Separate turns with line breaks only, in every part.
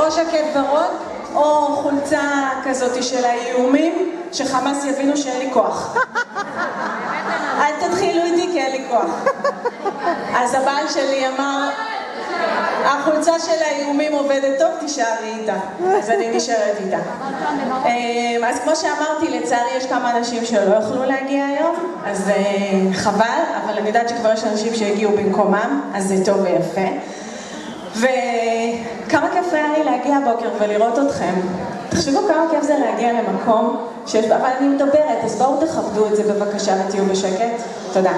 או שקט ורוד, או חולצה כזאת של האיומים, שחמאס יבינו שאין לי כוח. אל תתחילו איתי כי אין לי כוח. אז הבעל שלי אמר, החולצה של האיומים עובדת טוב, תישארי איתה. אז אני נשארת איתה. אז כמו שאמרתי, לצערי יש כמה אנשים שלא יכלו להגיע היום, אז חבל, אבל אני יודעת שכבר יש אנשים שהגיעו במקומם, אז זה טוב ויפה. וכמה כיף היה לי להגיע הבוקר ולראות אתכם. תחשבו כמה כיף זה להגיע למקום שיש, אבל אני מדברת, אז בואו תכבדו את זה בבקשה ותהיו בשקט. תודה.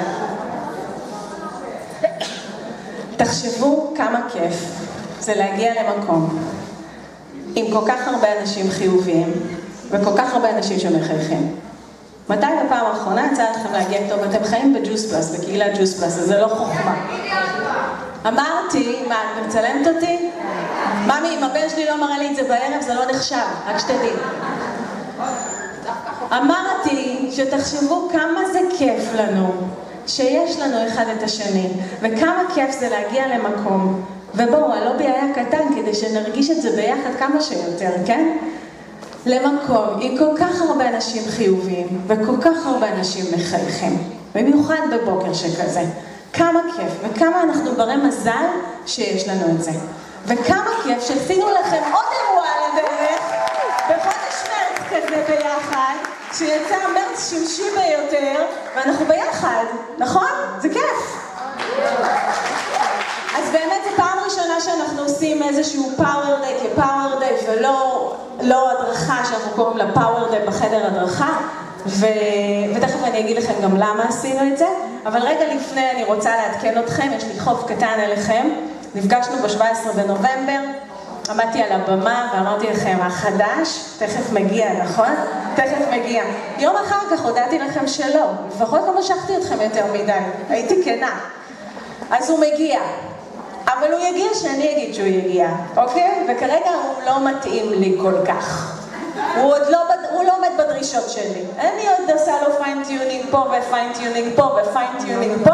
תחשבו כמה כיף זה להגיע למקום עם כל כך הרבה אנשים חיוביים וכל כך הרבה אנשים שמחייכים. מתי בפעם האחרונה יצא לכם להגיע טוב? אתם חיים בג'וס פלאס, בקהילת ג'וס פלאס, אז זה לא חוכמה. אמרתי, מה, את מצלמת אותי? ממי, אם הבן שלי לא מראה לי את זה בערב, זה לא נחשב, רק שתדעי. אמרתי שתחשבו כמה זה כיף לנו, שיש לנו אחד את השני, וכמה כיף זה להגיע למקום. ובואו, הלובי היה קטן כדי שנרגיש את זה ביחד כמה שיותר, כן? למקום עם כל כך הרבה אנשים חיוביים, וכל כך הרבה אנשים מחייכים, במיוחד בבוקר שכזה. כמה כיף, וכמה אנחנו ברי מזל שיש לנו את זה. וכמה כיף שעשינו לכם עוד אירוע על הדרך, בחודש מרץ כזה ביחד, שיצא מרץ שמשי ביותר, ואנחנו ביחד, נכון? זה כיף. אז באמת זו פעם ראשונה שאנחנו עושים איזשהו פאוור דיי כפאוור דיי, ולא הדרכה שאנחנו קוראים לה פאוור דיי בחדר הדרכה, ותכף אני אגיד לכם גם למה עשינו את זה, אבל רגע לפני אני רוצה לעדכן אתכם, יש לי חוב קטן אליכם. נפגשנו ב-17 בנובמבר, עמדתי על הבמה ואמרתי לכם, החדש תכף מגיע, נכון? תכף מגיע. יום אחר כך הודעתי לכם שלא, לפחות לא משכתי אתכם יותר מדי, הייתי כנה. אז הוא מגיע, אבל הוא יגיע שאני אגיד שהוא יגיע, אוקיי? וכרגע הוא לא מתאים לי כל כך. הוא לא עומד בדרישות שלי. אני עוד עושה לו פיינטיונינג פה ופיינטיונינג פה ופיינטיונינג פה,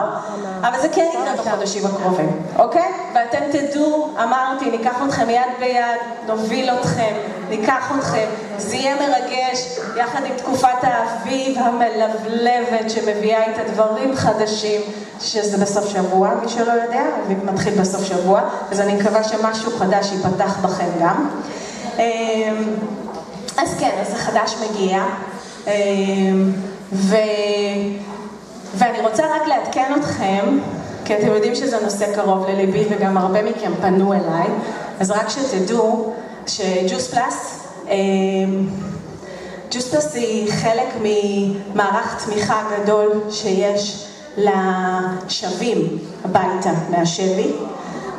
אבל זה כן יקרה בחודשים הקרובים, אוקיי? ואתם תדעו, אמרתי, ניקח אתכם יד ביד, נוביל אתכם, ניקח אתכם, זה יהיה מרגש, יחד עם תקופת האביב המלבלבת שמביאה איתה דברים חדשים, שזה בסוף שבוע, מי שלא יודע, האביב מתחיל בסוף שבוע, אז אני מקווה שמשהו חדש ייפתח בכם גם. אז כן, אז החדש מגיע, ואני רוצה רק לעדכן אתכם, כי אתם יודעים שזה נושא קרוב לליבי, וגם הרבה מכם פנו אליי, אז רק שתדעו שג'וס פלאס, ג'וס פלאס היא חלק ממערך תמיכה גדול שיש לשבים הביתה מהשבי,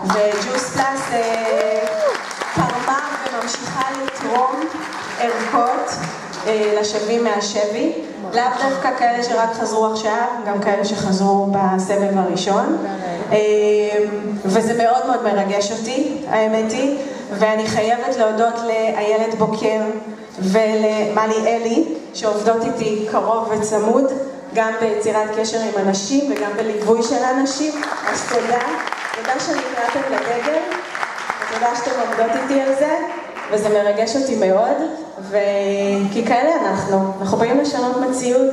וג'וס פלאס תרמה וממשיכה לתרום ערכות לשבים מהשבי, לאו דווקא כאלה שרק חזרו עכשיו, גם כאלה שחזרו בסבב הראשון, וזה מאוד מאוד מרגש אותי, האמת היא, ואני חייבת להודות לאיילת בוקר ולמלי אלי, שעובדות איתי קרוב וצמוד, גם ביצירת קשר עם אנשים וגם בליווי של אנשים, אז תודה שנקראתם לדגל, ותודה שאתם עובדות איתי על זה, וזה מרגש אותי מאוד, כי כאלה אנחנו באים לשנות מציאות,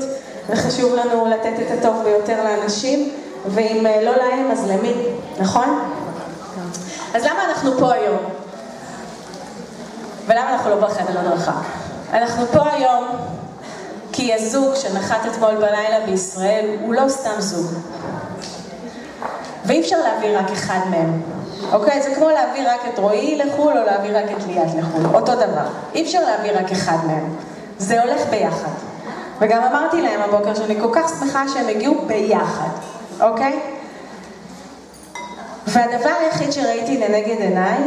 וחשוב לנו לתת את הטוב ביותר לאנשים, ואם לא להם, אז למי, נכון? אז למה אנחנו פה היום? ולמה אנחנו לא בחדר הדרכה? אנחנו פה היום כי הזוג שנחת אתמול בלילה בישראל הוא לא סתם זוג. ואי אפשר להביא רק אחד מהם. אוקיי? זה כמו להביא רק את רועי לחול או להביא רק את ליאת לחול. אותו דבר. אי אפשר להביא רק אחד מהם. זה הולך ביחד. וגם אמרתי להם הבוקר שאני כל כך שמחה שהם הגיעו ביחד. אוקיי? והדבר היחיד שראיתי לנגד עיניי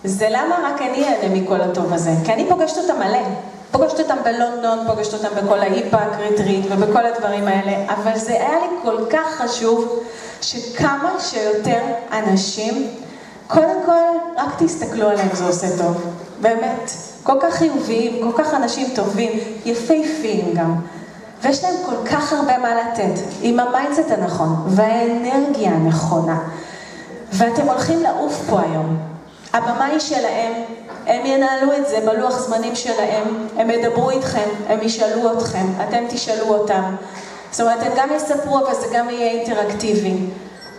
זה למה רק אני אענה מכל הטוב הזה. כי אני פוגשת אותם מלא. פוגשת אותם בלונדון, פוגשת אותם בכל האיפאק, ריטריט ובכל הדברים האלה. אבל זה היה לי כל כך חשוב שכמה שיותר אנשים, קודם כל, רק תסתכלו עליהם, זה עושה טוב. באמת. כל כך חיוביים, כל כך אנשים טובים, יפהפיים גם. ויש להם כל כך הרבה מה לתת, עם המיינדסט הנכון, והאנרגיה הנכונה. ואתם הולכים לעוף פה היום. הבמה היא שלהם, הם ינהלו את זה בלוח זמנים שלהם, הם ידברו איתכם, הם ישאלו אתכם, אתם תשאלו אותם. זאת אומרת, הם גם יספרו, אבל זה גם יהיה אינטראקטיבי.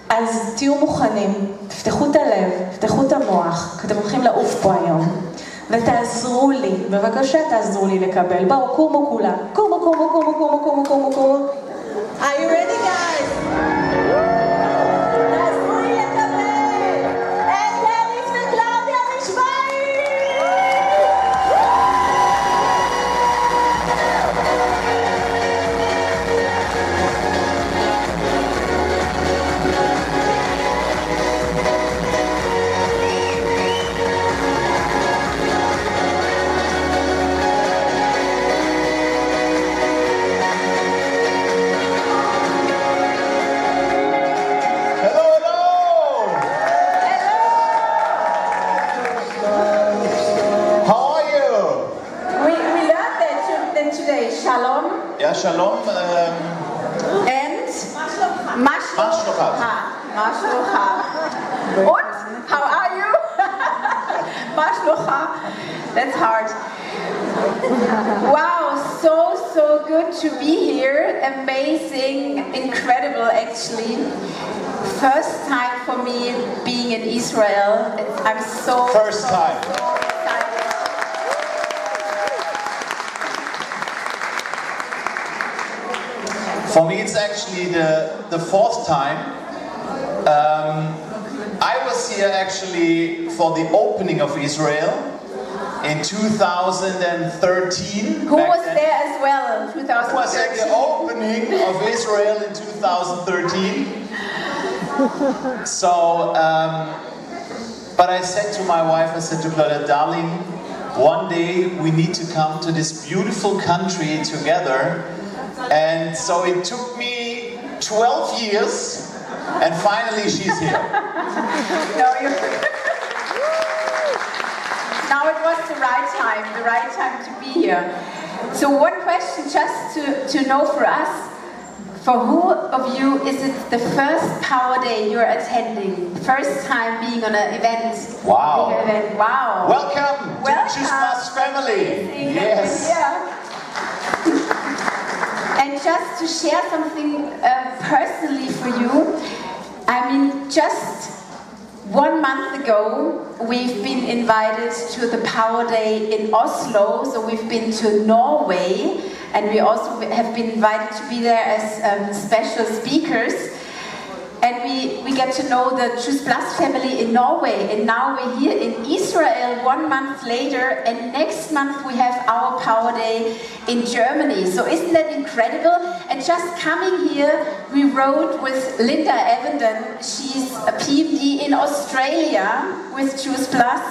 אז תהיו מוכנים, תפתחו את הלב, תפתחו את המוח, כי אתם הולכים לעוף פה היום. ותעזרו לי, בבקשה תעזרו לי לקבל. בואו, קומו כולם. קומו, קומו, קומו, קומו, קומו, קומו, קומו. Are you ready, guys? תעזרו לי לקבל את דניס וקלאודיה משוויץ!
Shalom.
And Mashlocha. Und how are you? Mashlocha. That's hard. Wow, so good to be here. Amazing, incredible actually. First time for me being in Israel. I'm so
First time. For me, it's actually the fourth time. I was here actually for the opening of Israel in 2013.
Who was there as well in 2013?
I was at the opening of Israel in 2013. So, but I said to my wife, I said to Claudia, darling, one day we need to come to this beautiful country together. And so it took me 12 years, and finally she's here.
Now it was the right time to be here. So one question just to know for us, for who of you is it the first Power Day you're attending? First time being on an event?
Wow.
Wow.
Welcome to Choose Plus family. Yes.
Yeah. And just to share something personally for you, I mean, just 1 month ago, we've been invited to the Power Day in Oslo, so we've been to Norway, and we also have been invited to be there as special speakers. And we get to know the Choose Plus family in Norway, and now we're here in Israel 1 month later, and next month we have our Power Day in Germany. So isn't that incredible? And just coming here, we rode with Linda Evenden. She's a PMD in Australia with Choose Plus.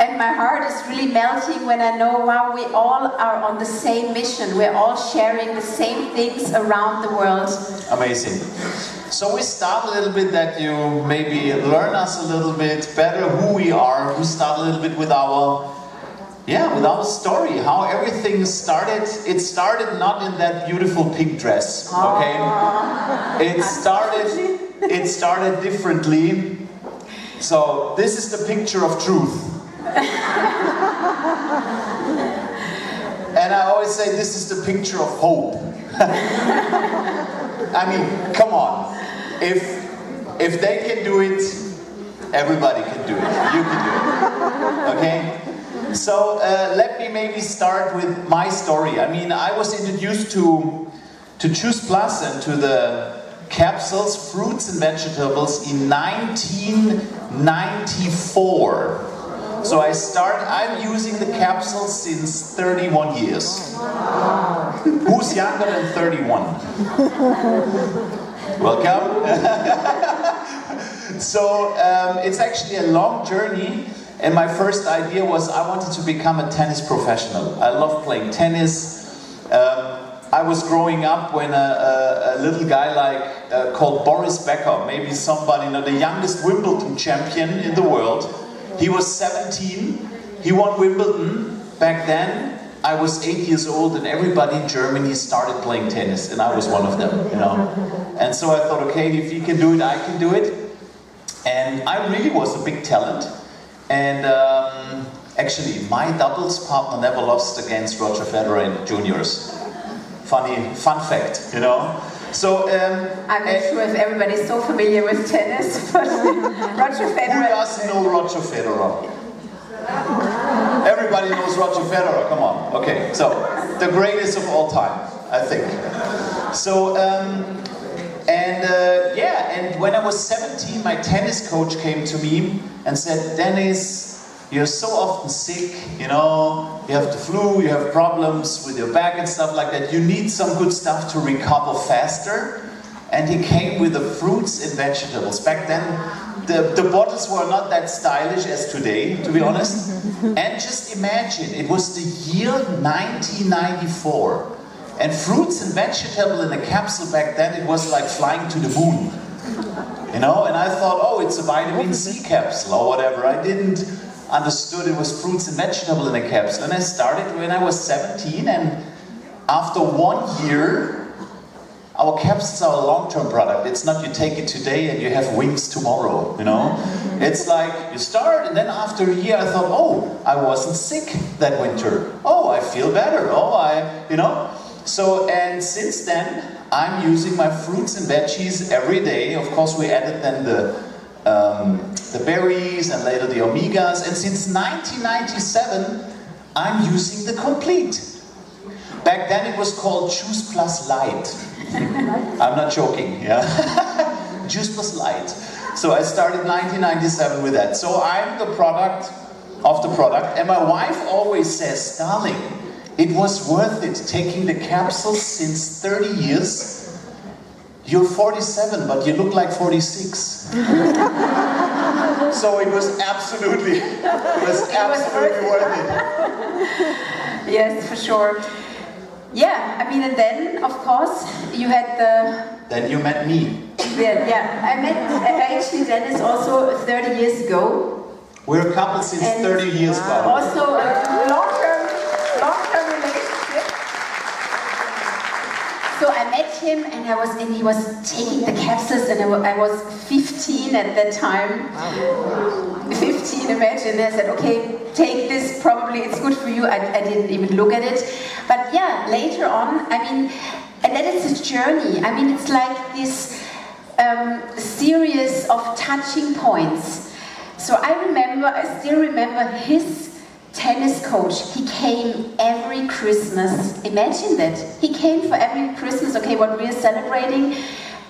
And my heart is really melting when I know, wow, we all are on the same mission. We're all sharing the same things around the world.
Amazing. So we start a little bit that you maybe learn us a little bit better who we are. We start a little bit with our story, how everything started. It started not in that beautiful pink dress, okay? It started differently. So this is the picture of truth. And I always say this is the picture of hope. I mean, come on. If they can do it, everybody can do it. You can do it. Okay? So let me maybe start with my story. I mean, I was introduced to Choose Plus and to the capsules, fruits and vegetables in 1994. So I'm using the capsules since 31 years. Who's younger than 31? Welcome. So it's actually a long journey, and my first idea was I wanted to become a tennis professional. I love playing tennis. I was growing up when a little guy called Boris Becker, maybe somebody, the youngest Wimbledon champion in the world. He was 17, he won Wimbledon. Back then, I was 8 years old and everybody in Germany started playing tennis, and I was one of them, And so I thought, okay, if he can do it, I can do it. And I really was a big talent. And actually, my doubles partner never lost against Roger Federer in juniors. Fun fact, you know. So
I'm not sure if everybody's so familiar with tennis, but Roger Federer.
Who doesn't know Roger Federer? Everybody knows Roger Federer, come on. Okay, so the greatest of all time, I think. So, and when I was 17, my tennis coach came to me and said, Dennis, you're so often sick, you know, you have the flu, you have problems with your back and stuff like that. You need some good stuff to recover faster. And he came with the fruits and vegetables. Back then, the bottles were not that stylish as today, to be honest. And just imagine, it was the year 1994. And fruits and vegetables in a capsule back then, it was like flying to the moon. You know, and I thought, oh, it's a vitamin C capsule or whatever. I didn't understood it was fruits and vegetables in a capsule. And I started when I was 17, and after 1 year, our capsules are a long-term product. It's not you take it today and you have wings tomorrow, you know? It's like you start, and then after a year I thought, oh, I wasn't sick that winter. Oh, I feel better. Oh, you know? So, and since then, I'm using my fruits and veggies every day. Of course, we added then the berries and later the omegas. And since 1997, I'm using the Complete. Back then it was called Juice Plus Light. I'm not joking, yeah. Juice Plus Light. So I started 1997 with that. So I'm the product of the product. And my wife always says, darling, it was worth it taking the capsules since 30 years. You're 47, but you look like 46. So it was absolutely worth it.
Yes, for sure. Yeah, I mean, and then, of course, you had the...
Then you met me.
Yeah, I met actually Dennis also 30 years ago.
We're a couple since 30 years, by the way.
Also a long-term relationship. So I met him, and he was taking the capsules, and I was 15 at that time. 15, imagine. I said, okay, take this, probably it's good for you. I didn't even look at it. But yeah, later on, I mean, and that is his journey. I mean, it's like this series of touching points. So I still remember his tennis coach. He came every Christmas. Imagine that. He came for every Christmas, okay, what we're celebrating,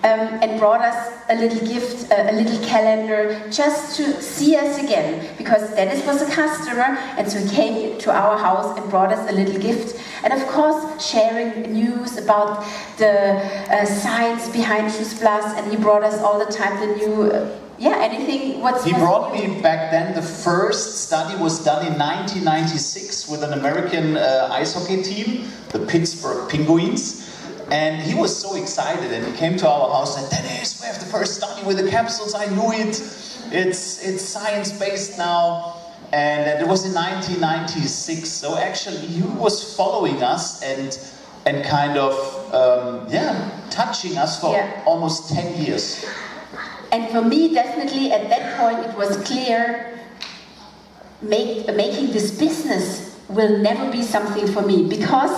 and brought us a little gift, a little calendar, just to see us again. Because Dennis was a customer, and so he came to our house and brought us a little gift. And of course, sharing news about the science behind Juice Plus, and he brought us all the time the new... anything.
He brought me back then. The first study was done in 1996 with an American ice hockey team, the Pittsburgh Penguins. And he was so excited, and he came to our house and said, Dennis, we have the first study with the capsules. I knew it. It's science-based now. And it was in 1996. So actually, he was following us and kind of, touching us for almost 10 years.
And for me, definitely at that point, it was clear making this business will never be something for me, because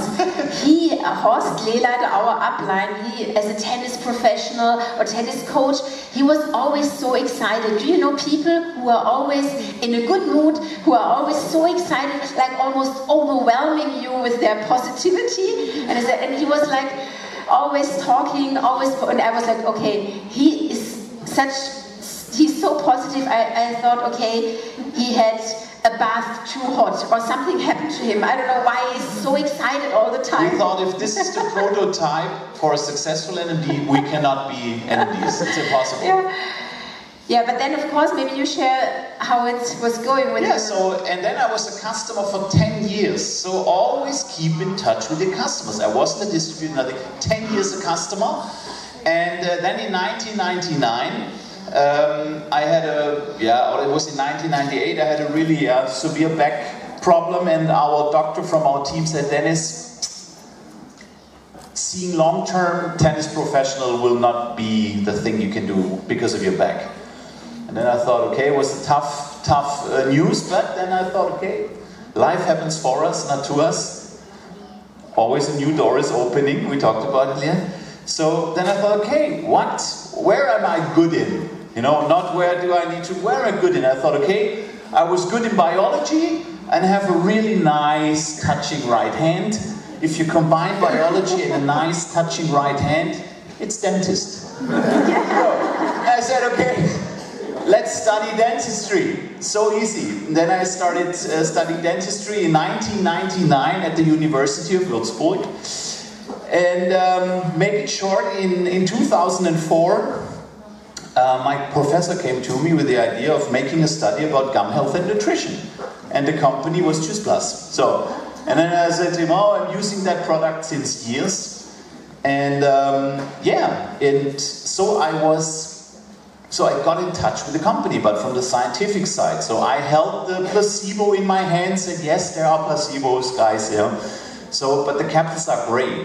Horst Lehleiter, our upline, he as a tennis professional or tennis coach, he was always so excited. Do you know people who are always in a good mood, who are always so excited, like almost overwhelming you with their positivity? And he was like always talking, and I was like, okay, he's so positive. I thought, okay, he had a bath too hot or something happened to him. I don't know why he's so excited all the time.
We thought if this is the prototype for a successful NMD, we cannot be NMDs. It's impossible.
Yeah, but then of course maybe you share how it was going with
and then I was a customer for 10 years. So always keep in touch with your customers. I wasn't a distributor, nothing. 10 years a customer. And then in 1999, I had it was in 1998, I had a really severe back problem, and our doctor from our team said, Dennis, seeing long-term tennis professional will not be the thing you can do because of your back. And then I thought, okay, it was a tough tough news, but then I thought, okay, life happens for us, not to us. Always a new door is opening, we talked about it here. So then I thought, okay, where am I good in? You know, not where am I good in? I thought, okay, I was good in biology and have a really nice touching right hand. If you combine biology and a nice touching right hand, it's dentist. So I said, okay, let's study dentistry. So easy. And then I started studying dentistry in 1999 at the University of Würzburg. And make it short, in 2004, my professor came to me with the idea of making a study about gum health and nutrition. And the company was Juice Plus. So, and then I said to him, oh, I'm using that product since years. And so I got in touch with the company, but from the scientific side. So I held the placebo in my hand, said, yes, there are placebos, guys, you know. So, but the capsules are gray.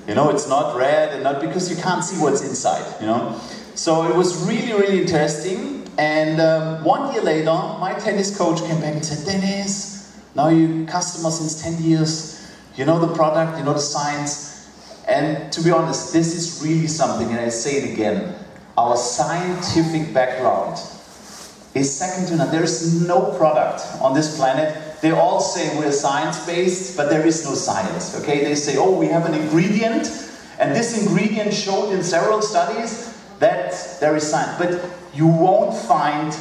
You know, it's not red, and not because you can't see what's inside, you know. So it was really, really interesting. And 1 year later, my tennis coach came back and said, Dennis, now you're a customer since 10 years. You know the product, you know the science. And to be honest, this is really something, and I say it again, our scientific background is second to none. There is no product on this planet. They all say we're science-based, but there is no science, okay? They say, oh, we have an ingredient, and this ingredient showed in several studies that there is science. But you won't find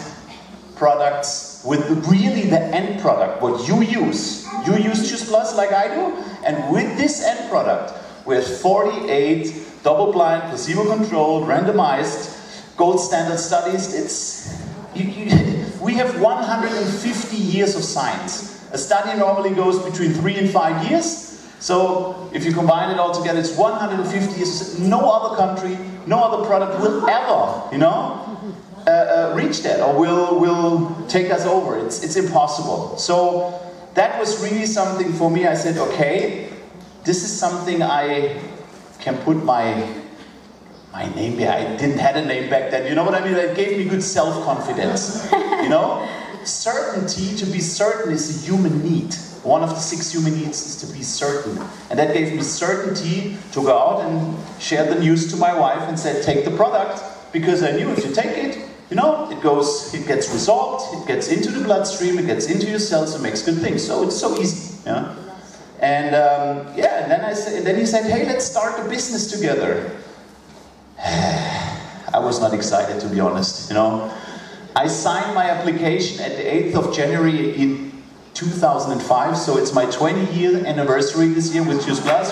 products with really the end product, what you use. You use Juice Plus like I do, and with this end product, with 48 double-blind, placebo-controlled, randomized, gold standard studies, we have 150 years of science. A study normally goes between 3 and 5 years. So if you combine it all together, it's 150 years. No other country, no other product will ever, you know, reach that or will take us over. It's impossible. So that was really something for me. I said, okay, this is something I can put my name behind. I didn't have a name back then. You know what I mean? It gave me good self-confidence. You know, certainty, to be certain, is a human need. One of the 6 human needs is to be certain. And that gave me certainty to go out and share the news to my wife and said, take the product, because I knew if you take it, you know, it gets resolved, it gets into the bloodstream, it gets into your cells, and makes good things. So it's so easy. Yeah? And and then he said, hey, let's start a business together. I was not excited, to be honest, you know. I signed my application at the 8th of January in 2005, so it's my 20-year anniversary this year with Juice Plus.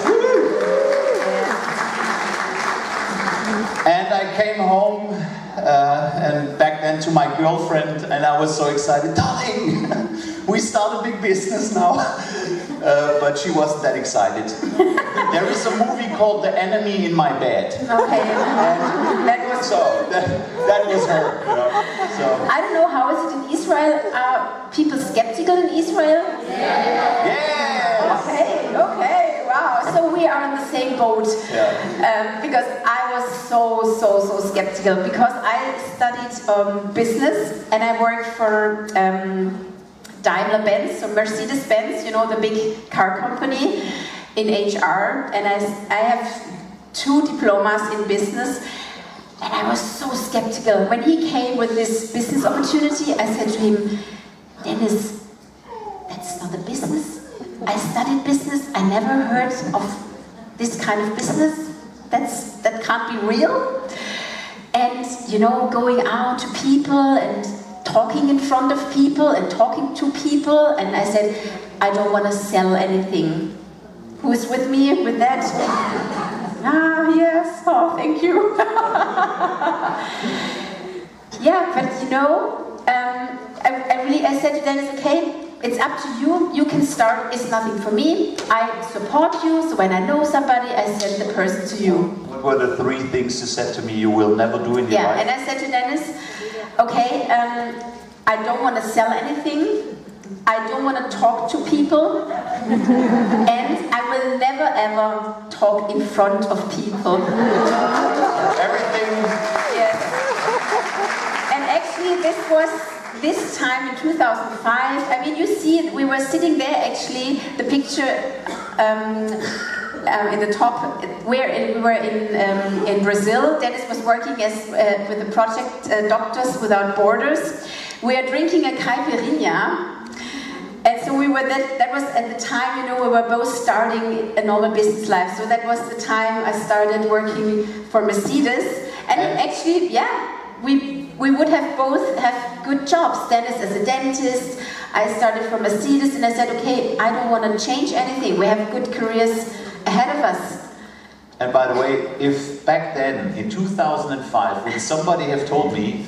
And I came home, and back then to my girlfriend, and I was so excited, darling, we start a big business now. But she wasn't that excited. There is a movie called The Enemy in My Bed.
Okay.
And that was her. You know? So.
I don't know, how is it in Israel? Are people skeptical in Israel?
Yes!
Okay, wow. So we are in the same boat.
Yeah.
Because I was so skeptical. Because I studied business and I worked for Daimler-Benz, so Mercedes-Benz, you know, the big car company, in HR, and I have 2 diplomas in business, and I was so skeptical. When he came with this business opportunity, I said to him, Dennis, that's not a business. I studied business, I never heard of this kind of business. That can't be real. And, you know, going out to people and talking in front of people and talking to people, and I said, I don't want to sell anything. Who's with me with that? Yes, oh, thank you. Yeah, but you know, I said to Dennis, okay, it's up to you, you can start, it's nothing for me, I support you, so when I know somebody, I send the person to you.
What were the 3 things you said to me you will never do in your life?
Yeah, and I said to Dennis, okay, I don't want to sell anything, I don't want to talk to people, and I will never ever talk in front of people.
Everything.
Yes. And actually this was this time in 2005, I mean, you see, we were sitting there actually, the picture in the top, we were in Brazil. Dennis was working as with the project Doctors Without Borders. We are drinking a caipirinha. And so we were, that was at the time, you know, we were both starting a normal business life. So that was the time I started working for Mercedes. And actually, yeah, we would have both have good jobs. Dennis as a dentist, I started for Mercedes, and I said, okay, I don't want to change anything. We have good careers ahead of us.
And by the way, if back then, in 2005, would somebody have told me,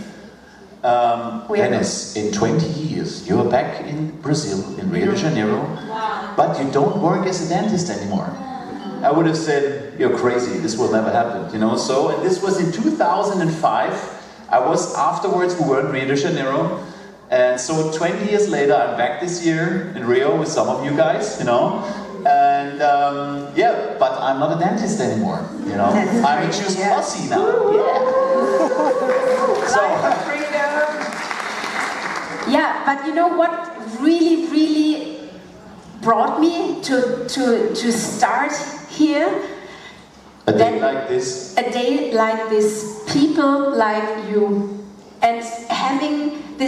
Dennis, in 20 years, you are back in Brazil, in Rio de Janeiro, but you don't work as a dentist anymore. I would have said, you're crazy, this will never happen, you know. So, and this was in 2005. I was afterwards, we were in Rio de Janeiro, and so 20 years later, I'm back this year in Rio with some of you guys, you know. And yeah, but I'm not a dentist anymore, you know. I'm a Choose Posse now. Yeah. So.
Yeah, but you know what really brought me to start here?
A day like this?
A day like this, people like you, and having a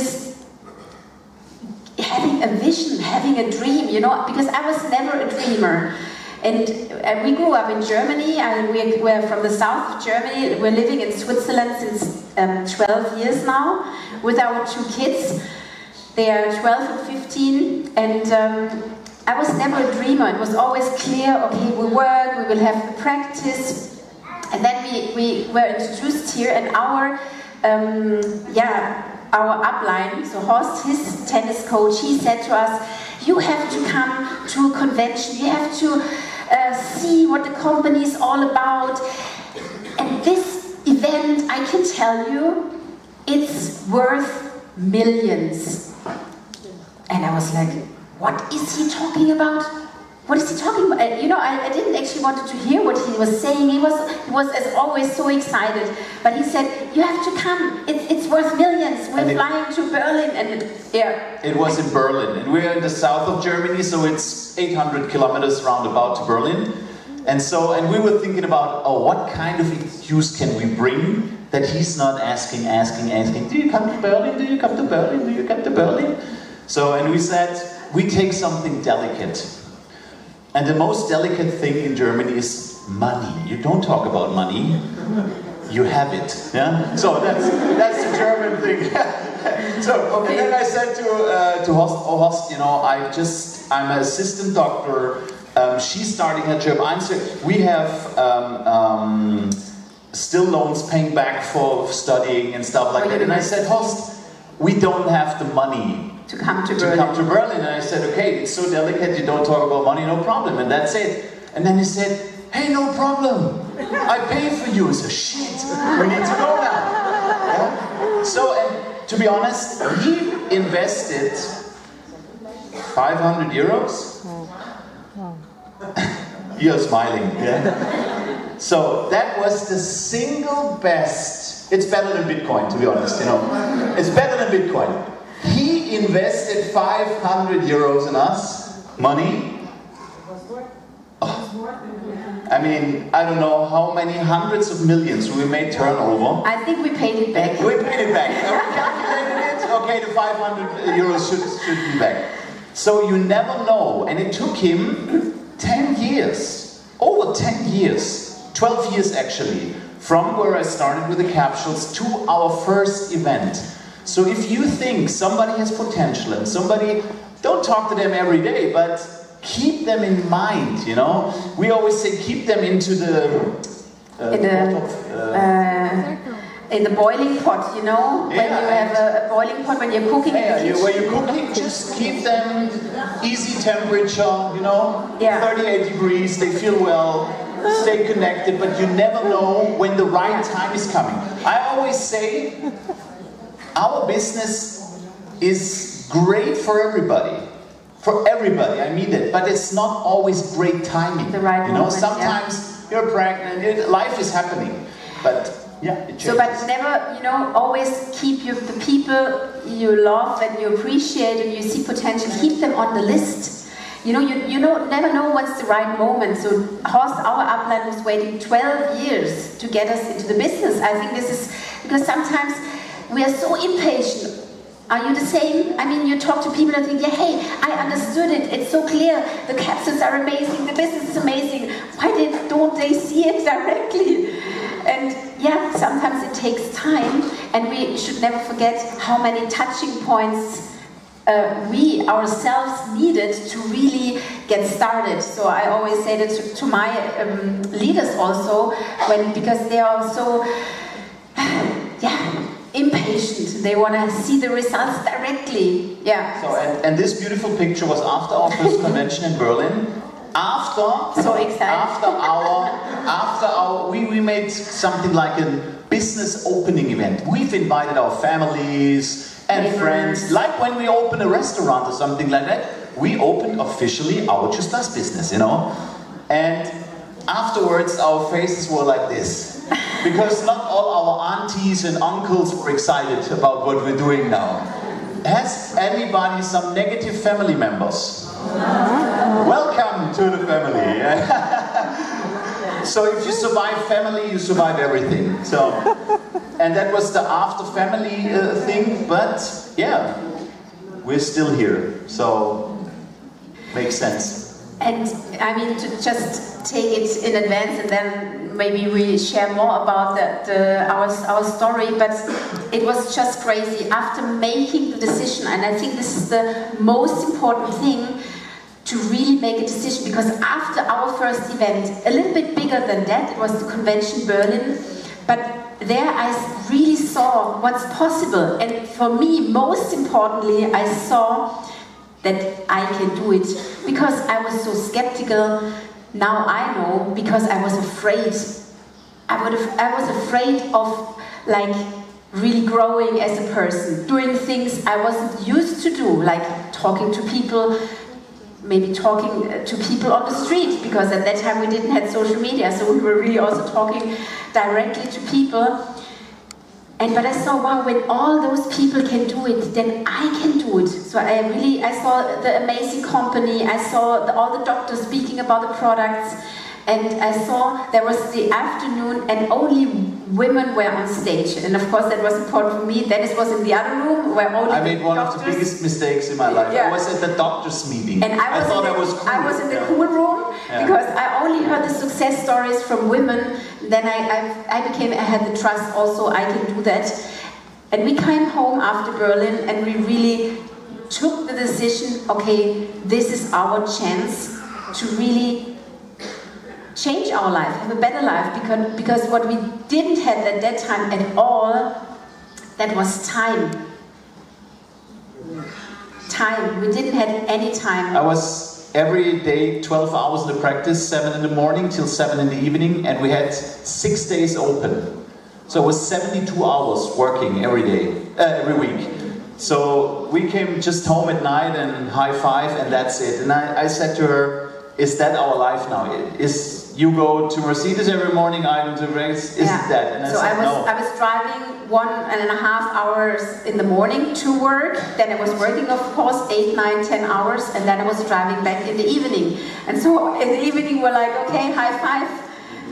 vision, having a dream, you know, because I was never a dreamer. And we grew up in Germany, and we're from the south of Germany. We're living in Switzerland since 12 years now with our 2 kids. They are 12 and 15, and I was never a dreamer. It was always clear, okay, we work, we will have the practice, and then we were introduced here, and our upline, so Horst, his tennis coach, he said to us, you have to come to a convention, you have to see what the company is all about, and this event, I can tell you, it's worth millions. And I was like, what is he talking about? What is he talking about? You know, I didn't actually want to hear what he was saying. He was as always so excited. But he said, you have to come. It's worth millions. We're flying to Berlin. And
it was in Berlin. And we're in the south of Germany, so it's 800 kilometers roundabout to Berlin. And we were thinking about, oh, what kind of excuse can we bring that he's not asking, do you come to Berlin? Do you come to Berlin? Do you come to Berlin? So, and we said, we take something delicate. And the most delicate thing in Germany is money. You don't talk about money, you have it. Yeah? So that's the German thing. So, and then I said to Horst, oh Horst, you know, I'm an assistant doctor. She's starting her job. We have still loans paying back for studying and stuff like that. And I said, Horst, we don't have the money
to come to Berlin.
And I said, okay, it's so delicate, you don't talk about money, no problem. And that's it. And then he said, hey, no problem. I pay for you. I said, shit, we need to go now. Yeah? So, and to be honest, he invested 500 euros. You're smiling, yeah? So that was the single best. It's better than Bitcoin, to be honest, you know. It's better than Bitcoin. He invested 500 euros in us, money. Oh. I mean, I don't know how many hundreds of millions we made turnover.
I think we paid it back.
We paid it back. We calculated it. Okay, the 500 euros should be back. So you never know. And it took him 10 years, over 10 years, 12 years actually, from where I started with the capsules to our first event. So if you think somebody has potential and somebody, don't talk to them every day, but keep them in mind, you know. We always say keep them into in the boiling pot, you know. When you have a boiling pot, when you're cooking in the kitchen. When you're cooking, just keep them easy temperature, you know. 38 degrees, they feel well, stay connected, but you never know when the right time is coming. I always say, our business is great for everybody. For everybody, I mean it. But it's not always great timing.
The right
you know,
moment,
sometimes you're pregnant, life is happening. But Yeah, it changes.
So, but never, you know, always keep the people you love and you appreciate and you see potential, keep them on the list. You know, you never know what's the right moment. So Horst, our upline, was waiting 12 years to get us into the business. I think this is because sometimes we are so impatient. Are you the same? I mean, you talk to people and think, yeah, hey, I understood it. It's so clear. The capsules are amazing. The business is amazing. Why don't they see it directly? And yeah, sometimes it takes time, and we should never forget how many touching points we ourselves needed to really get started. So I always say that to my leaders also, because they are so impatient. They want to see the results directly. Yeah.
So and this beautiful picture was after our first convention in Berlin.
So excited.
After our we made something like a business opening event. We've invited our families and friends, like when we open a restaurant or something like that. We opened officially our Just Us business, you know. And afterwards, our faces were like this, because not all our aunties and uncles were excited about what we're doing now. Has anybody some negative family members? Welcome to the family. So if you survive family, you survive everything. So, and that was the after family thing. But yeah, we're still here. So makes sense.
And I mean, to just take it in advance, and then maybe we share more about our story. But it was just crazy after making the decision, and I think this is the most important thing, to really make a decision, because after our first event, a little bit bigger than that, it was the convention Berlin, but there I really saw what's possible, and for me, most importantly, I saw that I can do it, because I was so skeptical. Now I know, because I was afraid. I was afraid of like really growing as a person, doing things I wasn't used to do, like talking to people, maybe talking to people on the street, because at that time we didn't have social media, so we were really also talking directly to people. But I saw, wow, when all those people can do it, then I can do it. So I saw the amazing company, I saw all the doctors speaking about the products, and I saw there was the afternoon and only women were on stage. And of course that was important for me. Dennis was in the other room where only
I made one
doctors.
of the biggest mistakes in my life.
Yeah.
I was at the doctor's meeting.
And I thought I was cool. I was in the cool room, because I only heard the success stories from women. Then I had the trust also, I can do that. And we came home after Berlin, and we really took the decision, okay, this is our chance to really change our life, have a better life, because what we didn't have at that time at all, that was time. Time. We didn't have any time.
I was every day 12 hours in the practice, 7 in the morning till 7 in the evening, and we had 6 days open. So it was 72 hours working every day, every week. So we came just home at night and high five, and that's it. And I said to her, is that our life now? You go to Mercedes every morning, I go to race, is it that? And
I was driving 1.5 hours in the morning to work, then I was working of course 8, 9, 10 hours, and then I was driving back in the evening. And so in the evening we're like, okay, high five,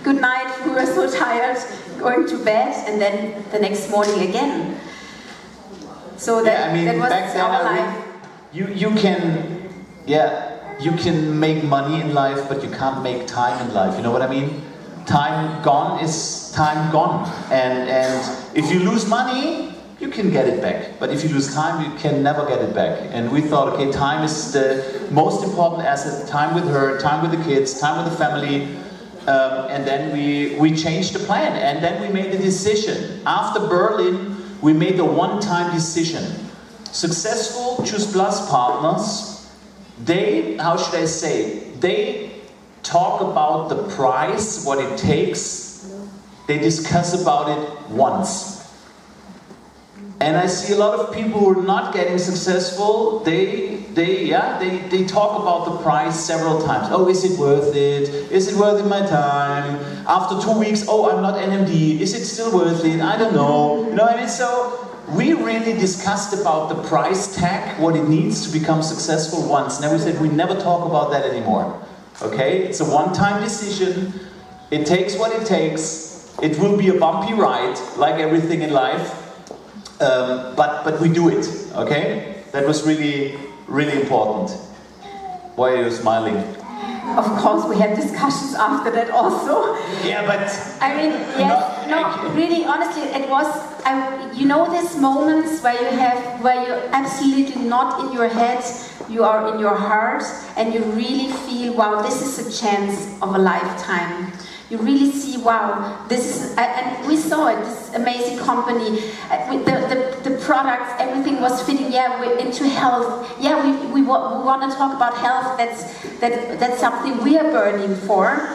good night, we were so tired, going to bed, and then the next morning again. So that was
back then,
our life.
You can make money in life, but you can't make time in life. You know what I mean? Time gone is time gone. And if you lose money, you can get it back. But if you lose time, you can never get it back. And we thought, okay, time is the most important asset. Time with her, time with the kids, time with the family. And then we changed the plan. And then we made the decision. After Berlin, we made a one-time decision. Successful Choose Plus partners, they talk about the price, what it takes. They discuss about it once. And I see a lot of people who are not getting successful, they they talk about the price several times. Oh, is it worth it? Is it worth my time? After 2 weeks, oh, I'm not NMD. Is it still worth it? I don't know. You know what I mean? So we really discussed about the price tag, what it needs to become successful once. And then we said we never talk about that anymore. Okay? It's a one-time decision. It takes what it takes. It will be a bumpy ride, like everything in life. But we do it. Okay? That was really, really important. Why are you smiling?
Of course, we had discussions after that also.
Yeah, but
I mean, yes, no, really, honestly, it was. You know, these moments where you're absolutely not in your head, you are in your heart, and you really feel, wow, this is a chance of a lifetime. You really see, wow, this is, and we saw it, this amazing company, with the products, everything was fitting, yeah, we're into health, yeah, we want to talk about health, that's something we are burning for.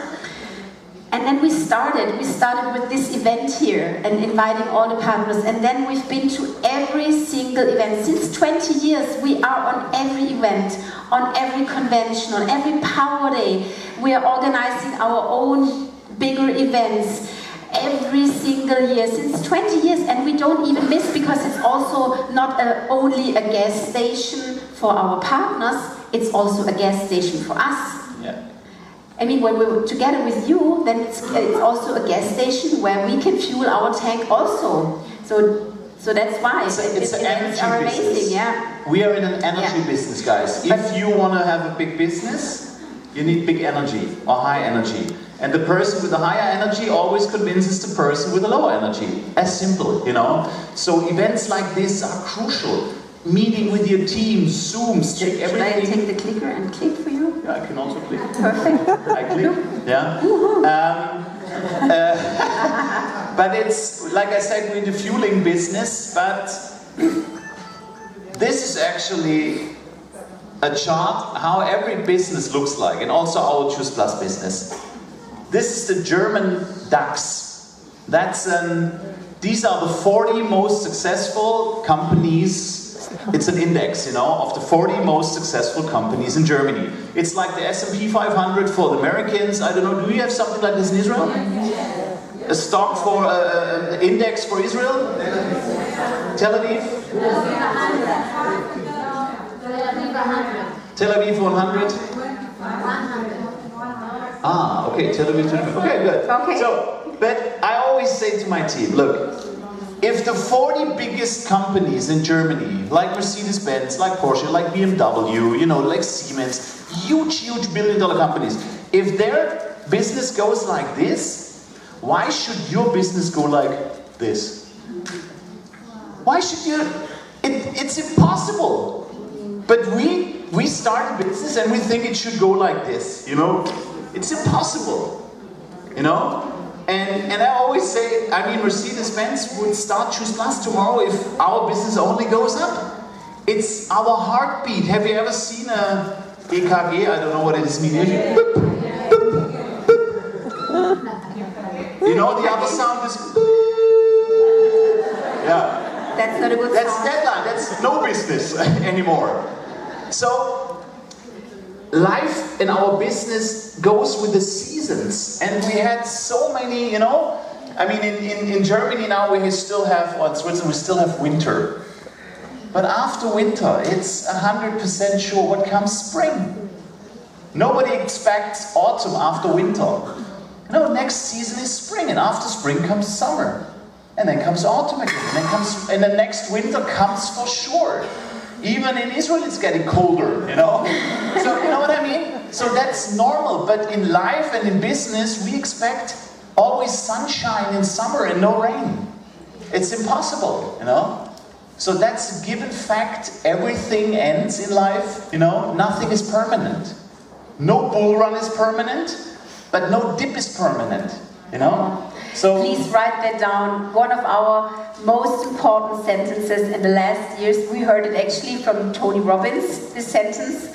And then we started with this event here and inviting all the partners, and then we've been to every single event. Since 20 years, we are on every event, on every convention, on every Power Day. We are organizing our own bigger events every single year, since 20 years, and we don't even miss, because it's also not only a gas station for our partners, it's also a gas station for us.
yeah.
I mean, when we're together with you, then it's also a gas station where we can fuel our tank also. So that's why
It's an energy
are
business.
amazing, yeah.
We are in an energy business, guys. If you want to have a big business, you need big energy or high energy. And the person with the higher energy always convinces the person with the lower energy. As simple, you know. So events like this are crucial. Meeting with your team, Zooms, take everything.
Should I take the clicker and click for you?
Yeah, I can also click.
Perfect.
I click. Yeah. But it's, like I said, we're in the fueling business, but this is actually a chart how every business looks like, and also our Choose Plus business. This is the German DAX. These are the 40 most successful companies. It's an index, you know, of the 40 most successful companies in Germany. It's like the S&P 500 for the Americans. I don't know, do you have something like this in Israel? A stock for, an index for Israel? Tel Aviv? Tel Aviv 100? Ah, okay, Tel Aviv 100. Okay, good.
Okay.
So, but I always say to my team, look, if the 40 biggest companies in Germany, like Mercedes-Benz, like Porsche, like BMW, you know, like Siemens, huge billion-dollar companies, if their business goes like this, why should your business go like this? Why should you? It's impossible. But we start a business and we think it should go like this, you know? It's impossible, you know? And I always say, I mean, Mercedes-Benz would start Choose Plus tomorrow if our business only goes up. It's our heartbeat. Have you ever seen a EKG? I don't know what it is meaning. Boop, boop, boop. You know, the other sound is... Yeah.
That's not a good
That's
sound.
deadline. That's no business anymore. So, life in our business goes with the seasons, and we had so many, you know, I mean in Germany now we still have, or in Switzerland we still have winter, but after winter it's 100% sure what comes spring. Nobody expects autumn after winter. No, next season is spring, and after spring comes summer, and then comes autumn again, and the next winter comes for sure. Even in Israel it's getting colder, you know? So, you know what I mean? So that's normal, but in life and in business, we expect always sunshine in summer and no rain. It's impossible, you know? So that's a given fact. Everything ends in life, you know? Nothing is permanent. No bull run is permanent, but no dip is permanent, you know? So
please write that down. One of our most important sentences in the last years, we heard it actually from Tony Robbins, this sentence,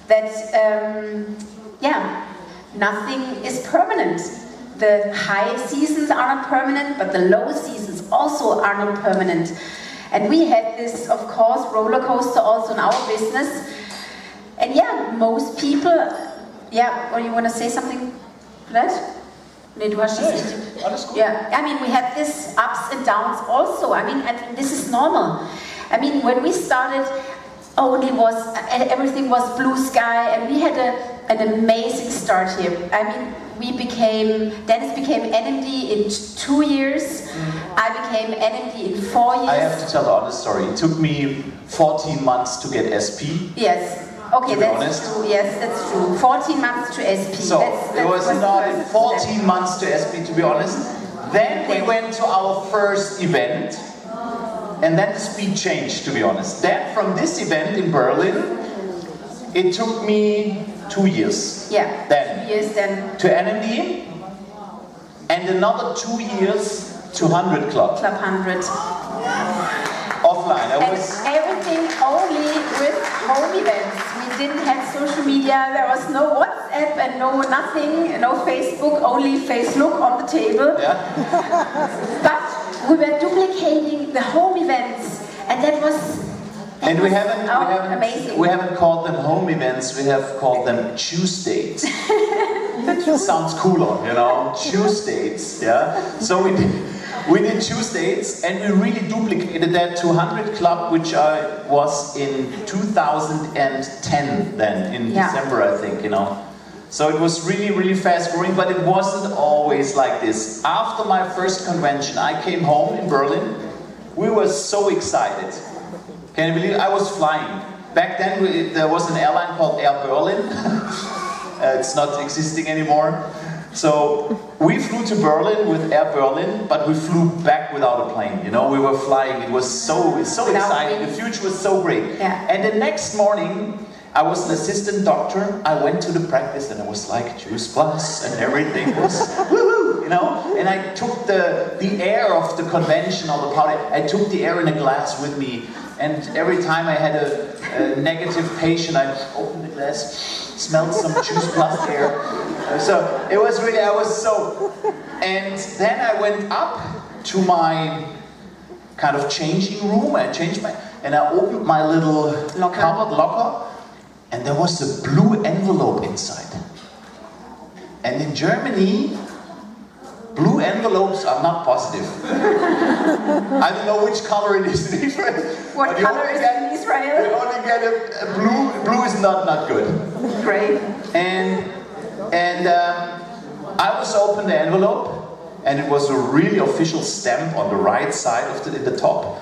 that, nothing is permanent. The high seasons are not permanent, but the low seasons also are not permanent. And we had this, of course, roller coaster also in our business. most people, yeah, or you want to say something to that? Nee, du hast
Nee, alles gut.
Yeah, I mean, we had this ups and downs also. I mean, this is normal. I mean, when we started, everything was blue sky, and we had an amazing start here. I mean, Dennis became NMD in 2 years. I became NMD in 4 years.
I have to tell the honest story. It took me 14 months to get SP.
Yes. Okay, that's
honest.
true. Yes, that's true. 14 months to SP.
So it was not 14 months to SP, to be honest. Then we went to our first event, and then the speed changed, to be honest. Then from this event in Berlin, it took me 2 years.
Yeah.
Then
2 years then.
to NMD, and another 2 years to 100 Club.
Club 100.
Offline.
And everything only with home events. We didn't have social media, there was no WhatsApp and no nothing, no Facebook, only Facebook on the table.
Yeah.
But we were duplicating the home events, and that was amazing.
We haven't called them home events, we have called them Tuesdays. Sounds cooler, you know, Tuesdays, yeah. So we did Tuesdays, and we really duplicated that 200 Club, which was in 2010 then, in December, I think, you know. So it was really, really fast growing, but it wasn't always like this. After my first convention, I came home in Berlin. We were so excited. Can you believe it? I was flying. Back then, there was an airline called Air Berlin. It's not existing anymore. So we flew to Berlin with Air Berlin, but we flew back without a plane. You know, we were flying. It was so exciting. The future was so great.
Yeah.
And the next morning, I was an assistant doctor. I went to the practice, and I was like Juice Plus, and everything was woohoo, you know. And I took the air of the convention or the party. I took the air in a glass with me. And every time I had a negative patient, I opened the glass, smelled some Juice Plus air. So it was really, and then I went up to my kind of changing room. I opened my little cupboard locker, and there was a blue envelope inside. And in Germany, blue envelopes are not positive. I don't know which color it is in Israel.
What color is it in Israel?
You only get a blue. Blue is not good.
Great.
And I was open the envelope, and it was a really official stamp on the right side of the top,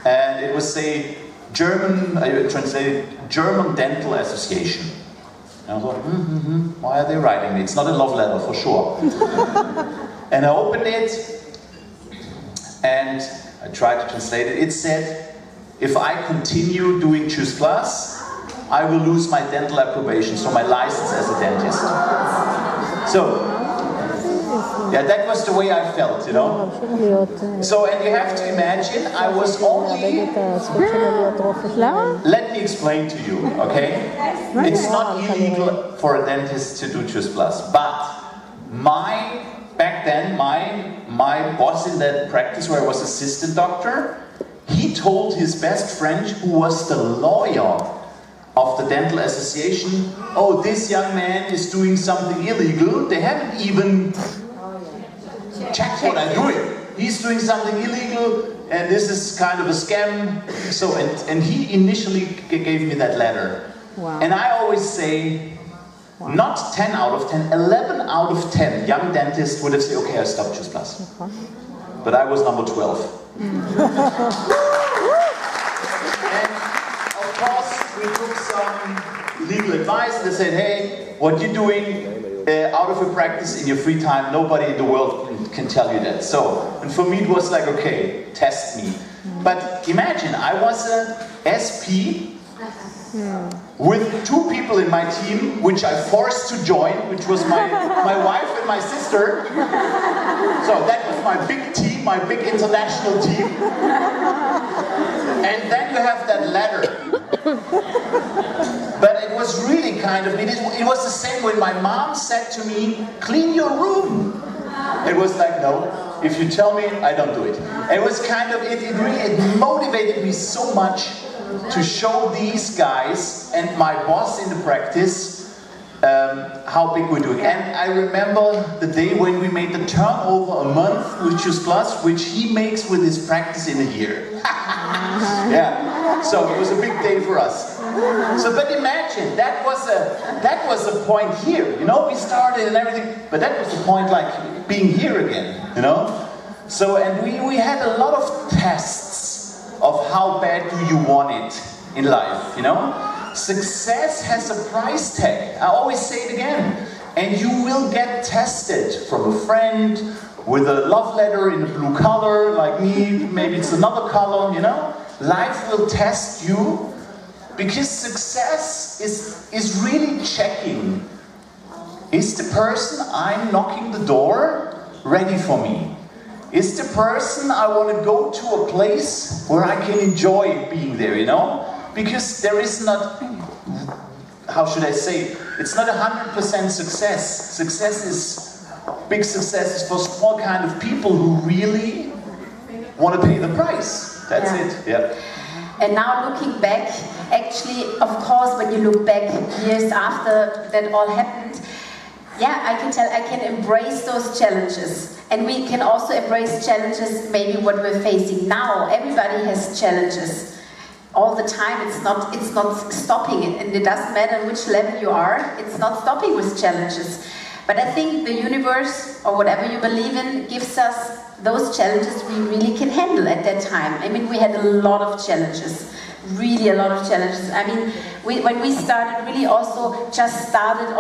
and it was say German. I translated German Dental Association. And I thought, why are they writing me? It's not a love letter for sure. And I opened it, and I tried to translate it. It said, if I continue doing Juice Plus, I will lose my dental approbation, so my license as a dentist. So, yeah, that was the way I felt, you know. So, and you have to imagine, I was only... Let me explain to you, okay? It's not illegal for a dentist to do Juice Plus, but back then, my boss in that practice where I was assistant doctor, he told his best friend, who was the lawyer of the dental association, oh, this young man is doing something illegal. They haven't even checked what I'm doing. He's doing something illegal, and this is kind of a scam. So, and he initially gave me that letter.
Wow.
And I always say, not 10 out of 10, 11 out of 10 young dentists would have said, okay, I stopped Juice Plus. But I was number 12. And of course, we took some legal advice. They said, hey, what you're doing out of your practice in your free time, nobody in the world can tell you that. So, and for me it was like, okay, test me. But imagine, I was a SP with 2 people in my team, which I forced to join, which was my wife and my sister. So that was my big team, my big international team. And then you have that letter. But it was really kind of, it was the same when my mom said to me, clean your room. It was like, no, if you tell me, I don't do it. It was kind of, it motivated me so much to show these guys and my boss in the practice how big we're doing. And I remember the day when we made the turnover a month with Choose Plus, which he makes with his practice in a year. Yeah, so it was a big day for us. So, but imagine, that was a point here, you know, we started and everything, but that was the point like being here again, you know? So, and we had a lot of tests of how bad do you want it in life, you know? Success has a price tag. I always say it again. And you will get tested from a friend with a love letter in a blue color, like me, maybe it's another color, you know? Life will test you because success is really checking. Is the person I'm knocking the door ready for me? Is the person I want to go to a place where I can enjoy being there, you know? Because there is not, how should I say, it's not 100% success. Big success is for small kind of people who really want to pay the price. That's it, yeah.
And now looking back, actually, of course, when you look back years after that all happened, yeah, I can tell I can embrace those challenges. And we can also embrace challenges, maybe what we're facing now. Everybody has challenges. All the time, it's not stopping it, and it doesn't matter which level you are, it's not stopping with challenges. But I think the universe, or whatever you believe in, gives us those challenges we really can handle at that time. I mean, we had a lot of challenges, really a lot of challenges. I mean, when we started, really just started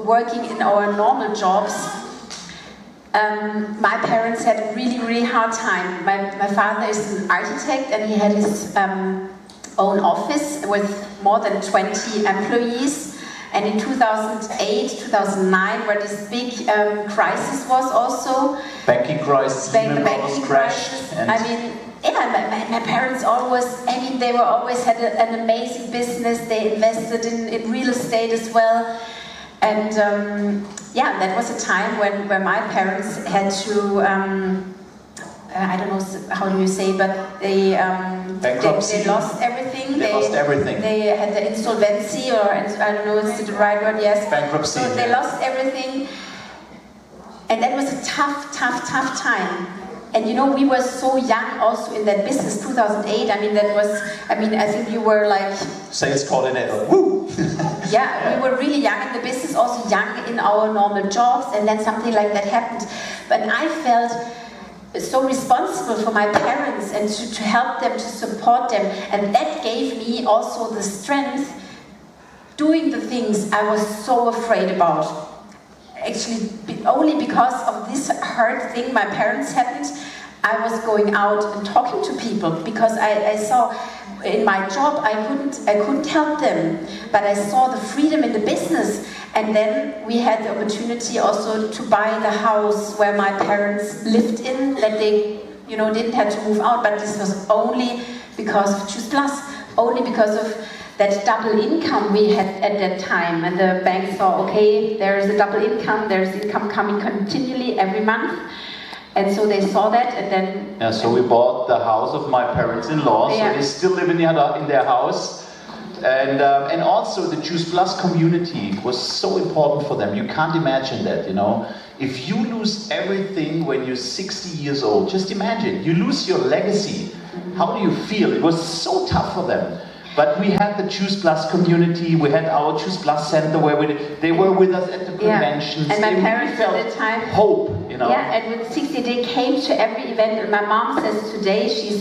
working in our normal jobs, my parents had a really, really hard time. My father is an architect, and he had his own office with more than 20 employees. And in 2008, 2009, where this big crisis was also.
Banking crisis,
the banking
crashed.
I mean, yeah, my parents they were always had an amazing business. They invested in real estate as well. And yeah, that was a time where my parents had to, I don't know how do you say, but they lost everything.
They lost everything.
They had the insolvency, or I don't know, is it the right word? Yes.
Bankruptcy.
So they lost everything, and that was a tough time. And you know, we were so young also in that business. 2008. I mean, I think you were like
sales coordinator. Woo!
Yeah, we were really young in the business, also young in our normal jobs, and then something like that happened. But I felt so responsible for my parents and to help them, to support them, and that gave me also the strength doing the things I was so afraid about. Actually, only because of this hard thing my parents happened, I was going out and talking to people, because I saw in my job I couldn't help them, but I saw the freedom in the business. And then we had the opportunity also to buy the house where my parents lived in, that they didn't have to move out, but this was only because of Choose Plus, only because of that double income we had at that time. And the bank saw, okay, there is a double income, there's income coming continually every month. And so they saw that, and then...
Yeah, so we bought the house of my parents-in-law, so they still live in their house. And also the Choose Plus community was so important for them. You can't imagine that, you know. If you lose everything when you're 60 years old, just imagine, you lose your legacy. How do you feel? It was so tough for them. But we had the Choose Plus community, we had our Choose Plus center where they were with us at the conventions.
And my parents at the time
hope, you know.
Yeah, and with 60 they came to every event. And my mom says today she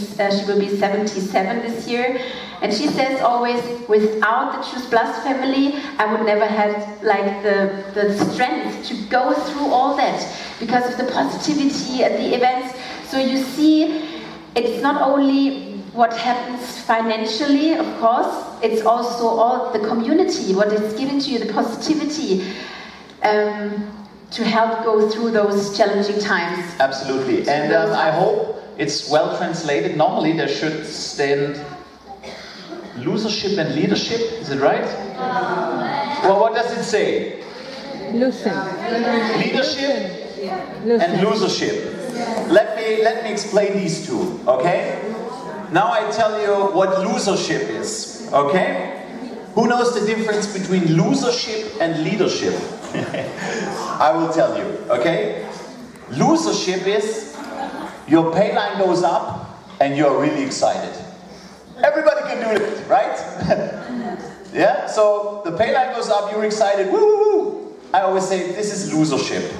will be 77 this year, and she says always, without the Choose Plus family, I would never have like the strength to go through all that because of the positivity at the events. So you see, it's not only what happens financially, of course, it's also all the community, what is given to you, the positivity to help go through those challenging times.
Absolutely, and I hope it's well translated. Normally there should stand losership and leadership, is it right? Well, what does it say?
Losing.
Leadership
Losing.
and losership. Let me explain these two, okay? Now I tell you what losership is, okay? Who knows the difference between losership and leadership? I will tell you, okay? Losership is your pay line goes up and you're really excited. Everybody can do it, right? Yeah, so the pay line goes up, you're excited, woo, woo, woo. I always say this is losership.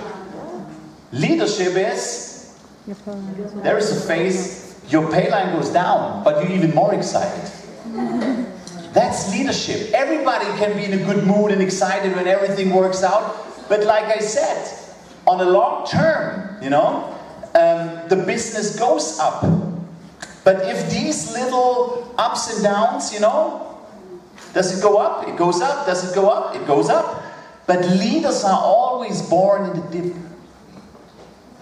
Leadership is, there is a phase, your pay line goes down, but you're even more excited. That's leadership. Everybody can be in a good mood and excited when everything works out. But like I said, on a long term, you know, the business goes up. But if these little ups and downs, you know, does it go up? It goes up. Does it go up? It goes up. But leaders are always born in the dip.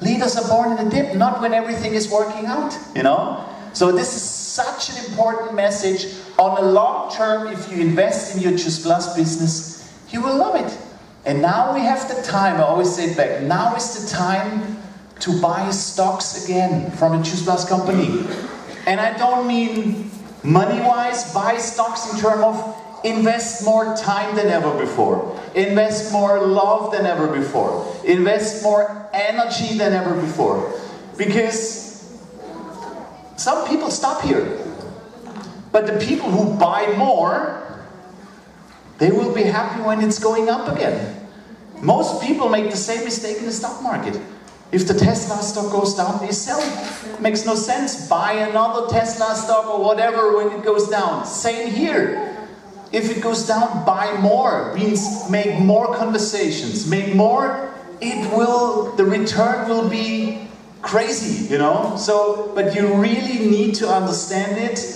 Leaders are born in the dip, not when everything is working out, you know. So this is such an important message. On a long term, if you invest in your Choose Plus business, you will love it. And now we have the time, I always say it back, now is the time to buy stocks again from a Choose Plus company. And I don't mean money-wise, buy stocks in terms of invest more time than ever before. Invest more love than ever before. Invest more energy than ever before. Because some people stop here. But the people who buy more, they will be happy when it's going up again. Most people make the same mistake in the stock market. If the Tesla stock goes down, they sell. Makes no sense. Buy another Tesla stock or whatever when it goes down. Same here. If it goes down, buy more. Means make more conversations. Make more, the return will be crazy, you know? So, but you really need to understand it,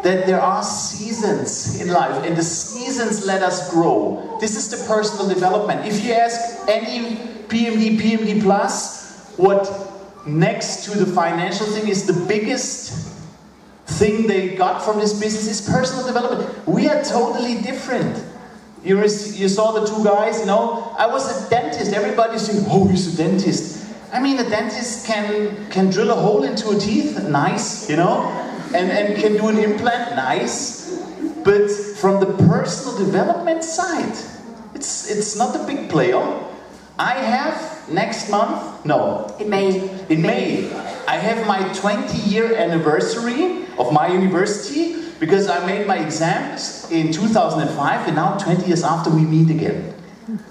that there are seasons in life, and the seasons let us grow. This is the personal development. If you ask any PMD Plus, what next to the financial thing is the biggest thing they got from this business is personal development. We are totally different. You saw the two guys, you know, I was a dentist. Everybody's saying, oh, he's a dentist. I mean, a dentist can drill a hole into a teeth, nice, you know, and can do an implant, nice. But from the personal development side, it's not a big player. I have next month, no.
In May.
In May. I have my 20-year anniversary of my university because I made my exams in 2005 and now 20 years after we meet again.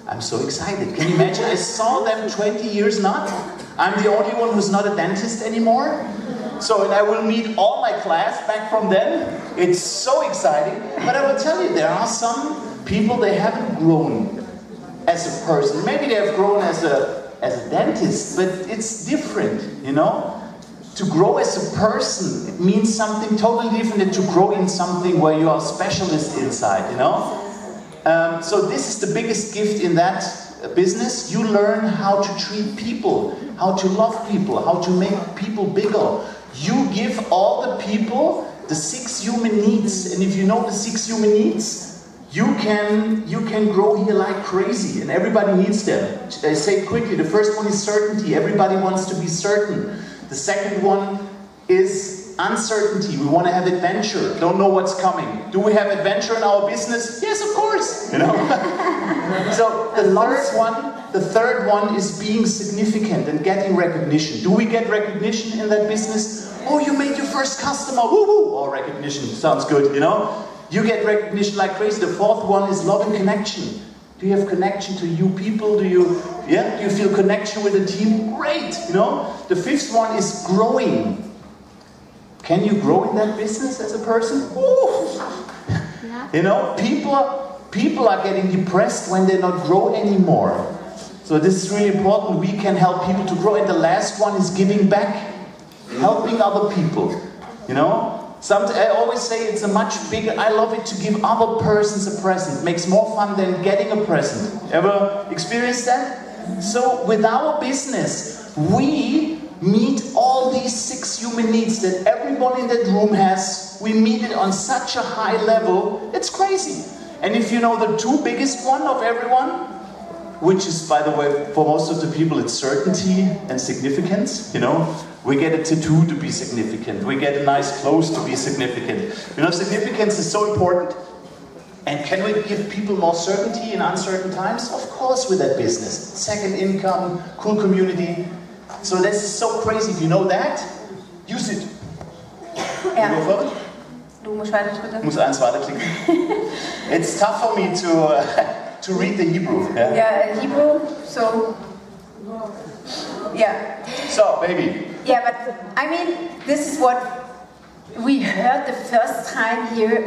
I'm so excited. Can you imagine? I saw them 20 years not. I'm the only one who's not a dentist anymore. So, and I will meet all my class back from then. It's so exciting. But I will tell you, there are some people, they haven't grown as a person. Maybe they have grown as a dentist, but it's different, you know? To grow as a person, it means something totally different than to grow in something where you are a specialist inside, you know? So this is the biggest gift in that business. You learn how to treat people, how to love people, how to make people bigger. You give all the people the 6 human needs, and if you know the 6 human needs, you can grow here like crazy, and everybody needs them. I say quickly, the first one is certainty. Everybody wants to be certain. The second one is uncertainty. We want to have adventure. Don't know what's coming. Do we have adventure in our business? Yes, of course. You know. So the third one is being significant and getting recognition. Do we get recognition in that business? Oh, you made your first customer. Woo woo. Oh, recognition sounds good. You know. You get recognition like crazy. The fourth one is love and connection. Do you have connection to you people? Do you feel connection with the team? Great, you know. The fifth one is growing. Can you grow in that business as a person? Ooh. Yeah. You know, people are getting depressed when they not grow anymore. So this is really important. We can help people to grow. And the last one is giving back, helping other people. You know. I always say it's a much bigger, I love it to give other persons a present. It makes more fun than getting a present. Ever experienced that? So with our business, we meet all these 6 human needs that everyone in that room has. We meet it on such a high level, it's crazy. And if you know the 2 biggest one of everyone, which is, by the way, for most of the people, it's certainty and significance, you know. We get a tattoo to be significant. We get a nice clothes to be significant. You know, significance is so important. And can we give people more certainty in uncertain times? Of course, with that business. Second income, cool community. So this is so crazy. If you know that, use it.
Ja.
You go further?
Du musst weiter drücken.
Muss eins weiterklicken. It's tough for me to read the Hebrew. Yeah?
Yeah, Hebrew, so... Yeah.
So, baby.
Yeah, but I mean, this is what we heard the first time here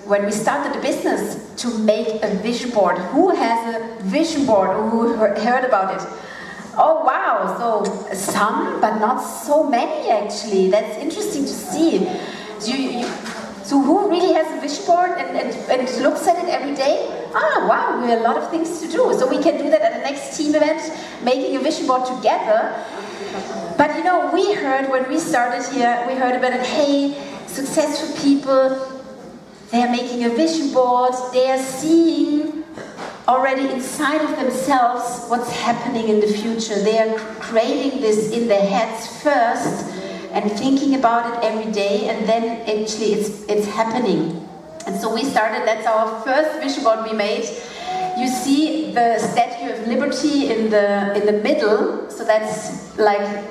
when we started the business, to make a vision board. Who has a vision board? Who heard about it? Oh wow, so some, but not so many actually. That's interesting to see. So who really has a vision board and looks at it every day? Ah, wow, we have a lot of things to do. So we can do that at the next team event, making a vision board together. But you know, we heard when we started here, we heard about it, hey, successful people, they are making a vision board, they are seeing already inside of themselves what's happening in the future. They are creating this in their heads first and thinking about it every day, and then actually it's happening. And so we started, that's our first vision board we made. You see the Statue of Liberty in the middle, so that's like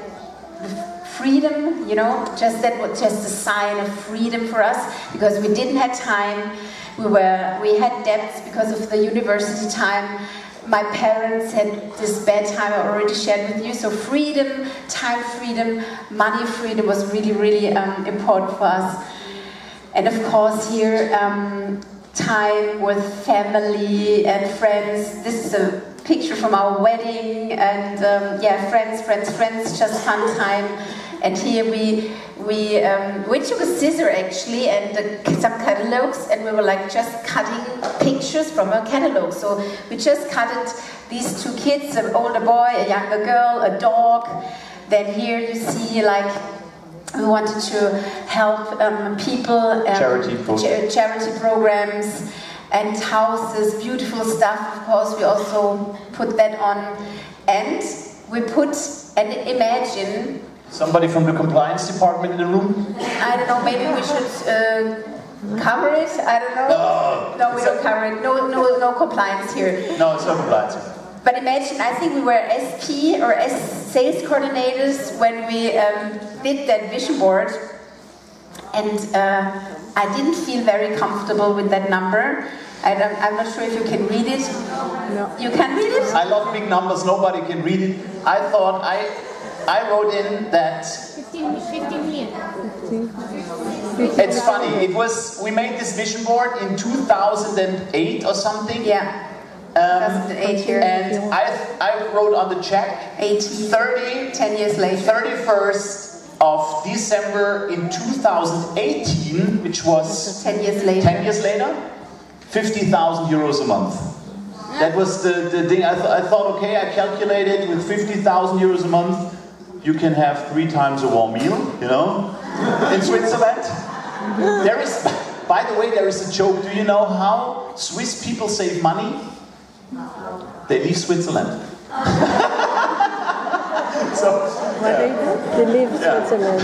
the freedom, you know, that was just a sign of freedom for us, because we didn't have time. We had debts because of the university time. My parents had this bad time I already shared with you. So freedom, time freedom, money freedom was really, really important for us. And of course here, time with family and friends. This is a picture from our wedding, and yeah, friends, just fun time. And here we took a scissor actually and some catalogs, and we were like just cutting pictures from a catalog. So we just cut these two kids, an older boy, a younger girl, a dog. Then here you see like we wanted to help people, charity programs and houses, beautiful stuff. Of course, we also put that on, and we put, and imagine.
Somebody from the compliance department in the room?
I don't know, maybe we should cover it, I don't know. No, we don't cover it, no compliance here.
No, it's not compliance.
But imagine, I think we were SP or sales coordinators when we did that vision board, and I didn't feel very comfortable with that number. I'm not sure if you can read it. No. You can read it?
I love big numbers, nobody can read it. I thought I wrote in that
15 million.
It's funny, we made this vision board in 2008 or something.
Yeah. 2008 here.
And I wrote on the check
10 years later.
31st of December in 2018, which was
10 years later.
10 years later, 50,000 euros a month. That was the thing. I thought, okay, I calculated with 50,000 euros a month, you can have 3 times a warm meal, you know, in Switzerland. There is, by the way, there is a joke. Do you know how Swiss people save money? They leave Switzerland. So,
What they do? They leave Switzerland.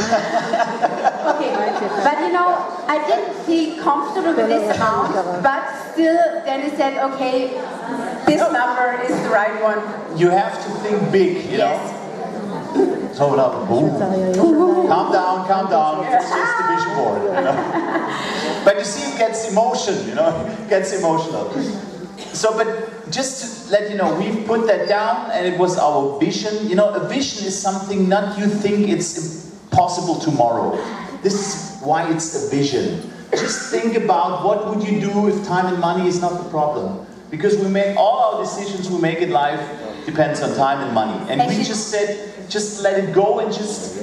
Okay, but you know, I didn't feel comfortable with this amount, but still, then he said, okay, this number is the right one.
You have to think big, you know. So now, calm down. This is the vision board. You know? But you see, it gets emotion. You know, it gets emotional. So, but just to let you know, we put that down, and it was our vision. You know, a vision is something not you think it's possible tomorrow. This is why it's a vision. Just think about what would you do if time and money is not the problem. Because we make all our decisions we make in life depends on time and money. And we just said, just let it go and just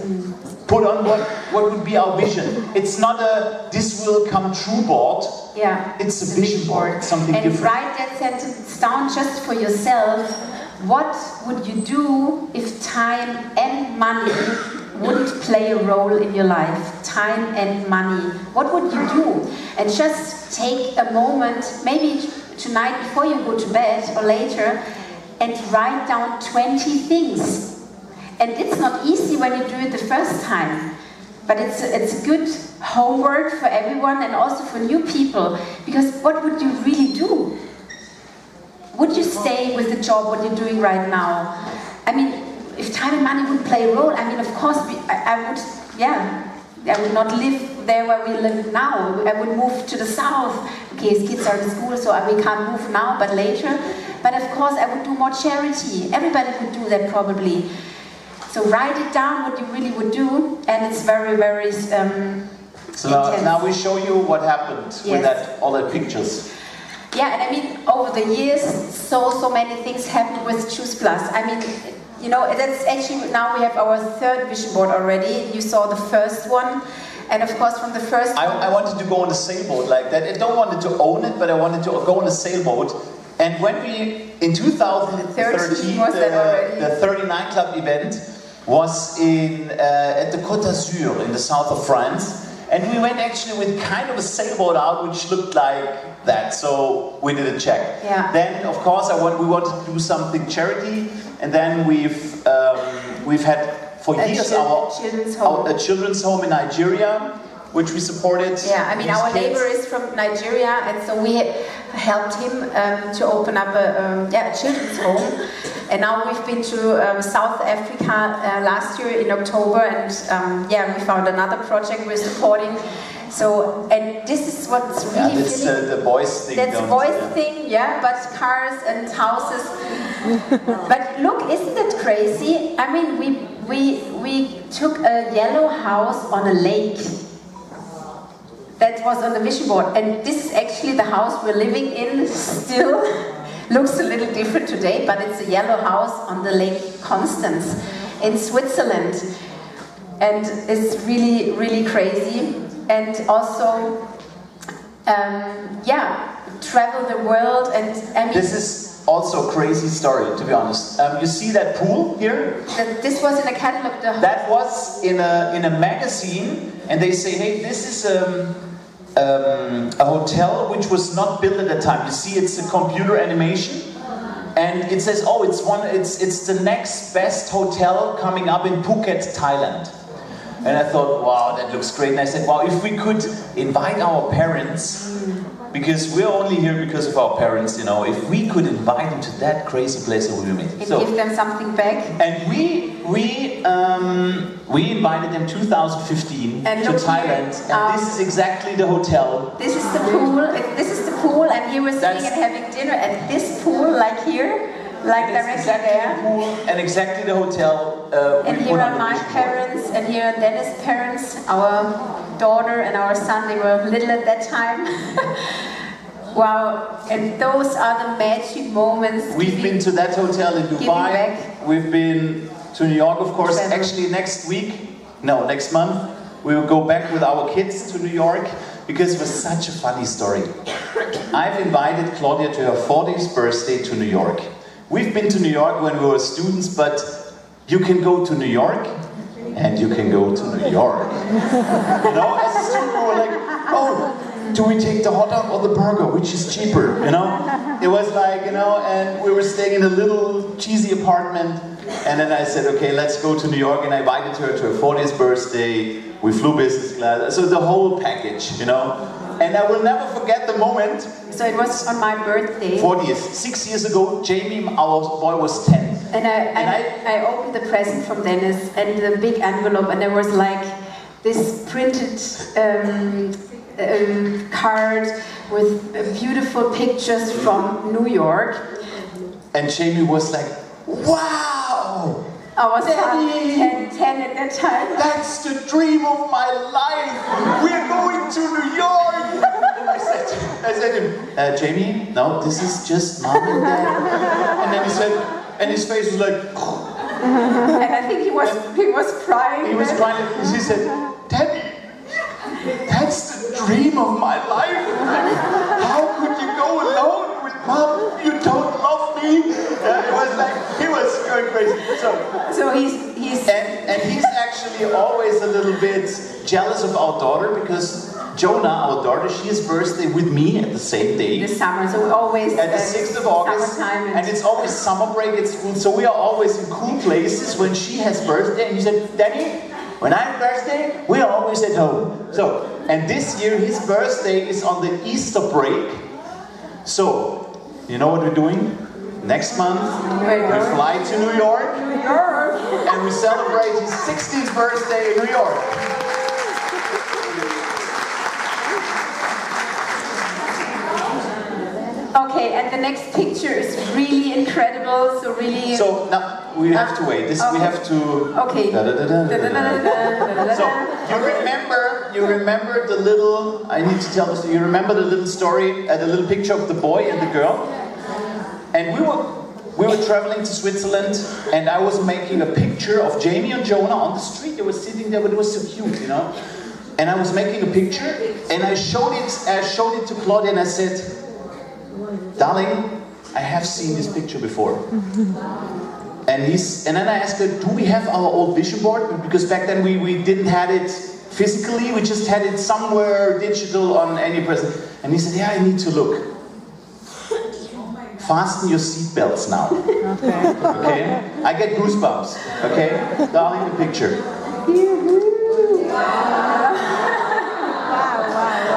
put on what would be our vision. It's not a this will come true board.
Yeah.
It's a vision board, something different.
And write that sentence down just for yourself. What would you do if time and money wouldn't play a role in your life? Time and money. What would you do? And just take a moment, maybe tonight before you go to bed or later, and write down 20 things. And it's not easy when you do it the first time. But it's good homework for everyone and also for new people. Because what would you really do? Would you stay with the job what you're doing right now? I mean, if time and money would play a role, I mean, of course, I would not live there where we live now. I would move to the south. Okay, his kids are in school, so we can't move now, but later. But of course, I would do more charity. Everybody would do that probably. So write it down what you really would do, and it's very, very
So now we show you what happened with all the pictures.
Yeah, and I mean, over the years, so many things happened with Choose Plus. I mean, you know, that's actually, now we have our third vision board already. You saw the first one. And of course, from the first one...
I wanted to go on a sailboat like that. I don't wanted to own it, but I wanted to go on a sailboat. And when we, in 2013, the 39 Club event was at the Côte d'Azur in the south of France. And we went actually with kind of a sailboat out, which looked like that. So we did a check.
Yeah.
Then, of course, we wanted to do something charity. And then we've had for years a children's home in Nigeria, which we supported.
Yeah, I mean, our neighbor is from Nigeria, and so we helped him to open up a children's home. And now we've been to South Africa last year in October, and we found another project we're supporting. So, and this is what's really
that's the boys thing.
That's the boys thing, but cars and houses. But look, isn't it crazy? I mean, we took a yellow house on a lake. That was on the vision board, and this is actually the house we're living in still. Looks a little different today, but it's a yellow house on the Lake Constance in Switzerland. And it's really, really crazy. And also, travel the world. And I mean,
this is also a crazy story, to be honest. You see that pool here?
This was in a catalog.
That was in a magazine, and they say, hey, this is a hotel which was not built at the time. You see, it's a computer animation, and it says, oh, it's the next best hotel coming up in Phuket, Thailand. And I thought, wow, that looks great. And I said, wow, if we could invite our parents, because we're only here because of our parents, you know, if we could invite them to that crazy place, it would be amazing.
And give them something back.
And we invited them 2015
and
to Thailand, and this is exactly the hotel.
This is the pool. This is the pool, and here we're sitting and having dinner at this pool, like here, like directly
exactly
there.
The pool and exactly the hotel.
And here are my parents, and here are Dennis' parents, our daughter and our son. They were little at that time. Wow, and those are the magic moments.
We've been to that hotel in Dubai. We've been to New York, of course. Actually, next month, we will go back with our kids to New York because it was such a funny story. I've invited Claudia to her 40th birthday to New York. We've been to New York when we were students, but you can go to New York and you can go to New York. You know, as a student, we were like, oh, do we take the hot dog or the burger? Which is cheaper, you know? It was like, you know, and we were staying in a little cheesy apartment. And then I said, okay, let's go to New York. And I invited her to her 40th birthday. We flew business class. So the whole package, you know? And I will never forget the moment.
So it was on my birthday.
40th. 6 years ago, Jamie, our boy, was 10.
And I opened the present from Dennis and the big envelope, and there was like this printed card with beautiful pictures from New York.
And Jamie was like, wow!
I was 10 at that time.
That's the dream of my life! We're going to New York! And I said to him, Jamie, no, this is just mom and dad. And then he said, and his face was like,
and I think he was crying.
He was crying, and he said, Daddy, that's the dream of my life. How could you go alone with mom? You don't love me. It was like, he was going crazy.
So he's
and he's actually actually always a little bit jealous of our daughter because Jonah, our daughter, she has birthday with me at the same day.
This summer, so we always
At the 6th of August,
summertime
and it's always summer break at school, so we are always in cool places when she has birthday. And you said, Daddy, when I have birthday, we are always at home. So, and this year his birthday is on the Easter break. So, you know what we're doing? Next month, we fly to New York, and we celebrate his 16th birthday in New York.
Okay, and the next picture is really incredible, so really...
So now we have to wait. This we have to.
Okay.
So you remember the little. I need to tell this. You remember the little story, the little picture of the boy and the girl, and we were traveling to Switzerland, and I was making a picture of Jamie and Jonah on the street. They were sitting there, but it was so cute, you know. And I was making a picture, and I showed it to Claudia, and I said, "Darling, I have seen this picture before." And then I asked her, "Do we have our old vision board?" Because back then we didn't have it physically, we just had it somewhere digital on any present. And he said, "Yeah, I need to look." Fasten your seatbelts now. Okay? I get goosebumps. Okay? Darling, the picture.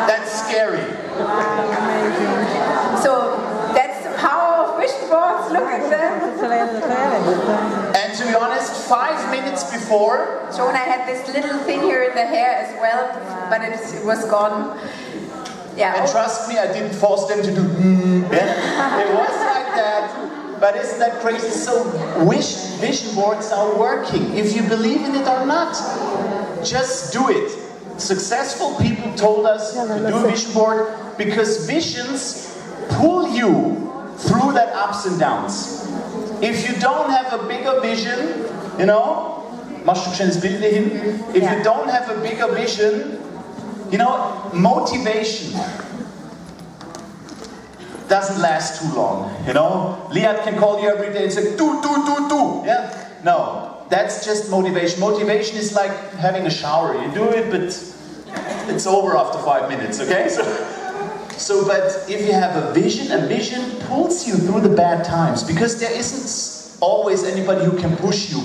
That's scary.
So that's the power of vision boards. Look at them.
And to be honest, 5 minutes before,
Jonah had this little thing here in the hair as well, but it was gone. Yeah.
and trust me, I didn't force them to do yeah. It was like that. But isn't that crazy? So vision boards are working. If you believe in it or not, just do it. Successful people told us to do a vision board because visions pull you through that ups and downs. If you don't have a bigger vision, you know, if you don't have a bigger vision, you know, motivation doesn't last too long, you know. Liat can call you every day and say, do, yeah? No, that's just motivation. Motivation is like having a shower. You do it, but it's over after 5 minutes, okay? But if you have a vision pulls you through the bad times because there isn't always anybody who can push you.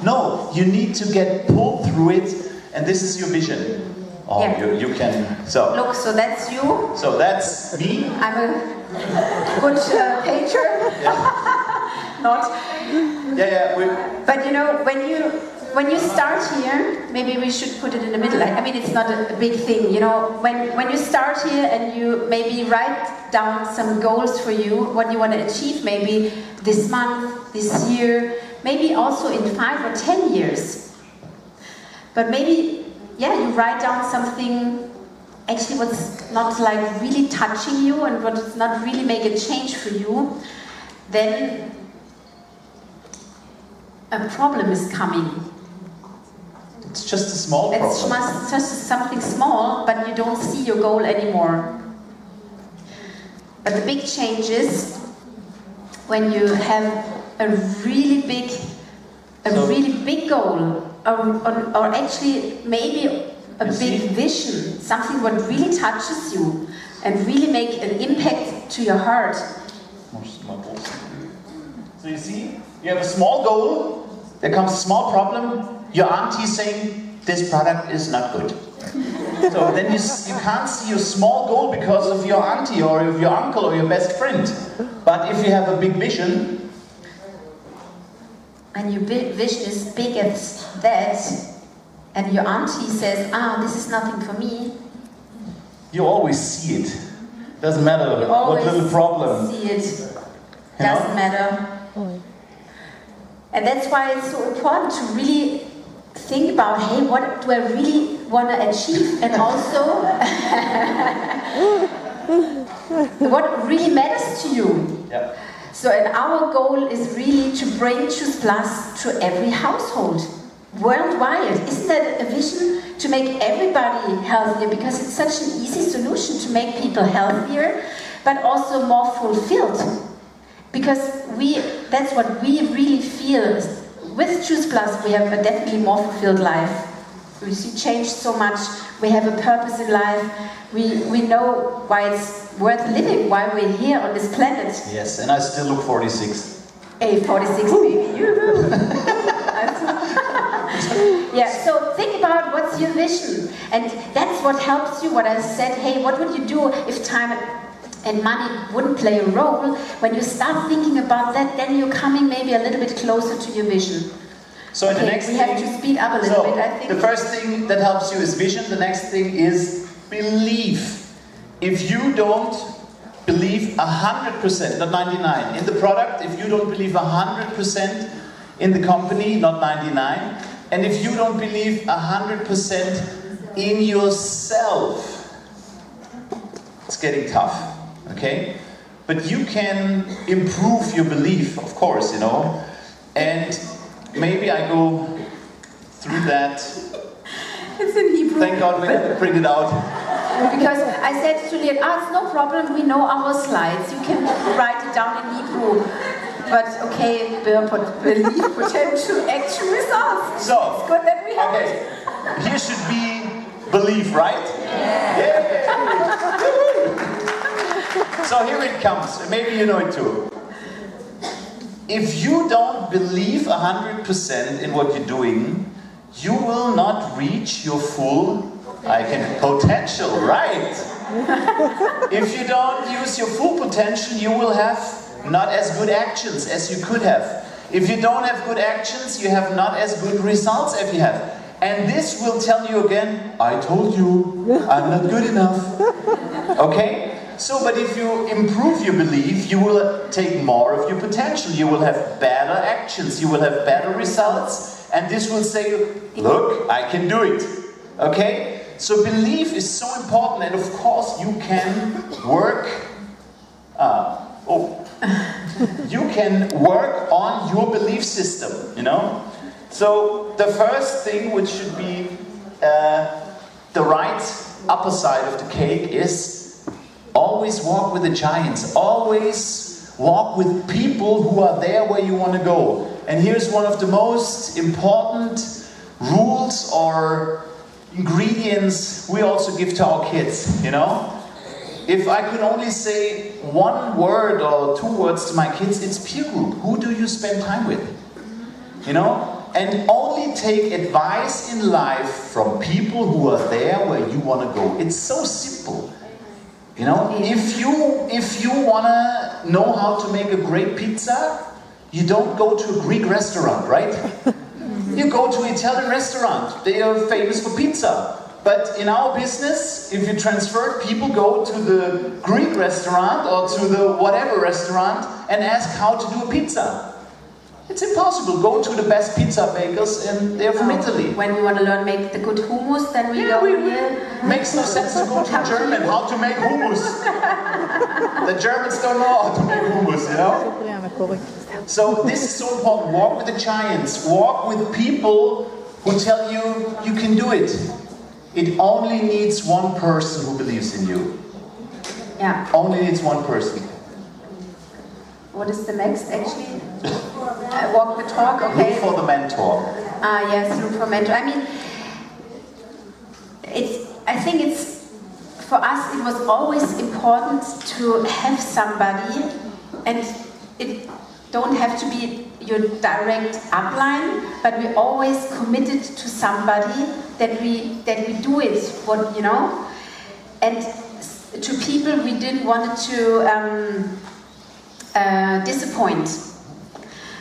No, you need to get pulled through it, and this is your vision. Oh, yeah. you can. So
look, so that's you.
So that's me.
I'm a good painter.
Yeah.
Not.
Yeah.
But you know, when you start here, maybe we should put it in the middle. I mean, it's not a big thing, you know. When you start here and you maybe write down some goals for you, what you want to achieve, maybe this month, this year, maybe also in 5 or 10 years. But maybe, yeah, you write down something actually what's not like really touching you and what's not really make a change for you, then a problem is coming.
It's just a small problem.
It's just something small, but you don't see your goal anymore. But the big change is when you have a really big goal, or actually maybe a big vision, something what really touches you and really make an impact to your heart.
So you see, you have a small goal, there comes a small problem, your auntie saying, this product is not good. So then you can't see your small goal because of your auntie or of your uncle or your best friend. But if you have a big vision,
and your big vision is big as that, and your auntie says, this is nothing for me,
you always see it. Doesn't matter what little problem.
See it. Doesn't matter. And that's why it's so important to really think about, hey, what do I really want to achieve? And also, what really matters to you.
Yeah.
So, and our goal is really to bring Choose Plus to every household, worldwide. Isn't that a vision? To make everybody healthier, because it's such an easy solution to make people healthier, but also more fulfilled. Because that's what we really feel. with Choose Plus, we have a definitely more fulfilled life. We see change so much. We have a purpose in life. We know why it's worth living, why we're here on this planet.
Yes, and I still look 46.
Hey, 46 baby. Yeah, so think about what's your vision. And that's what helps you, what I said, hey, what would you do if time and money wouldn't play a role? When you start thinking about that, then you're coming maybe a little bit closer to your vision.
So the next
we
thing,
have to speed up a little bit, I think.
The first thing that helps you is vision. The next thing is belief. If you don't believe 100%, not 99, in the product, if you don't believe 100% in the company, not 99, and if you don't believe 100% in yourself, it's getting tough, okay? But you can improve your belief, of course, you know, and maybe I go through that.
It's in Hebrew.
Thank God we had to print it out.
Because I said to Juliet, it's no problem, we know our slides. You can write it down in Hebrew. But okay, believe potential action results.
So,
it's good that we have
it. Here should be belief, right? Yeah. So here it comes. Maybe you know it too. If you don't believe 100% in what you're doing, you will not reach your full potential, right? If you don't use your full potential, you will have not as good actions as you could have. If you don't have good actions, you have not as good results as you have. And this will tell you again, I told you, I'm not good enough. Okay? So, but if you improve your belief, you will take more of your potential. You will have better actions. You will have better results. And this will say, look, I can do it. Okay? So belief is so important. And of course, you can work... you can work on your belief system, you know? So the first thing, which should be the right upper side of the cake, is always walk with the giants. Always walk with people who are there where you want to go. And here's one of the most important rules or ingredients we also give to our kids, you know? If I could only say one word or two words to my kids, it's peer group. Who do you spend time with? You know? And only take advice in life from people who are there where you want to go. It's so simple. You know, if you want to know how to make a great pizza, you don't go to a Greek restaurant, right? You go to an Italian restaurant. They are famous for pizza. But in our business, if you transfer, people go to the Greek restaurant or to the whatever restaurant and ask how to do a pizza. It's impossible. Go to the best pizza bakers and they're from Italy.
When we want to learn make the good hummus, then we go here.
Makes no sense to go to German how to make hummus. The Germans don't know how to make hummus, you know? So this is so important. Walk with the giants. Walk with people who tell you you can do it. It only needs one person who believes in you.
Yeah.
Only needs one person.
What is the next, actually? Walk the talk, okay.
Look for the mentor.
Yes, look for mentor. I mean, I think it's, for us, it was always important to have somebody, and it don't have to be your direct upline, but we always committed to somebody that we do it, what, you know, and to people we didn't want to disappoint.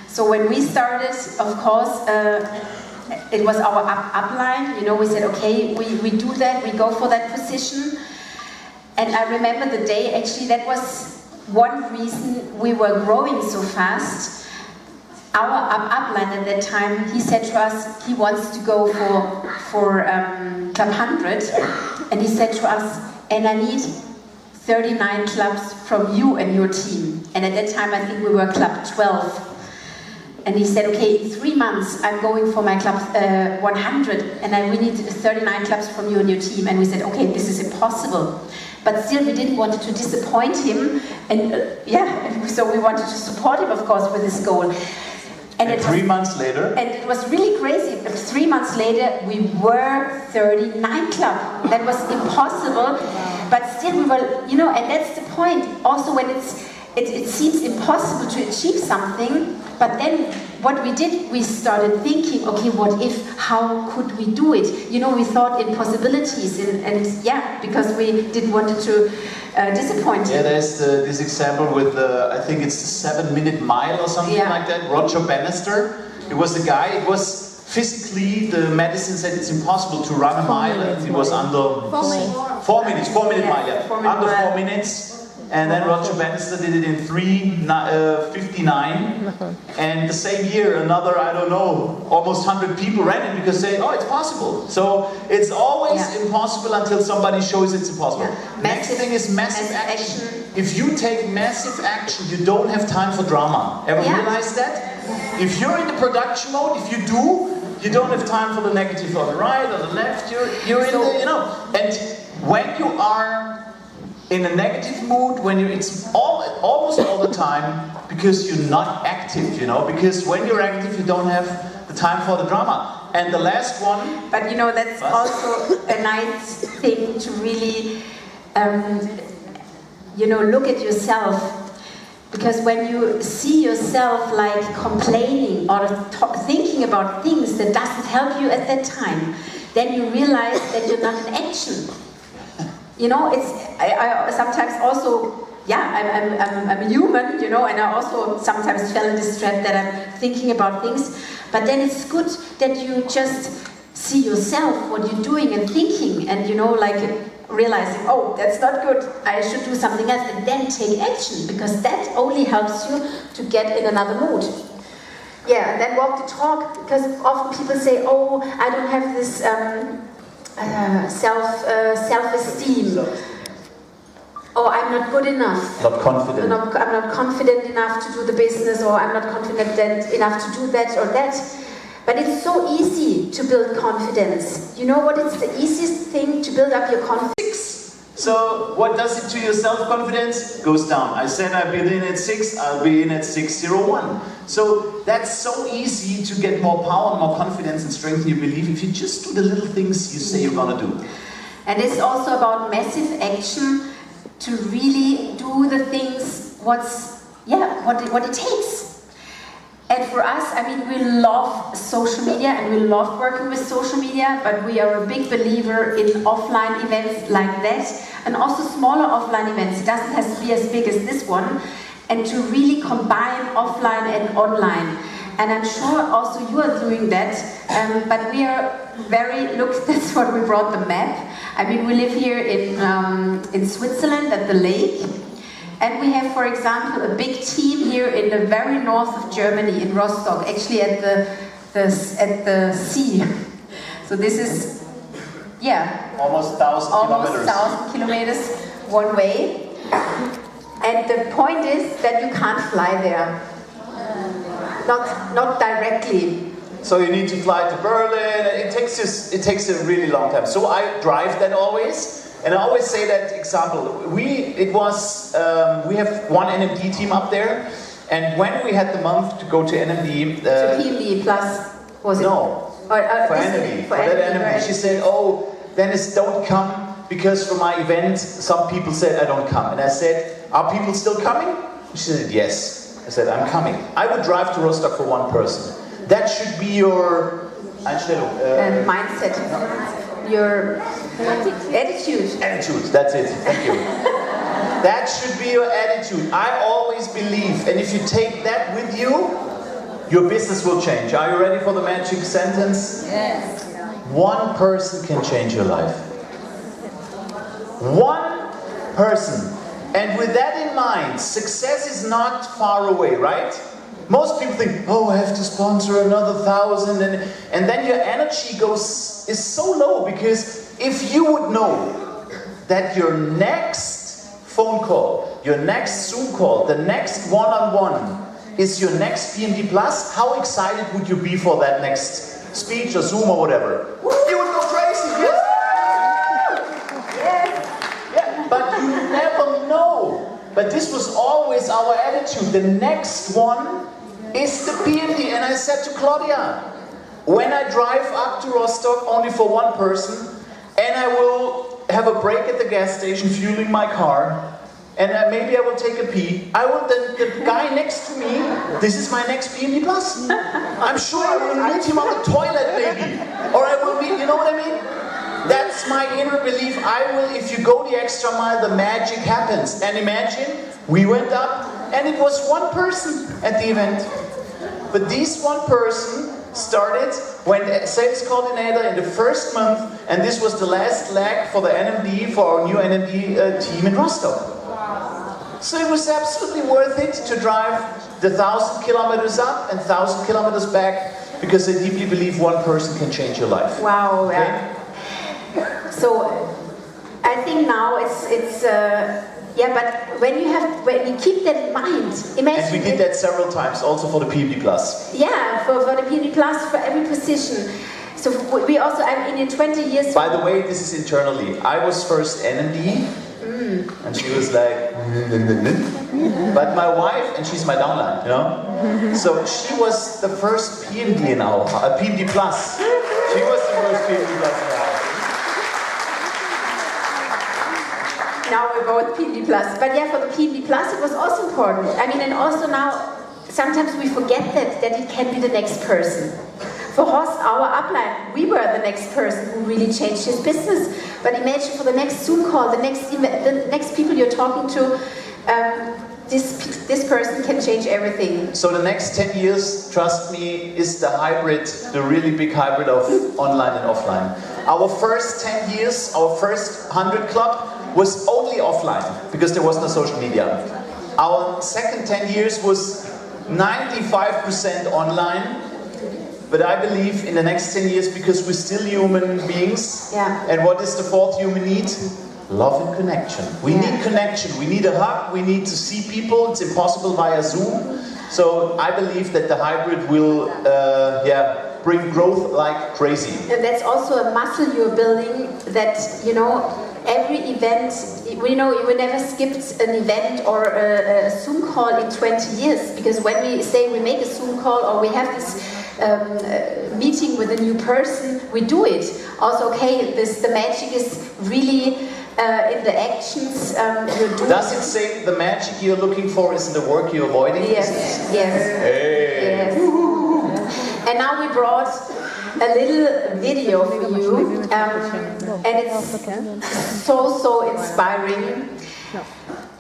So when we started, of course, it was our upline, you know, we said, okay, we do that, we go for that position. And I remember the day, actually, that was one reason we were growing so fast. Our upline at that time, he said to us, he wants to go for Club 100, and he said to us, and I need 39 clubs from you and your team. And at that time, I think we were Club 12. And he said, okay, in 3 months, I'm going for my Club 100, and we need 39 clubs from you and your team. And we said, okay, this is impossible. But still, we didn't want to disappoint him, and so we wanted to support him, of course, with his goal.
And 3 months later?
And it was really crazy. 3 months later, we were 30 nightclub. That was impossible. But still we were, you know, and that's the point. Also when it seems impossible to achieve something, but then what we did, we started thinking, okay, what if, how could we do it? You know, we thought in possibilities, and yeah, because we didn't want to disappoint you.
Yeah, there's this example with, I think it's the 7-minute mile or something like that, Roger Bannister. It was the guy, it was physically, the medicine said it's impossible to run a mile, and it was under 4 minutes, 4-minute mile, yeah. Under 4 minutes. And then Roger Bannister did it in 3:59, and the same year another, I don't know, almost 100 people ran it because they say, oh, it's possible. So it's always impossible until somebody shows it's impossible. Next thing is massive action. If you take massive action, you don't have time for drama. Ever realize that? If you're in the production mode, if you do, you don't have time for the negative on the right or the left. You're in the, you know. And when you are in a negative mood, when it's almost all the time, because you're not active, you know, because when you're active you don't have the time for the drama. And the last one...
But you know, that's also a nice thing to really, you know, look at yourself. Because when you see yourself like complaining or thinking about things that doesn't help you at that time, then you realize that you're not in action. You know, I sometimes also, I'm a human, you know, and I also sometimes fell in this trap that I'm thinking about things. But then it's good that you just see yourself, what you're doing and thinking, and you know, like realizing, oh, that's not good, I should do something else, and then take action, because that only helps you to get in another mood. Yeah, and then walk the talk, because often people say, oh, I don't have this self-esteem. Oh, I'm not good enough.
Not confident.
I'm not confident enough to do the business, or I'm not confident enough to do that or that. But it's so easy to build confidence. You know what is the easiest thing to build up your confidence?
So what does it to your self-confidence? Goes down. I said I'll be in at 6, I'll be in at 6:01. So that's so easy to get more power, more confidence and strengthen your belief if you just do the little things you say you're gonna do.
And it's also about massive action to really do the things what it takes. And for us, I mean, we love social media and we love working with social media, but we are a big believer in offline events like that, and also smaller offline events. It doesn't have to be as big as this one, and to really combine offline and online. And I'm sure also you are doing that, but we are that's what we brought the map. I mean, we live here in Switzerland at the lake. And we have, for example, a big team here in the very north of Germany, in Rostock, actually at the sea. So this is,
almost 1,000 kilometers.
Almost 1,000 kilometers one way. And the point is that you can't fly there. Not directly.
So you need to fly to Berlin. It takes a really long time. So I drive that always. And I always say that example, we have one NMD team up there, and when we had the month to go to NMD...
to PMD plus, was it?
No, for NMD, for that NMD. She said, oh, Dennis, don't come, because for my event, some people said I don't come. And I said, are people still coming? She said, yes. I said, I'm coming. I would drive to Rostock for one person. That should be your...
mindset. Your attitude.
Attitude, that's it. Thank you. That should be your attitude. I always believe, and if you take that with you, your business will change. Are you ready for the magic sentence?
Yes.
One person can change your life. One person. And with that in mind, success is not far away, right? Most people think, oh, I have to sponsor another 1,000, and then your energy is so low, because if you would know that your next phone call, your next Zoom call, the next one-on-one is your next PMD Plus, how excited would you be for that next speech or Zoom or whatever? You would go crazy, yes? Yeah, but you never know. But this was always our attitude. The next one is the PMD. And I said to Claudia, when I drive up to Rostock only for one person, and I will have a break at the gas station fueling my car, and maybe I will take a pee, I will then, the guy next to me, this is my next PMD Plus. I'm sure I will meet him on the toilet maybe. Or I will meet, you know what I mean? That's my inner belief. I will, if you go the extra mile, the magic happens. And imagine, we went up, and it was one person at the event. But this one person started when sales coordinator in the first month, and this was the last leg for the NMD, for our new NMD team in Rostock. So it was absolutely worth it to drive the 1,000 kilometers up and 1,000 kilometers back, because I deeply believe one person can change your life.
Wow.
Okay?
So I think now it's yeah, but when you keep that in mind, imagine.
And we did that several times, also for the PMD Plus.
Yeah, for the PMD Plus, for every position. So we also, I mean, in 20 years.
By the way, this is internally. I was first NMD, and she was like, but my wife, and she's my downline, you know? So she was the first PMD in our house, PMD Plus. She was the first PMD Plus in our house.
Now we're both PMD Plus. But yeah, for the PMD Plus, it was also important. I mean, and also now, sometimes we forget that it can be the next person. For Horst, our upline, we were the next person who really changed his business. But imagine for the next Zoom call, the next people you're talking to, this person can change everything.
So the next 10 years, trust me, is the hybrid, the really big hybrid of online and offline. Our first 10 years, our first 100 Club was only offline, because there was no social media. Our second 10 years was 95% online. But I believe in the next 10 years, because we're still human beings, and what is the fourth human need? Love and connection. We need connection, we need a hug, we need to see people. It's impossible via Zoom. So I believe that the hybrid will bring growth like crazy.
And that's also a muscle you're building, that, you know, every event, we know you never skipped an event or a Zoom call in 20 years, because when we say we make a Zoom call or we have this meeting with a new person, we do it. Also, okay, the magic is really in the actions you're doing.
Does it say the magic you're looking for is in the work you're avoiding?
Yes, yes.
Hey.
Yes. And now we brought a little video for you, and it's so inspiring.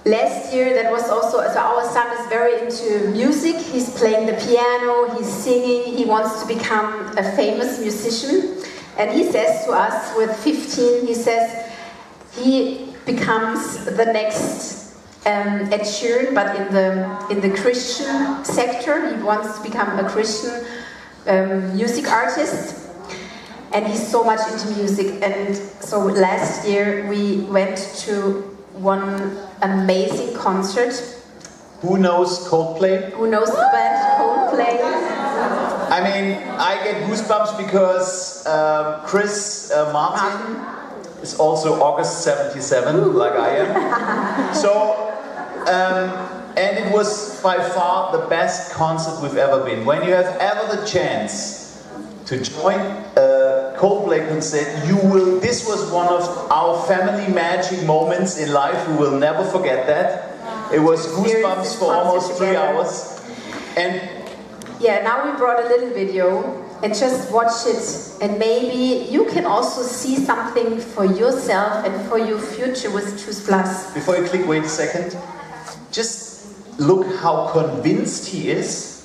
Last year, that was also, so our son is very into music. He's playing the piano, he's singing, he wants to become a famous musician. And he says to us with 15, he says he becomes the next Ed Sheeran, but in the Christian sector. He wants to become a Christian music artist. And he's so much into music. And so last year we went to one amazing concert.
Who knows Coldplay?
Who knows the band Coldplay?
I mean, I get goosebumps because Chris Martin is also August 77, like I am. So, and it was by far the best concert we've ever been. When you have ever the chance to join a Coldplay concert, this was one of our family magic moments in life. We will never forget that. It was goosebumps for almost 3 hours. And
yeah, now we brought a little video, and just watch it, and maybe you can also see something for yourself and for your future with Choose Plus.
Before you click, wait a second. Just look how convinced he is.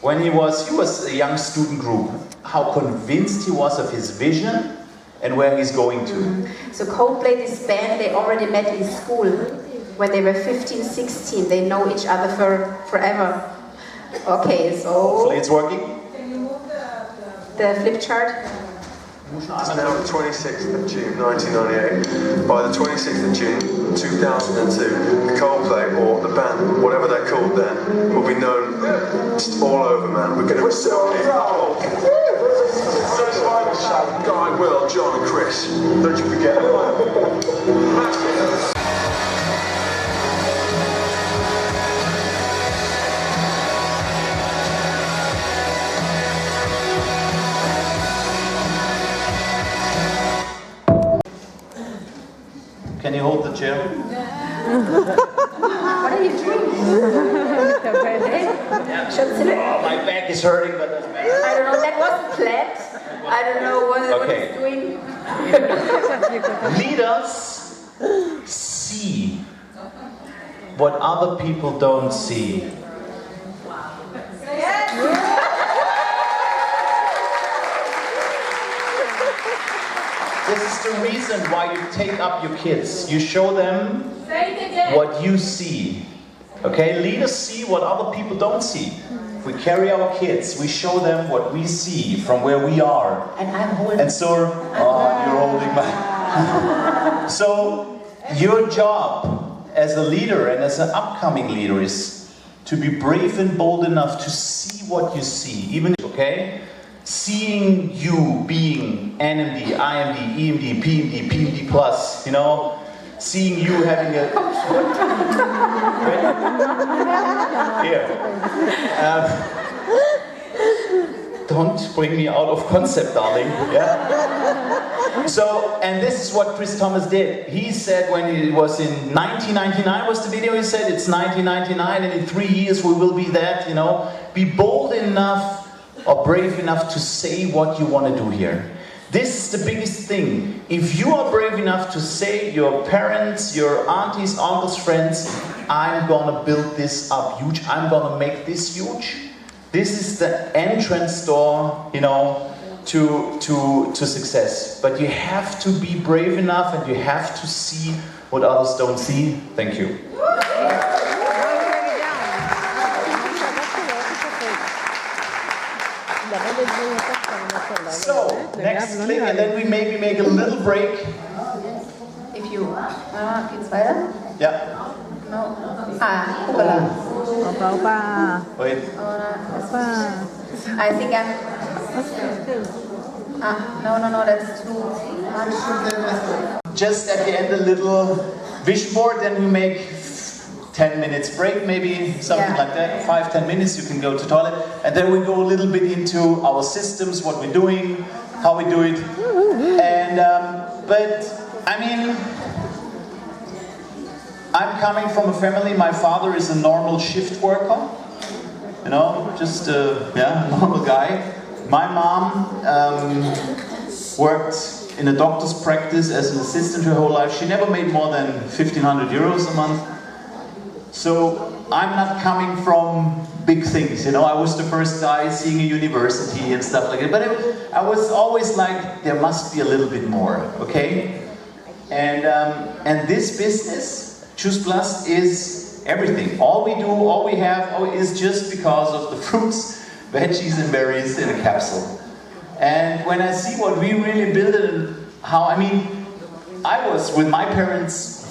When he was a young student group, how convinced he was of his vision and where he's going to.
So Coldplay, this band, they already met in school when they were 15, 16. They know each other forever. Okay, so
hopefully it's working.
The flip chart.
It's now the 26th of June 1998. By the 26th of June 2002, Coldplay, or the band, whatever they're called then, will be known just all over, man. We're going to start Guy, Will, John and Chris. Don't you forget.
hold the chair?
What are you doing?
Oh, my back is hurting, but doesn't matter.
I don't know, that wasn't planned. I don't know what
Okay.
it's doing.
Leaders see what other people don't see. This is the reason why you take up your kids. You show them what you see. Okay, leaders see what other people don't see. If we carry our kids, we show them what we see from where we are.
And I'm holding.
And so, you're holding my. So, your job as a leader and as an upcoming leader is to be brave and bold enough to see what you see. Even, okay? Seeing you being NMD, IMD, EMD, PMD, PMD plus, you know? Seeing you having a... Here. Don't bring me out of concept, darling. Yeah? So, and this is what Chris Thomas did. He said when it was in 1999 was the video, he said it's 1999 and in 3 years we will be that, you know. Be bold enough or brave enough to say what you want to do here. This is the biggest thing. If you are brave enough to say your parents, your aunties, uncles, friends, I'm gonna build this up huge, I'm gonna make this huge. This is the entrance door, you know, to success. But you have to be brave enough and you have to see what others don't see. Thank you. So, next click, and then we maybe make a little break.
If you... geht's weiter?
Yeah.
No. Hoppala.
Wait.
I think I'm... no, that's too much.
Just at the end, a little vision board, then we make 10 minutes break, maybe something like that. 5-10 minutes, you can go to toilet, and then we go a little bit into our systems, what we're doing, how we do it. And but I mean, I'm coming from a family. My father is a normal shift worker, you know, just a normal guy. My mom worked in a doctor's practice as an assistant her whole life. She never made more than 1,500 euros a month. So I'm not coming from big things, you know. I was the first guy seeing a university and stuff like that. But I was always like, there must be a little bit more, okay? And this business, Choose Plus, is everything. All we do, all we have, is just because of the fruits, veggies and berries in a capsule. And when I see what we really built and how, I mean, I was with my parents,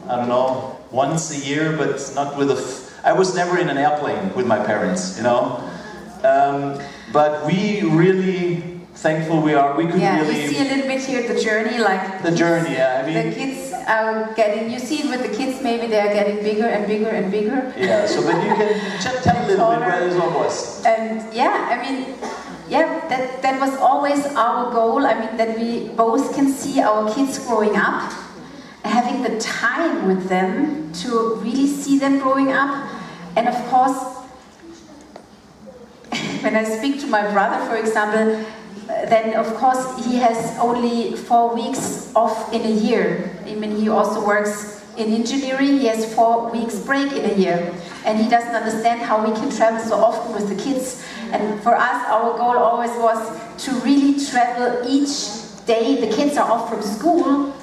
I don't know, once a year, but not with I was never in an airplane with my parents, you know. But we really thankful we are. We could really.
You see a little bit here the journey, like
the journey. Yeah, I mean,
the kids are getting. You see it with the kids. Maybe they are getting bigger and bigger and bigger.
Yeah. So, but you can just tell a little bit where this all was.
And I mean, that was always our goal. I mean, that we both can see our kids growing up. Having the time with them to really see them growing up. And of course, when I speak to my brother, for example, then of course he has only 4 weeks off in a year. I mean, he also works in engineering, he has 4 weeks break in a year. And he doesn't understand how we can travel so often with the kids. And for us, our goal always was to really travel each day the kids are off from school,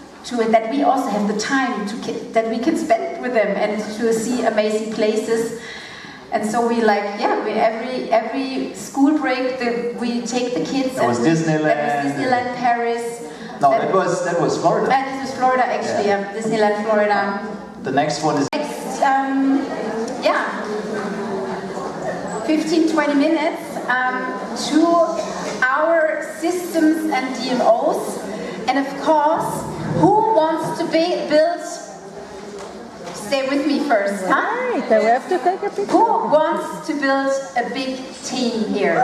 that we also have the time that we can spend with them and to see amazing places. And so we every school break we take the kids.
That was Disneyland.
That was Disneyland Paris.
No, that was Florida.
This was Florida actually. Yeah. Disneyland Florida.
The next one is.
Next, 15-20 minutes to our systems and DMOs, and of course. Who wants to build? Stay with me first, huh?
Right, we have to take a picture.
Who wants to build a big team here?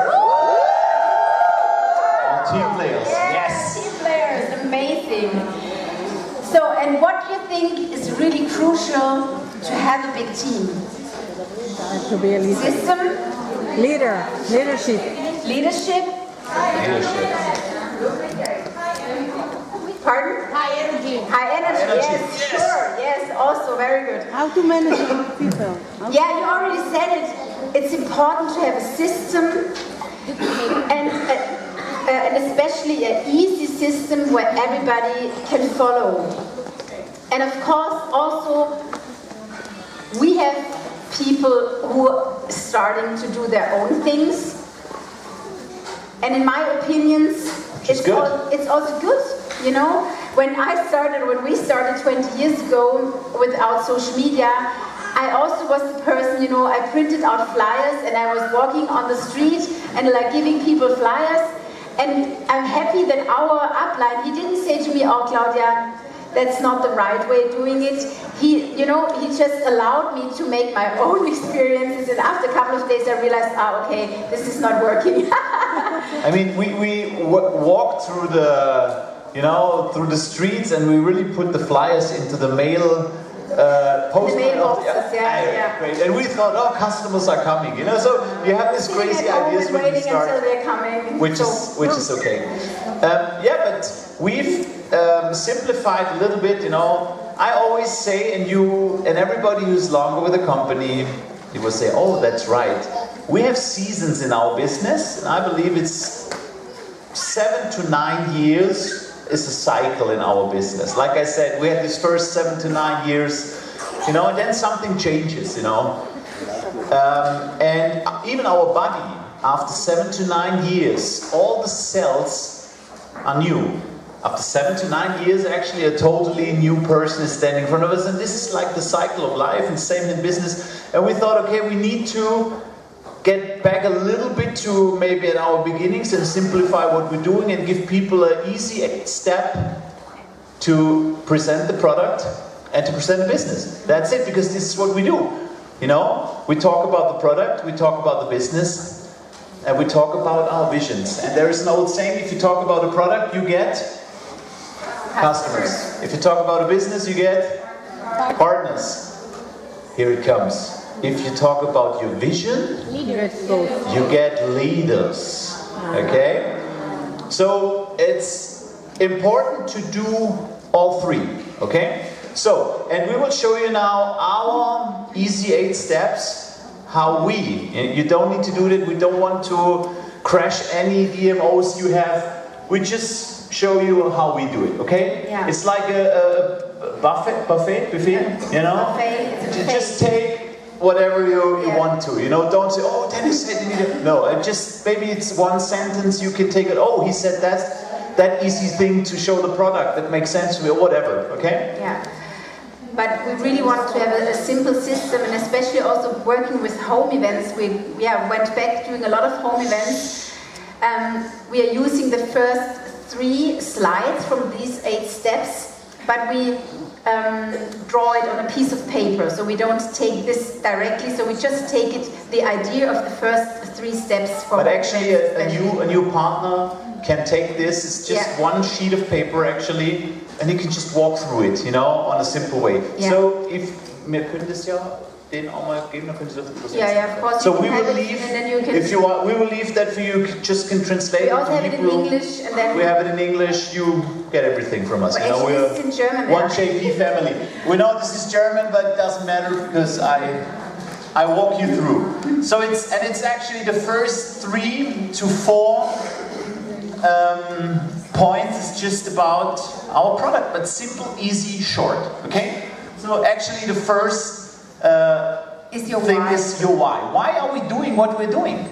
Team players, yes.
Team players, amazing. So and what do you think is really crucial to have a big team?
To be a leader.
System,
Leadership.
leadership, pardon?
High energy.
High energy,
Energy,
yes,
yes.
sure, yes, also very good.
How to manage people.
Yeah, you already said it. It's important to have a system and especially an easy system where everybody can follow. And of course, also, we have people who are starting to do their own things. And in my opinions, it's also good, you know. When we started 20 years ago without social media, I also was the person, you know, I printed out flyers and I was walking on the street and like giving people flyers. And I'm happy that our upline, he didn't say to me, oh Claudia, that's not the right way of doing it. He just allowed me to make my own experiences, and after a couple of days I realized, okay, this is not working.
I mean, we walked through the streets, and we really put the flyers into the mail post.
The mail boxes, yeah.
Great. And we thought, oh, customers are coming, you know. So you have this crazy ideas when you
waiting
start,
until they're coming,
which is okay. But we've simplified a little bit, you know. I always say, and everybody who's longer with the company, you will say, oh, that's right. We have seasons in our business, and I believe it's 7 to 9 years is a cycle in our business. Like I said, we had this first 7 to 9 years, you know, and then something changes, you know. And even our body, after 7 to 9 years, all the cells are new. After 7 to 9 years, actually a totally new person is standing in front of us, and this is like the cycle of life, and same in business. And we thought, okay, we need to get back a little bit to maybe at our beginnings and simplify what we're doing and give people an easy step to present the product and to present the business. That's it, because this is what we do. You know, we talk about the product, we talk about the business, and we talk about our visions. And there is an old saying, if you talk about a product, you get customers. If you talk about a business, you get partners. Here it comes. If you talk about your vision, you get leaders. Okay? So it's important to do all three. Okay? So, and we will show you now our easy 8 steps, how you don't need to do that, we don't want to crash any DMOs you have, we just show you how we do it, okay?
Yeah.
It's like a buffet, you know?
Buffet.
Just take whatever you want to, you know, don't say, oh, Dennis said you need it. No, just, maybe it's one sentence, you can take it, oh, he said that easy thing to show the product, that makes sense to me, or whatever, okay?
Yeah. But we really wanted to have a simple system, and especially also working with home events. We went back doing a lot of home events. We are using the first 3 slides from these 8 steps, but we draw it on a piece of paper, so we don't take this directly, so we just take it, the idea of the first 3 steps.
But actually a new partner can take this, it's just one sheet of paper actually, and you can just walk through it, you know, on a simple way.
Yeah.
So if wir können das ja den auch mal geben, dann können Sie das übersetzen.
Yeah, of course.
So we will leave, if you want, we will leave that for you, just can translate it.
We also have it in English, and then
we have it in English, you get everything from us.
Well,
you know,
actually,
we're
this is in German.
one JP family. We know this is German, but it doesn't matter because I walk you through. So it's actually the first 3 to 4 points is just about our product, but simple, easy, short. Okay? So actually the first
is your
thing
why.
is your why. Why are we doing what we're doing?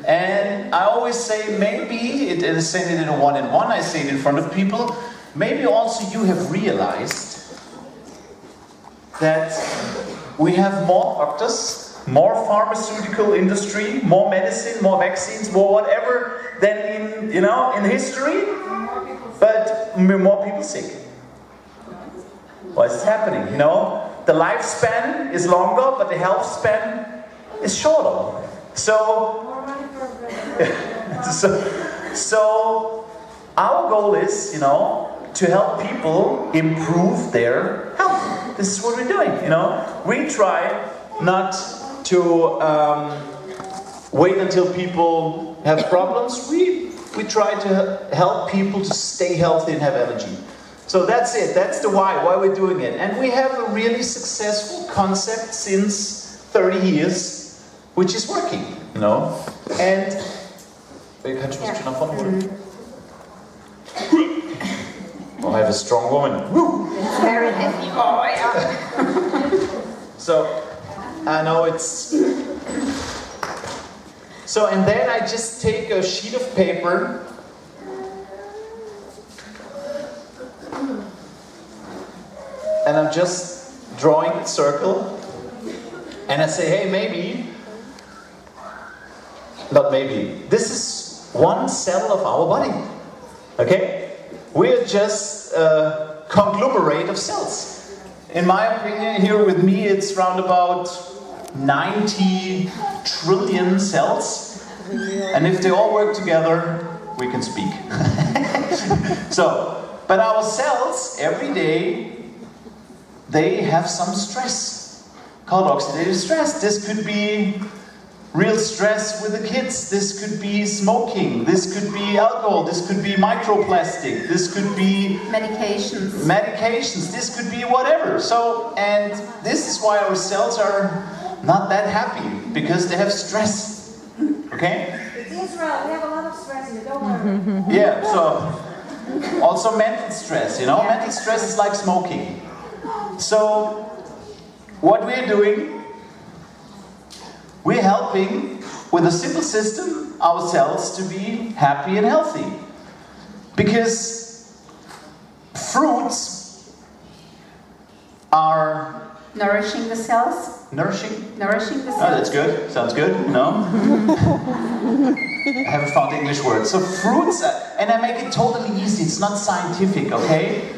And I always say, maybe, it is saying it in a one-on-one, I say it in front of people, maybe also you have realized that we have more doctors, more pharmaceutical industry, more medicine, more vaccines, more whatever than in history, but more people sick. What is happening? You know, the lifespan is longer, but the health span is shorter. So our goal is, you know, to help people improve their health. This is what we're doing, you know. We try not to wait until people have problems. We try to help people to stay healthy and have energy. So that's it. That's the why we're doing it. And we have a really successful concept since 30 years, which is working, you know. And I have a strong woman. Woo!
It's very heavy. Oh, yeah.
So, I know it's... So, and then I just take a sheet of paper and I'm just drawing a circle and I say, hey, maybe, not maybe, this is one cell of our body, okay? We're just a conglomerate of cells. In my opinion, here with me, it's around about 90 trillion cells. And if they all work together, we can speak. So, but our cells, every day, they have some stress, called oxidative stress. This could be real stress with the kids. This could be smoking. This could be alcohol. This could be microplastic. This could be medications. This could be whatever. So, and this is why our cells are not that happy, because they have stress. Okay?
It's Israel. We have a lot of stress here. Don't worry.
Yeah. So, also mental stress. You know, mental stress is like smoking. So, what we're doing, we're helping with a simple system our cells to be happy and healthy. Because fruits are
nourishing the cells.
Nourishing
the cells.
Oh, that's good. Sounds good. No. I haven't found the English word. So fruits, and I make it totally easy. It's not scientific, okay?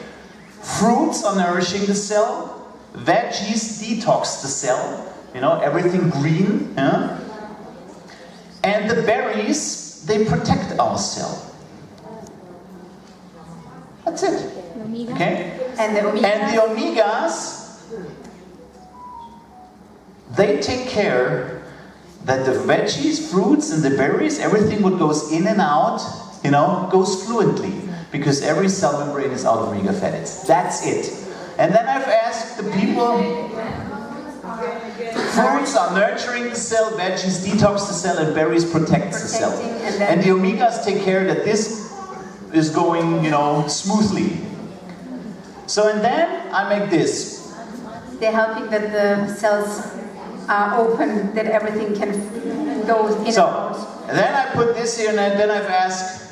Fruits are nourishing the cell. Veggies detox the cell. You know, everything green. Yeah? And the berries, they protect our cell. That's it. Okay?
And the
omegas, they take care that the veggies, fruits, and the berries, everything what goes in and out, you know, goes fluently. Because every cell membrane is out of omega fatty acids. That's it. And then I've asked the people, fruits are nurturing the cell, veggies detox the cell, and berries protects the cell. And the omegas take care that this is going, you know, smoothly. So, and then I make this.
They're helping that the cells are open, that everything can go in and out.
And then I put this here, and then I've asked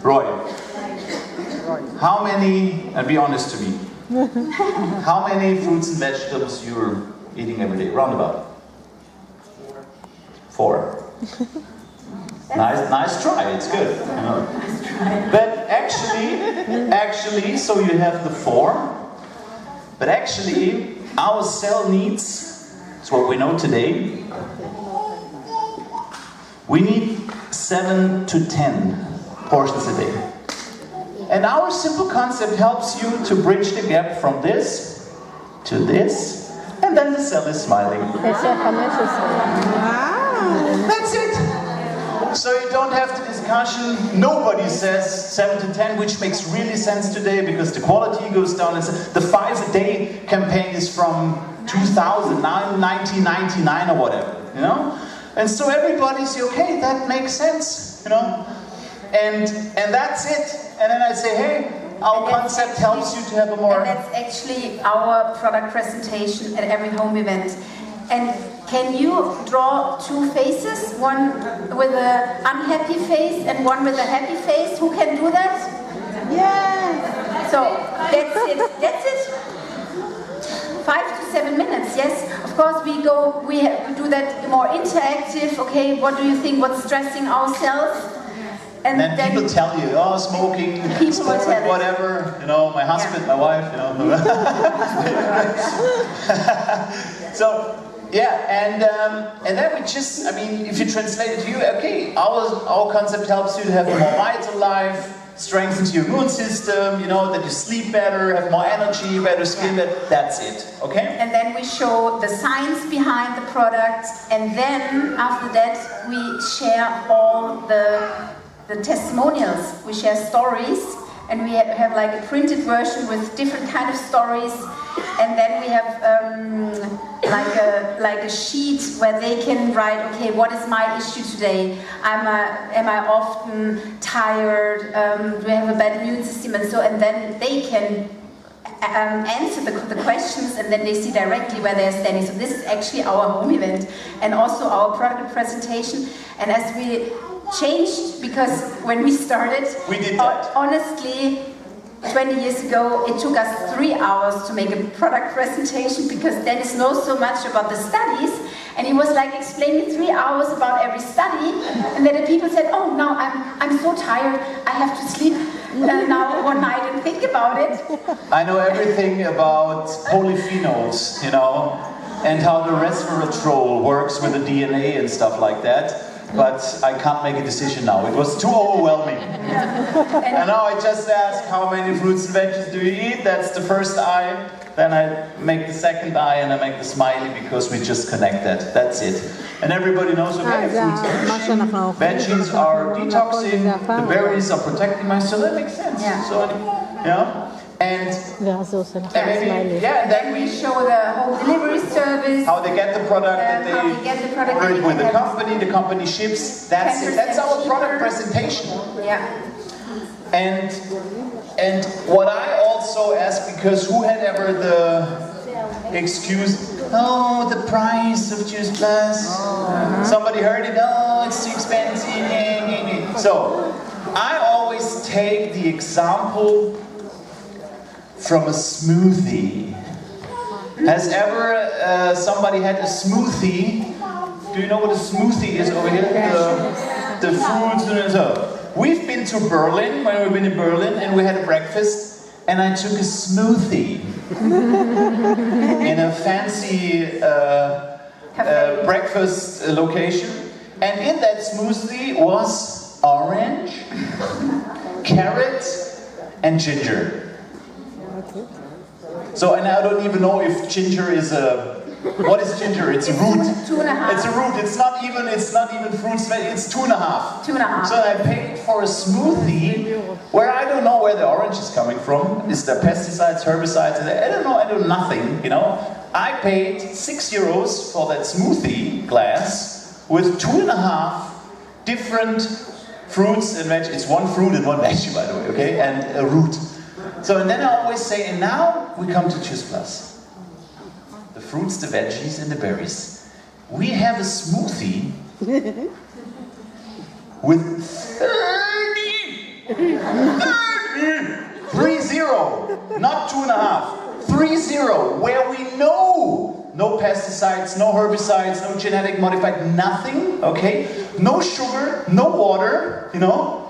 Roy, how many, and be honest to me, how many fruits and vegetables you're eating every day? Roundabout. 4. Nice try, it's good. You know. But actually, so you have the 4, but actually, our cell needs, it's what we know today, we need 7 to 10 portions a day. And our simple concept helps you to bridge the gap from this to this, and then the cell is smiling. That's it. So you don't have the discussion. Nobody says 7 to 10, which makes really sense today because the quality goes down. The 5-a-day campaign is from 2009, 1999 or whatever, you know? And so everybody says, okay, that makes sense, you know? And that's it. And then I say, hey, our concept helps you to have a more...
And that's actually our product presentation at every home event. And can you draw 2 faces? One with an unhappy face and one with a happy face? Who can do that? Yeah. So that's it. That's it. 5 to 7 minutes. Yes. Of course, we do that more interactive. Okay. What do you think? What's stressing ourselves?
And then people tell you, oh, smoking, whatever, you know, my husband, my wife, you know. So, yeah, and then we just, I mean, if you translate it to you, okay, our concept helps you to have a more vital life, strengthens your immune system, you know, that you sleep better, have more energy, better skin, that's it, okay?
And then we show the science behind the product, and then after that we share all the testimonials. We share stories, and we have like a printed version with different kind of stories, and then we have like a sheet where they can write, okay, what is my issue today? Am I often tired? Do I have a bad immune system? And then they can answer the questions, and then they see directly where they're standing. So this is actually our home event, and also our product presentation. And as we changed, because when we started,
we did that.
Honestly, 20 years ago, it took us 3 hours to make a product presentation, because Dennis knows so much about the studies, and he was like explaining 3 hours about every study, and then the people said, oh, now I'm so tired, I have to sleep now one night and think about it.
I know everything about polyphenols, you know, and how the resveratrol works with the DNA and stuff like that. But I can't make a decision now. It was too overwhelming. And now I just ask, how many fruits and veggies do you eat? That's the first eye. Then I make the second eye, and I make the smiley, because we just connect that. That's it. And everybody knows, okay, fruits are veggies are detoxing, the berries are protecting my soul. That makes sense.
Yeah.
So, yeah. And maybe, and then we
show the home delivery service,
how they get the product, that they work with the company ships. That's it. That's our product presentation.
Yeah.
And what I also ask, because who had ever the excuse, oh, the price of Juice Plus? Somebody heard it, oh, it's too expensive. So I always take the example from a smoothie. Has ever somebody had a smoothie? Do you know what a smoothie is over here? The fruits and so. We've been to Berlin, when we've been in Berlin, and we had a breakfast, and I took a smoothie in a fancy breakfast location, and in that smoothie was orange, carrot, and ginger. So, and I don't even know if ginger is what is ginger? It's a root.
2.5.
It's a root. It's not even fruits. It's 2.5.
2.5.
So I paid for a smoothie where I don't know where the orange is coming from. Is there pesticides, herbicides? I don't know. I do nothing. You know. I paid €6 for that smoothie glass with 2.5 different fruits and veg. It's one fruit and one veggie, by the way. Okay, and a root. So, and then I always say, and now we come to Juice Plus. The fruits, the veggies, and the berries. We have a smoothie with 30, not 2.5, 30, where we know no pesticides, no herbicides, no genetic modified, nothing, okay? No sugar, no water, you know?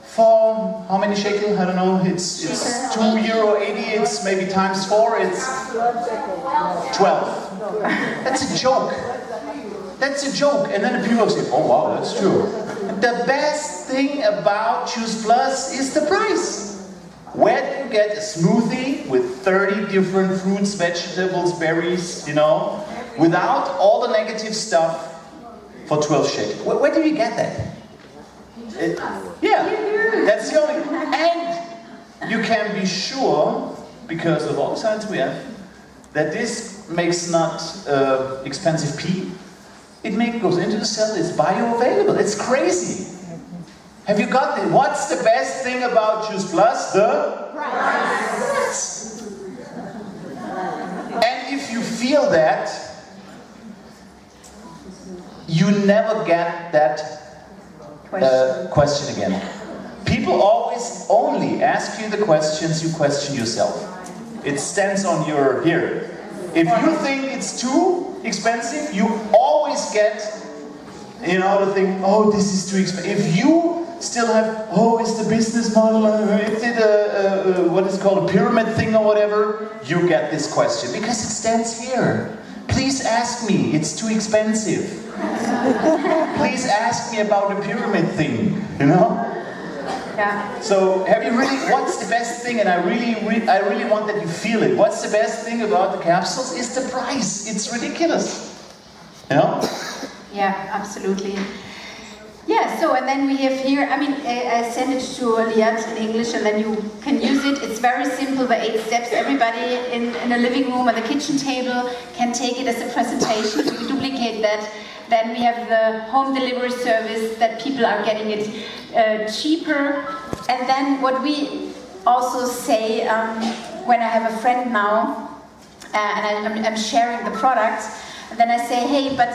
For how many shekel? I don't know. It's €2.80. It's maybe times 4. It's 12. That's a joke. That's a joke. And then the people say, "Oh wow, that's true." The best thing about Juice Plus is the price. Where do you get a smoothie with 30 different fruits, vegetables, berries, you know, without all the negative stuff for 12 shekel? Where do you get that? That's the only, and you can be sure, because of all the science we have, that this makes not expensive pee. It goes into the cell. It's bioavailable. It's crazy. Have you got it? What's the best thing about Juice Plus? The price. And if you feel that, you never get that question again. People always only ask you the questions you question yourself. It stands on your here. If you think it's too expensive, you always get, you know, the thing, oh, this is too expensive. If you still have, oh, is the business model, is it what is called a pyramid thing or whatever, you get this question because it stands here. Please ask me, it's too expensive. Please ask me about the pyramid thing, you know?
Yeah.
So have you really, what's the best thing, and I really want that you feel it. What's the best thing about the capsules is the price. It's ridiculous. You know?
Yeah, absolutely. Yeah, so and then we have here, I mean, I send it to Liat in English and then you can use it. It's very simple, the 8 steps. Everybody in a living room or the kitchen table can take it as a presentation. We duplicate that. Then we have the home delivery service that people are getting it cheaper. And then what we also say when I have a friend now and I'm sharing the product, and then I say, hey, but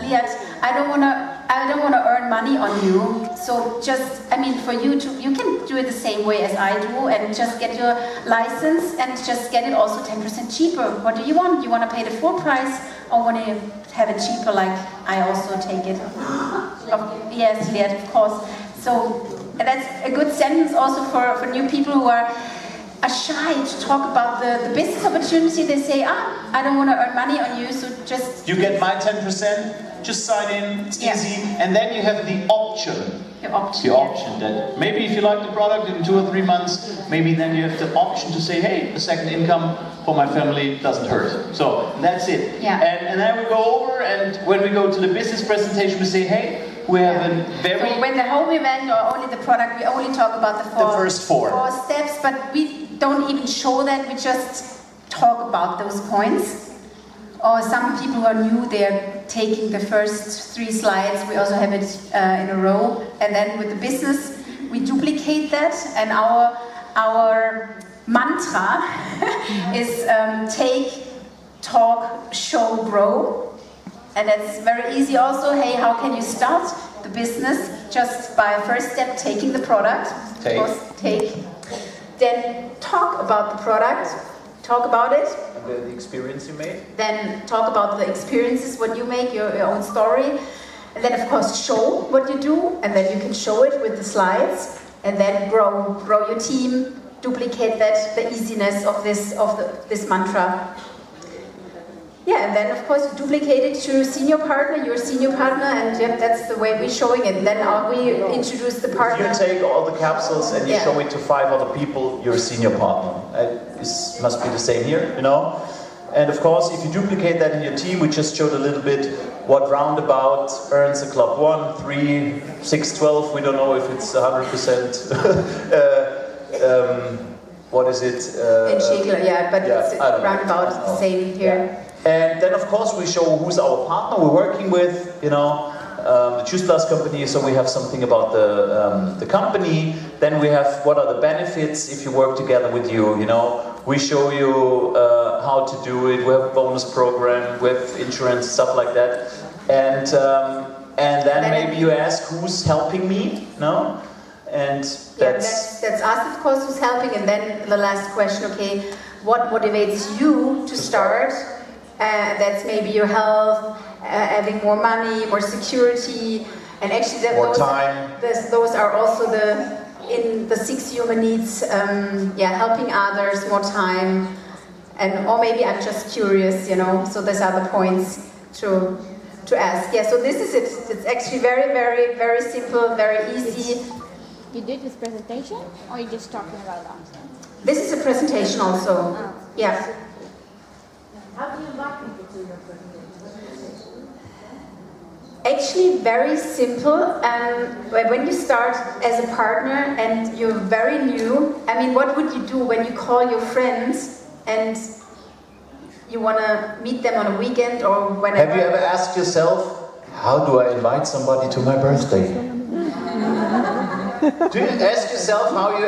Liat, I don't wanna earn money on you. So just, I mean, for you to, you can do it the same way as I do, and just get your license and just get it also 10% cheaper. What do you want? You want to pay the full price, or want to have it cheaper? Like I also take it. Yes, Liat, of course. So that's a good sentence also for new people who are shy to talk about the business opportunity. They say, I don't want to earn money on you, so just...
You get my 10%, just sign in, it's easy, and then you have the option.
The option.
The option that maybe if you like the product in 2 or 3 months, maybe then you have the option to say, hey, a second income for my family doesn't hurt. So that's it.
Yeah.
And then we go over, and when we go to the business presentation, we say, hey, we have a very...
So when the home event or only the product, we only talk about the
first 4
steps, but we don't even show that, we just talk about those points. Or some people who are new, they're taking the first 3 slides, we also have it in a row, and then with the business, we duplicate that, and our mantra is take, talk, show, grow. And that's very easy also. Hey, how can you start the business? Just by first step, taking the product. Take. Then talk about the product. Talk about it.
And the experience you made.
Then talk about the experiences, what you make, your own story. And then of course show what you do. And then you can show it with the slides. And then grow your team. Duplicate that, the easiness of this mantra. Yeah, and then of course you duplicate it to your senior partner, and yeah, that's the way we're showing it. And then we introduce the partner.
If you take all the capsules and you show it to 5 other people, you're a senior partner. This must be the same here, you know? And of course, if you duplicate that in your team, we just showed a little bit what roundabout earns a club 1, 3, 6, 12. We don't know if it's 100%. What is it?
In Schegler, yeah, but it's roundabout the same here.
Yeah. And then of course we show who's our partner we're working with, you know, the Juice Plus company, so we have something about the company. Then we have what are the benefits if you work together with you, you know. We show you how to do it, we have a bonus program, we have insurance, stuff like that. And then maybe you ask who's helping me, no? And that's
us, of course, who's helping. And then the last question, okay, what motivates you to start? That's maybe your health, having more money, more security, and actually those are also in the 6 human needs. Helping others, more time, or maybe I'm just curious, you know. So those are the points to ask. Yeah. So this is it. It's actually very, very, very simple, very easy.
You did this presentation, or you're just talking about that?
This is a presentation also. Yeah.
How do you lock people to your presentation?
Actually, very simple. When you start as a partner and you're very new, I mean, what would you do when you call your friends and you want to meet them on a weekend or whenever?
Have you ever asked yourself, how do I invite somebody to my birthday? Do you ask yourself how you...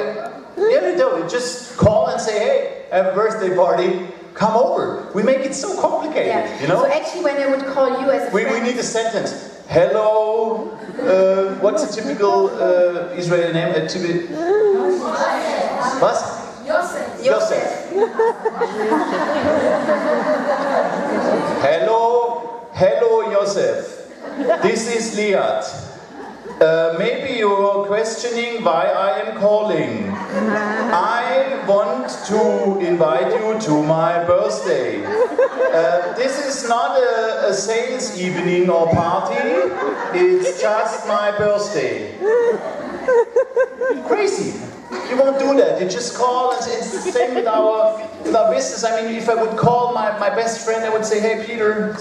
Yeah, you do. You just call and say, hey, I have a birthday party. Come over. We make it so complicated, you know?
So actually, when I would call you as a friend...
We need a sentence. Hello. What's a typical Israeli name? What? Yosef. Hello, Yosef. This is Liat. Maybe you're questioning why I am calling. I want to invite you to my birthday. This is not a sales evening or party, it's just my birthday. Crazy. You won't do that. You just call, and it's the same with our business. I mean, if I would call my best friend, I would say, hey Peter,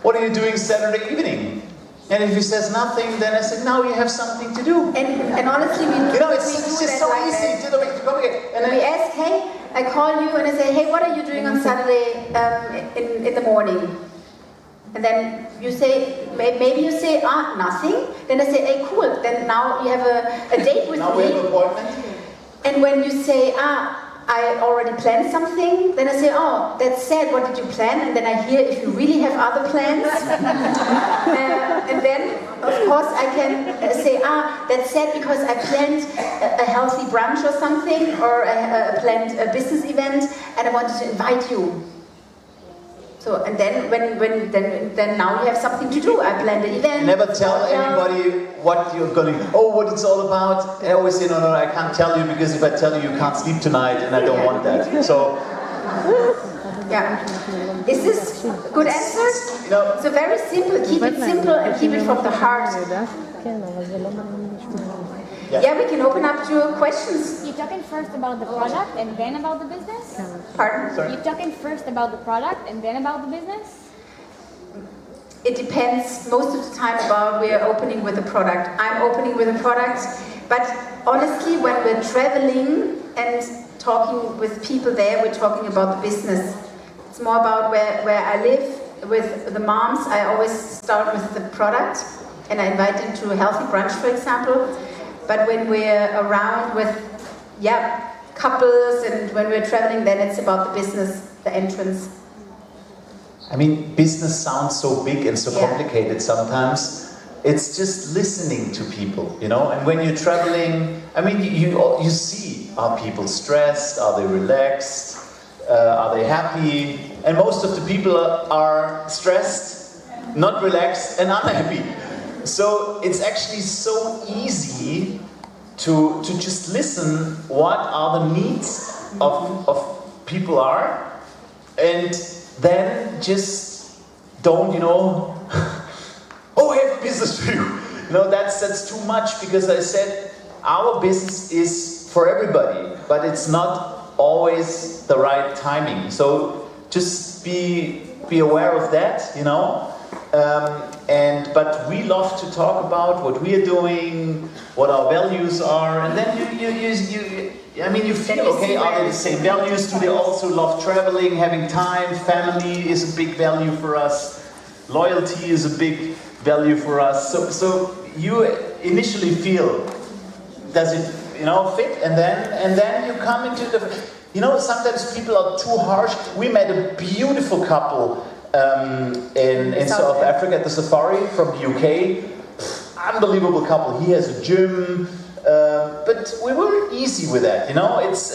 what are you doing Saturday evening? And if he says nothing, then I said, now you have something to do.
And honestly,
it's just so easy to communicate. And
we ask, hey, I call you and I say, hey, what are you doing on Saturday in the morning? And then you say, maybe you say, nothing. Then I say, hey, cool. Then now you have a date with me.
Now we have an appointment.
And when you say, I already planned something, then I say, oh, that's sad, what did you plan? And then I hear if you really have other plans. And then, of course, I can say, that's sad because I planned a healthy brunch or something, or I planned a business event, and I wanted to invite you. So, and then then now you have something to do. I planned the event.
Never tell anybody what you're going to, what it's all about. I always say, no, I can't tell you, because if I tell you, you can't sleep tonight, and I don't want that. So,
yeah. Is this good answers?
No.
So very simple. Keep it simple and keep it from the heart. Yeah, we can open up to questions.
You talking first about the product and then about the business?
Pardon?
Sorry?
You talking first about the product and then about the business?
It depends most of the time about we are opening with a product. I'm opening with a product, but honestly, when we're traveling and talking with people there, we're talking about the business. It's more about where I live with the moms. I always start with the product, and I invite them to a healthy brunch, for example. But when we're around with, couples, and when we're traveling, then it's about the business, the entrance.
I mean, business sounds so big and so complicated sometimes. It's just listening to people, And when you're traveling, I mean, you see, are people stressed? Are they relaxed? Are they happy? And most of the people are stressed, not relaxed, and unhappy. So it's actually so easy to just listen what are the needs of people are, and then just don't, oh, I have business for you. That's too much, because I said our business is for everybody, but it's not always the right timing. So just be aware of that, But we love to talk about what we are doing, what our values are, and then you feel, okay, are they the same values? Do they also love traveling, having time? Family is a big value for us. Loyalty is a big value for us. So you initially feel, does it, fit? And then you come into the, sometimes people are too harsh. We met a beautiful couple in South Africa at the safari from the UK. Unbelievable couple. He has a gym, but we were easy with that, It's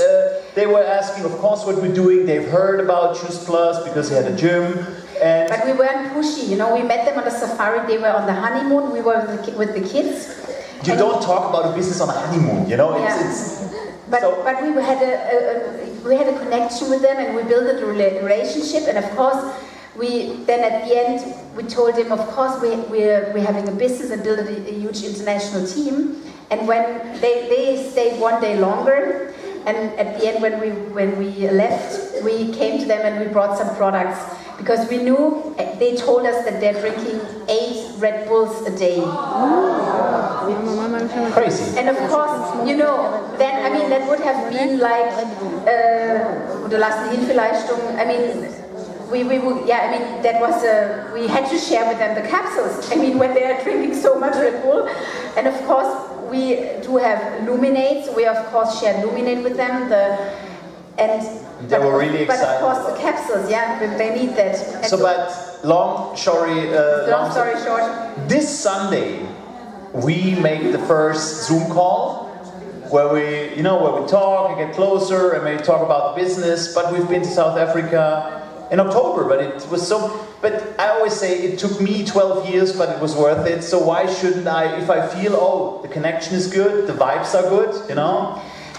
they were asking, of course, what we're doing. They've heard about Choose Plus because he had a gym.
But we weren't pushy, We met them on the safari. They were on the honeymoon. We were with the kids.
You don't talk about a business on a honeymoon,
But we had a connection with them, and we built a relationship, and of course. Then at the end, we told him, of course, we're having a business and build a huge international team. And when they stayed one day longer, and at the end, when we left, we came to them and we brought some products, because we knew they told us that they're drinking 8 Red Bulls a day.
Crazy.
And of course, then that would have been like Hilfeleistung. That was we had to share with them the capsules. When they are drinking so much Red Bull, and of course we do have Luminates. We of course share Luminate with them.
They were really excited.
But of course the capsules, they need that. And
long story
short,
this Sunday we make the first Zoom call. Where we talk and get closer and maybe talk about business. But we've been to South Africa in October, but it was so. But I always say it took me 12 years, but it was worth it. So why shouldn't I? If I feel, the connection is good, the vibes are good,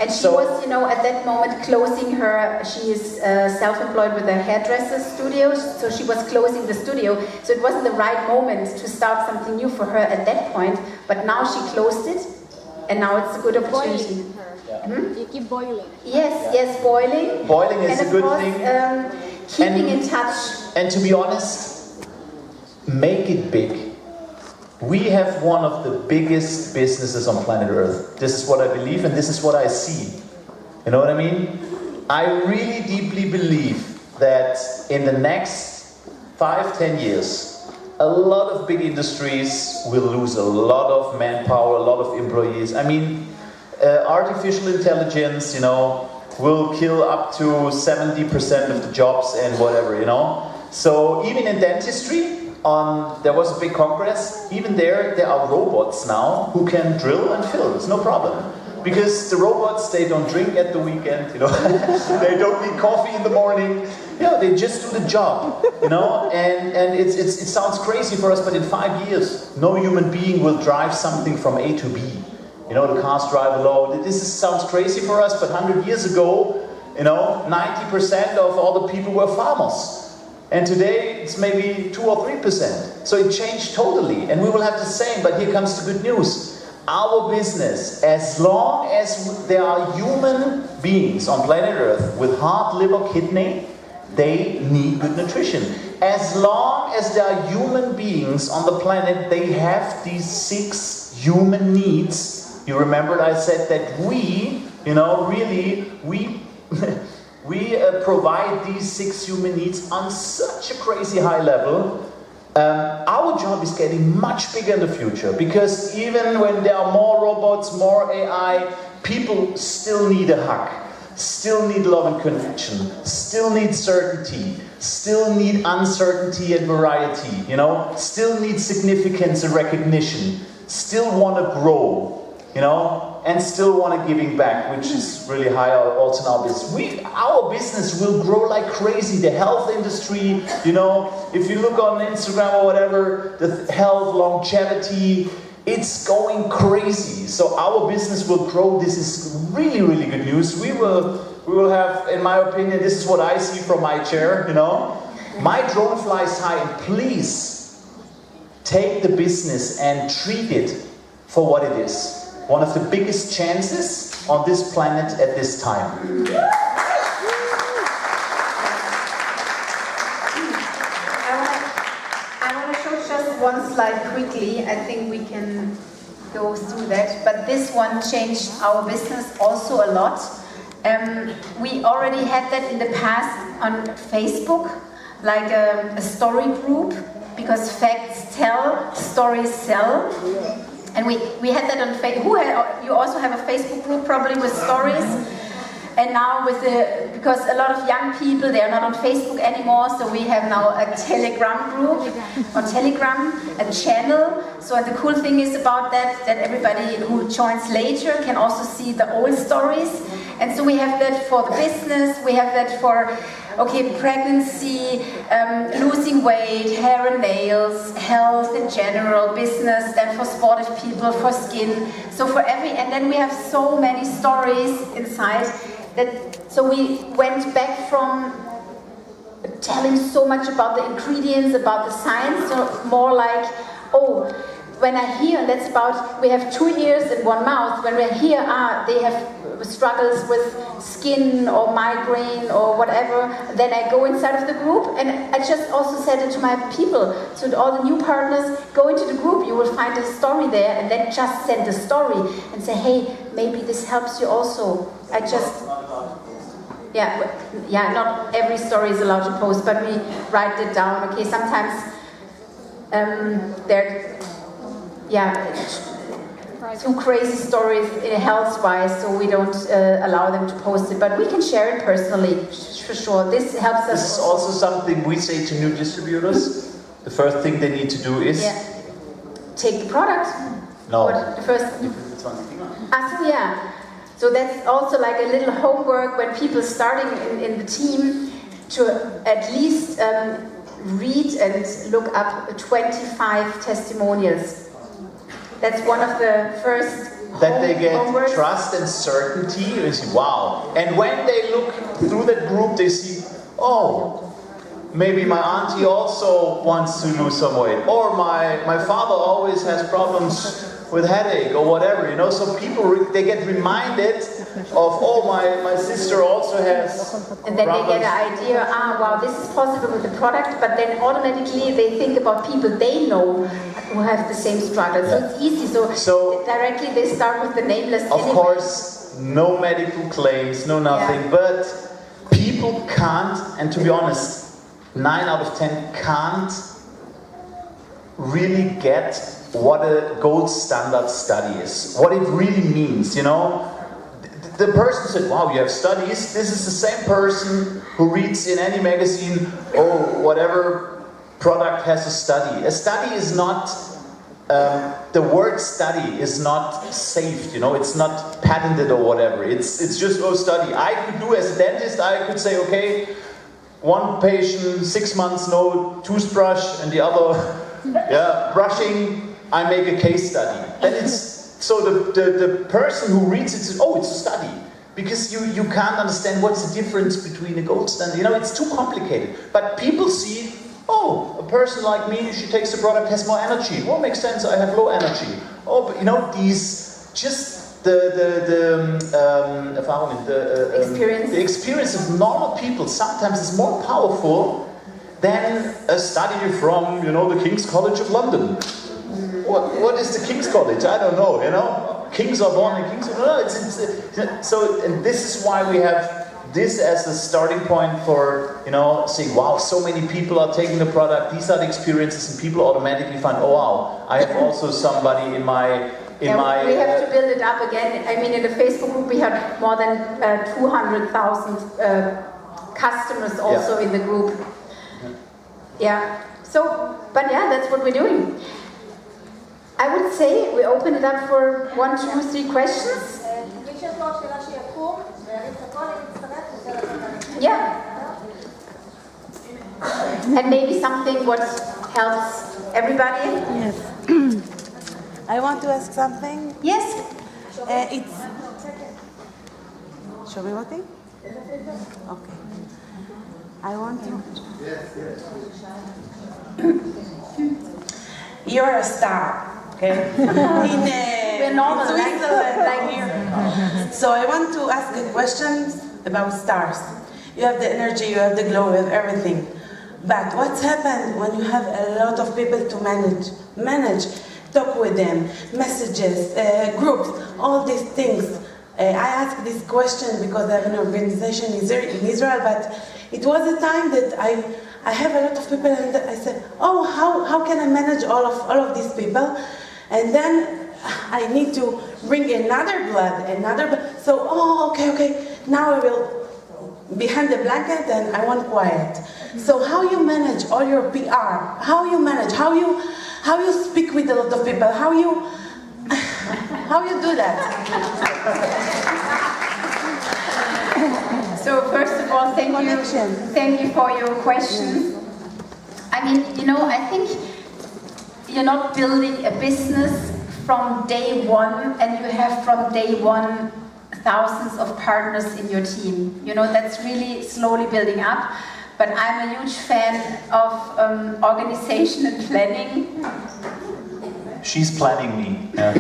And she was, at that moment closing her. She is self-employed with a hairdresser studio, so she was closing the studio. So it wasn't the right moment to start something new for her at that point. But now she closed it, and now it's a good opportunity.
Boiling her. You keep boiling.
Yes, boiling.
Boiling is
and
a good
of course,
thing.
Keeping in touch.
And to be honest, make it big. We have one of the biggest businesses on planet Earth. This is what I believe and this is what I see. You know what I mean? I really deeply believe that in the next 5-10 years, a lot of big industries will lose a lot of manpower, a lot of employees. I mean, artificial intelligence, you know, will kill up to 70% of the jobs and whatever, you know. So even in dentistry, there was a big congress, even there are robots now who can drill and fill, it's no problem. Because the robots, they don't drink at the weekend, you know, they don't need coffee in the morning, you know, they just do the job, you know, and it sounds crazy for us, but in 5 years, no human being will drive something from A to B. You know, the cars drive alone. Sounds crazy for us, but 100 years ago, you know, 90% of all the people were farmers. And today, it's maybe 2 or 3%. So it changed totally, and we will have the same, but here comes the good news. Our business, as long as there are human beings on planet Earth with heart, liver, kidney, they need good nutrition. As long as there are human beings on the planet, they have these 6 human needs. You remember I said that we, you know, really, we provide these 6 human needs on such a crazy high level. Our job is getting much bigger in the future, because even when there are more robots, more AI, people still need a hug, still need love and connection, still need certainty, still need uncertainty and variety, you know, still need significance and recognition, still want to grow, you know, and still want to giving back, which is really high also in our business. Our business will grow like crazy. The health industry, you know, if you look on Instagram or whatever, the health, longevity, it's going crazy. So our business will grow. This is really, really good news. We will have, in my opinion, this is what I see from my chair, you know. My drone flies high, and please take the business and treat it for what it is. One of the biggest chances on this planet at this time.
I want to show just one slide quickly. I think we can go through that. But this one changed our business also a lot. We already had that in the past on Facebook, like a story group, because facts tell, stories sell. And we had that on Facebook. You also have a Facebook group probably with stories. And now because a lot of young people, they are not on Facebook anymore, so we have now a Telegram group, on Telegram, a channel. So the cool thing is about that everybody who joins later can also see the old stories. And so we have that for the business, we have that for pregnancy, losing weight, hair and nails, health in general, business, then for sportive people, for skin. So for and then we have so many stories inside so we went back from telling so much about the ingredients, about the science, so more like, when I hear, that's about, we have 2 ears and 1 mouth, when we're here, they have struggles with skin or migraine or whatever, then I go inside of the group, and I just also said it to my people, so to all the new partners, go into the group, you will find a story there, and then just send a story, and say, hey, maybe this helps you also. Not every story is allowed to post, but we write it down, okay, sometimes too crazy stories health-wise, so we don't allow them to post it. But we can share it personally, for sure. This helps us.
This is also something we say to new distributors. The first thing they need to do is...
take the product.
No.
The first... So that's also like a little homework when people starting in the team to at least read and look up 25 testimonials. That's one of the first
that they get
homeworks.
Trust and certainty. They see, wow. And when they look through that group, they see, maybe my auntie also wants to lose some weight. Or my father always has problems with headache or whatever, you know. So people they get reminded of, oh, my sister also has.
And then
problems.
they get an idea, wow, this is possible with the product, but then automatically they think about people they know who have the same struggle. So it's easy. So directly they start with the nameless.
Of course, no medical claims, no nothing, but people can't, and to be honest, 9 out of 10 can't really get what a gold standard study is, what it really means, you know. The person said, wow, you have studies. This is the same person who reads in any magazine, oh, whatever product has a study. A study is not, the word study is not saved, you know, it's not patented or whatever. It's just, oh, study. I could do as a dentist, I could say, okay, one patient, 6 months, no toothbrush, and the other, brushing, I make a case study. Then it's, so the person who reads it says, oh, it's a study. Because you can't understand what's the difference between a gold standard. You know, it's too complicated. But people see, oh, a person like me, she takes the product, has more energy. Well, makes sense, I have low energy. Oh, but you know, these, just the experience of normal people sometimes is more powerful than a study from, you know, the King's College of London. What is the King's College? I don't know, you know. Kings are born in Kings. No, so, and this is why we have this as a starting point for, you know, saying, wow, so many people are taking the product. These are the experiences, and people automatically find, oh wow, I have also somebody in my.
We have to build it up again. I mean, in the Facebook group, we have more than 200,000 customers also in the group. Yeah. So, but yeah, that's what we're doing. I would say we open it up for 1, 2, 3 questions. Yeah. And maybe something what helps everybody.
Yes. I want to ask something.
Yes.
It's. Show me what thing? Okay. I want to. You're a star. Okay.
We're normal,
like here. So I want to ask a question about stars. You have the energy, you have the glow, you have everything. But what's happened when you have a lot of people to manage, talk with them, messages, groups, all these things. I ask this question because I have an organization in Israel, but it was a time that I have a lot of people, and I said, oh, how can I manage all of these people? And then I need to bring another blood. So, oh, okay, now I will behind the blanket and I want quiet. So how you manage all your PR? How you manage? How you speak with a lot of people? How you do that?
So first of all, thank you for your question. I mean, you know, I think you're not building a business from day one, and you have from day one thousands of partners in your team. You know, that's really slowly building up. But I'm a huge fan of organization and planning.
She's planning me. Yeah.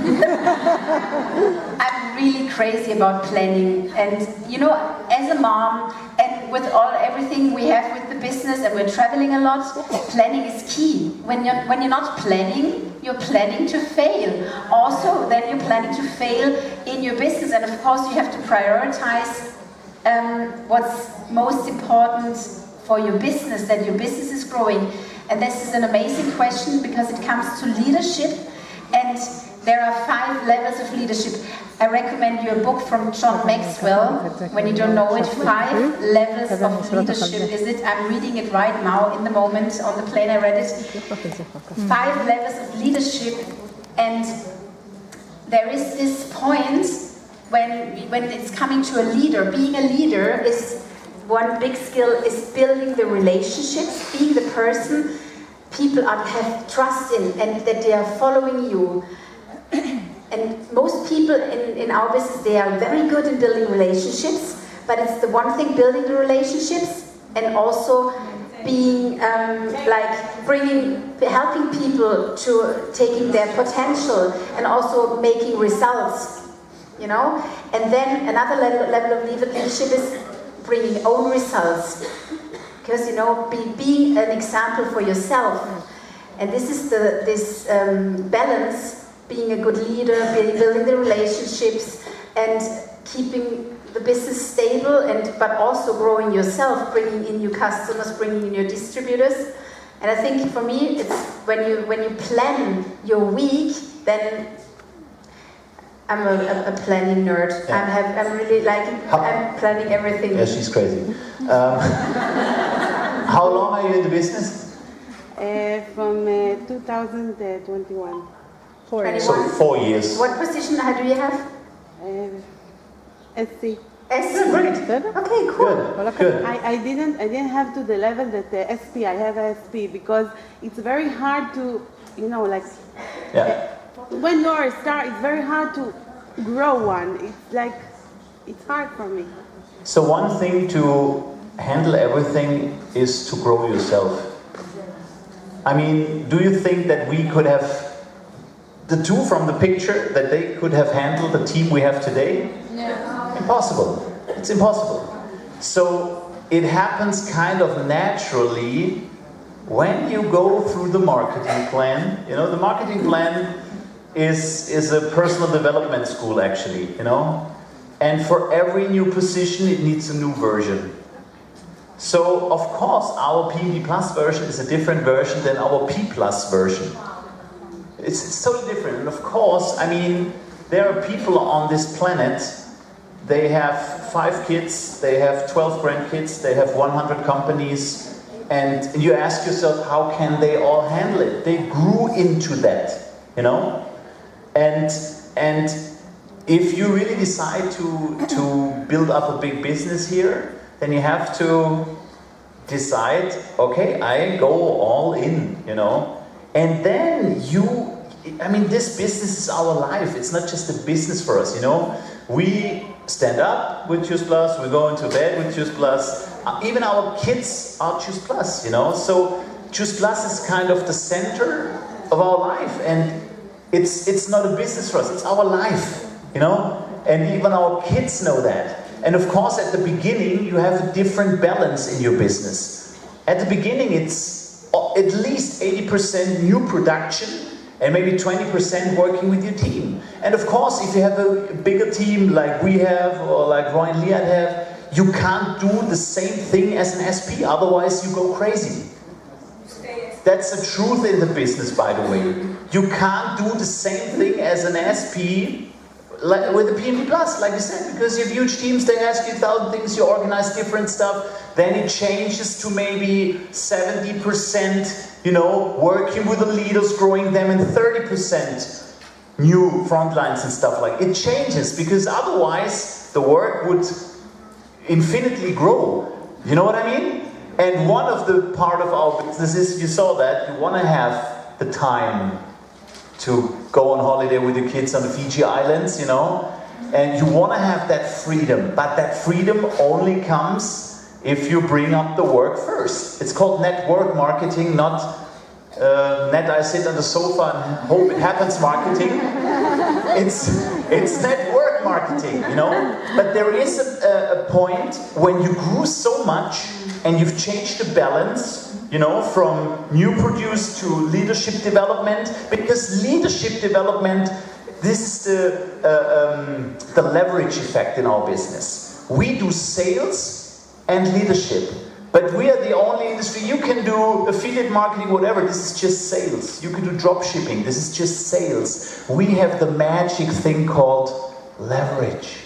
I'm really crazy about planning, and you know, as a mom, and with everything we have with the business, and we're traveling a lot, planning is key. When you're not planning, you're planning to fail. Also, then you're planning to fail in your business, and of course, you have to prioritize what's most important for your business, that your business is growing. And this is an amazing question because it comes to leadership, and there are 5 levels of leadership. I recommend you a book from John Maxwell, when you don't know it, 5 levels of leadership. Is it? I'm reading it right now in the moment, on the plane I read it. 5 levels of leadership, and there is this point when it's coming to a leader. Being a leader is one big skill, is building the relationships, being the person people have trust in, and that they are following you. And most people in our business, they are very good in building relationships, but it's the one thing, building the relationships, and also being like helping people to taking their potential and also making results, you know. And then another level of leadership is bringing own results, because you know, being an example for yourself. And this is this balance, being a good leader, building the relationships, and keeping the business stable, but also growing yourself, bringing in new customers, bringing in your distributors. And I think for me, it's when you plan your week, then I'm a planning nerd.
Yeah.
I'm really like, I'm planning everything.
Yeah, she's crazy. How long are you in the business?
From 2021.
4 years.
So 4 years.
What position do you have?
SC.
SC.
Great.
Okay, cool.
Good.
I didn't have to the level that the SP. I have a SP because it's very hard to, you know, like when you're a star, it's very hard to grow one. It's like it's hard for me.
So one thing to handle everything is to grow yourself. I mean, do you think that we could have, the two from the picture, that they could have handled the team we have today?
No.
Impossible. It's impossible. So it happens kind of naturally when you go through the marketing plan. You know, the marketing plan is a personal development school actually, you know? And for every new position, it needs a new version. So, of course, our PMD Plus version is a different version than our P Plus version. It's totally different. And of course, I mean, there are people on this planet, they have 5 kids, they have 12 grandkids, they have 100 companies, and you ask yourself, how can they all handle it? They grew into that, you know? And if you really decide to build up a big business here, then you have to decide, okay, I go all in, you know. And then I mean, this business is our life. It's not just a business for us, you know. We stand up with Choose Plus, we go into bed with Choose Plus. Even our kids are Choose Plus, you know. So Choose Plus is kind of the center of our life. And it's not a business for us, it's our life, you know. And even our kids know that. And of course, at the beginning, you have a different balance in your business. At the beginning, it's at least 80% new production and maybe 20% working with your team. And of course, if you have a bigger team like we have or like Roy and Liat have, you can't do the same thing as an SP, otherwise you go crazy. That's the truth in the business, by the way. You can't do the same thing as an SP like with the PMD Plus, like you said, because you have huge teams, they ask you 1,000 things, you organize different stuff, then it changes to maybe 70%, you know, working with the leaders, growing them, and 30% new front lines and stuff like it changes, because otherwise the work would infinitely grow. You know what I mean? And one of the part of our business is, you saw that, you want to have the time to go on holiday with your kids on the Fiji Islands, you know, and you want to have that freedom, but that freedom only comes if you bring up the work first. It's called network marketing, not I sit on the sofa and hope it happens marketing. It's network marketing, you know. But there is a point when you grew so much and you've changed the balance, you know, from new produce to leadership development, because leadership development, this is the leverage effect in our business. We do sales and leadership, but we are the only industry. You can do affiliate marketing, whatever, this is just sales. You can do drop shipping, this is just sales. We have the magic thing called leverage.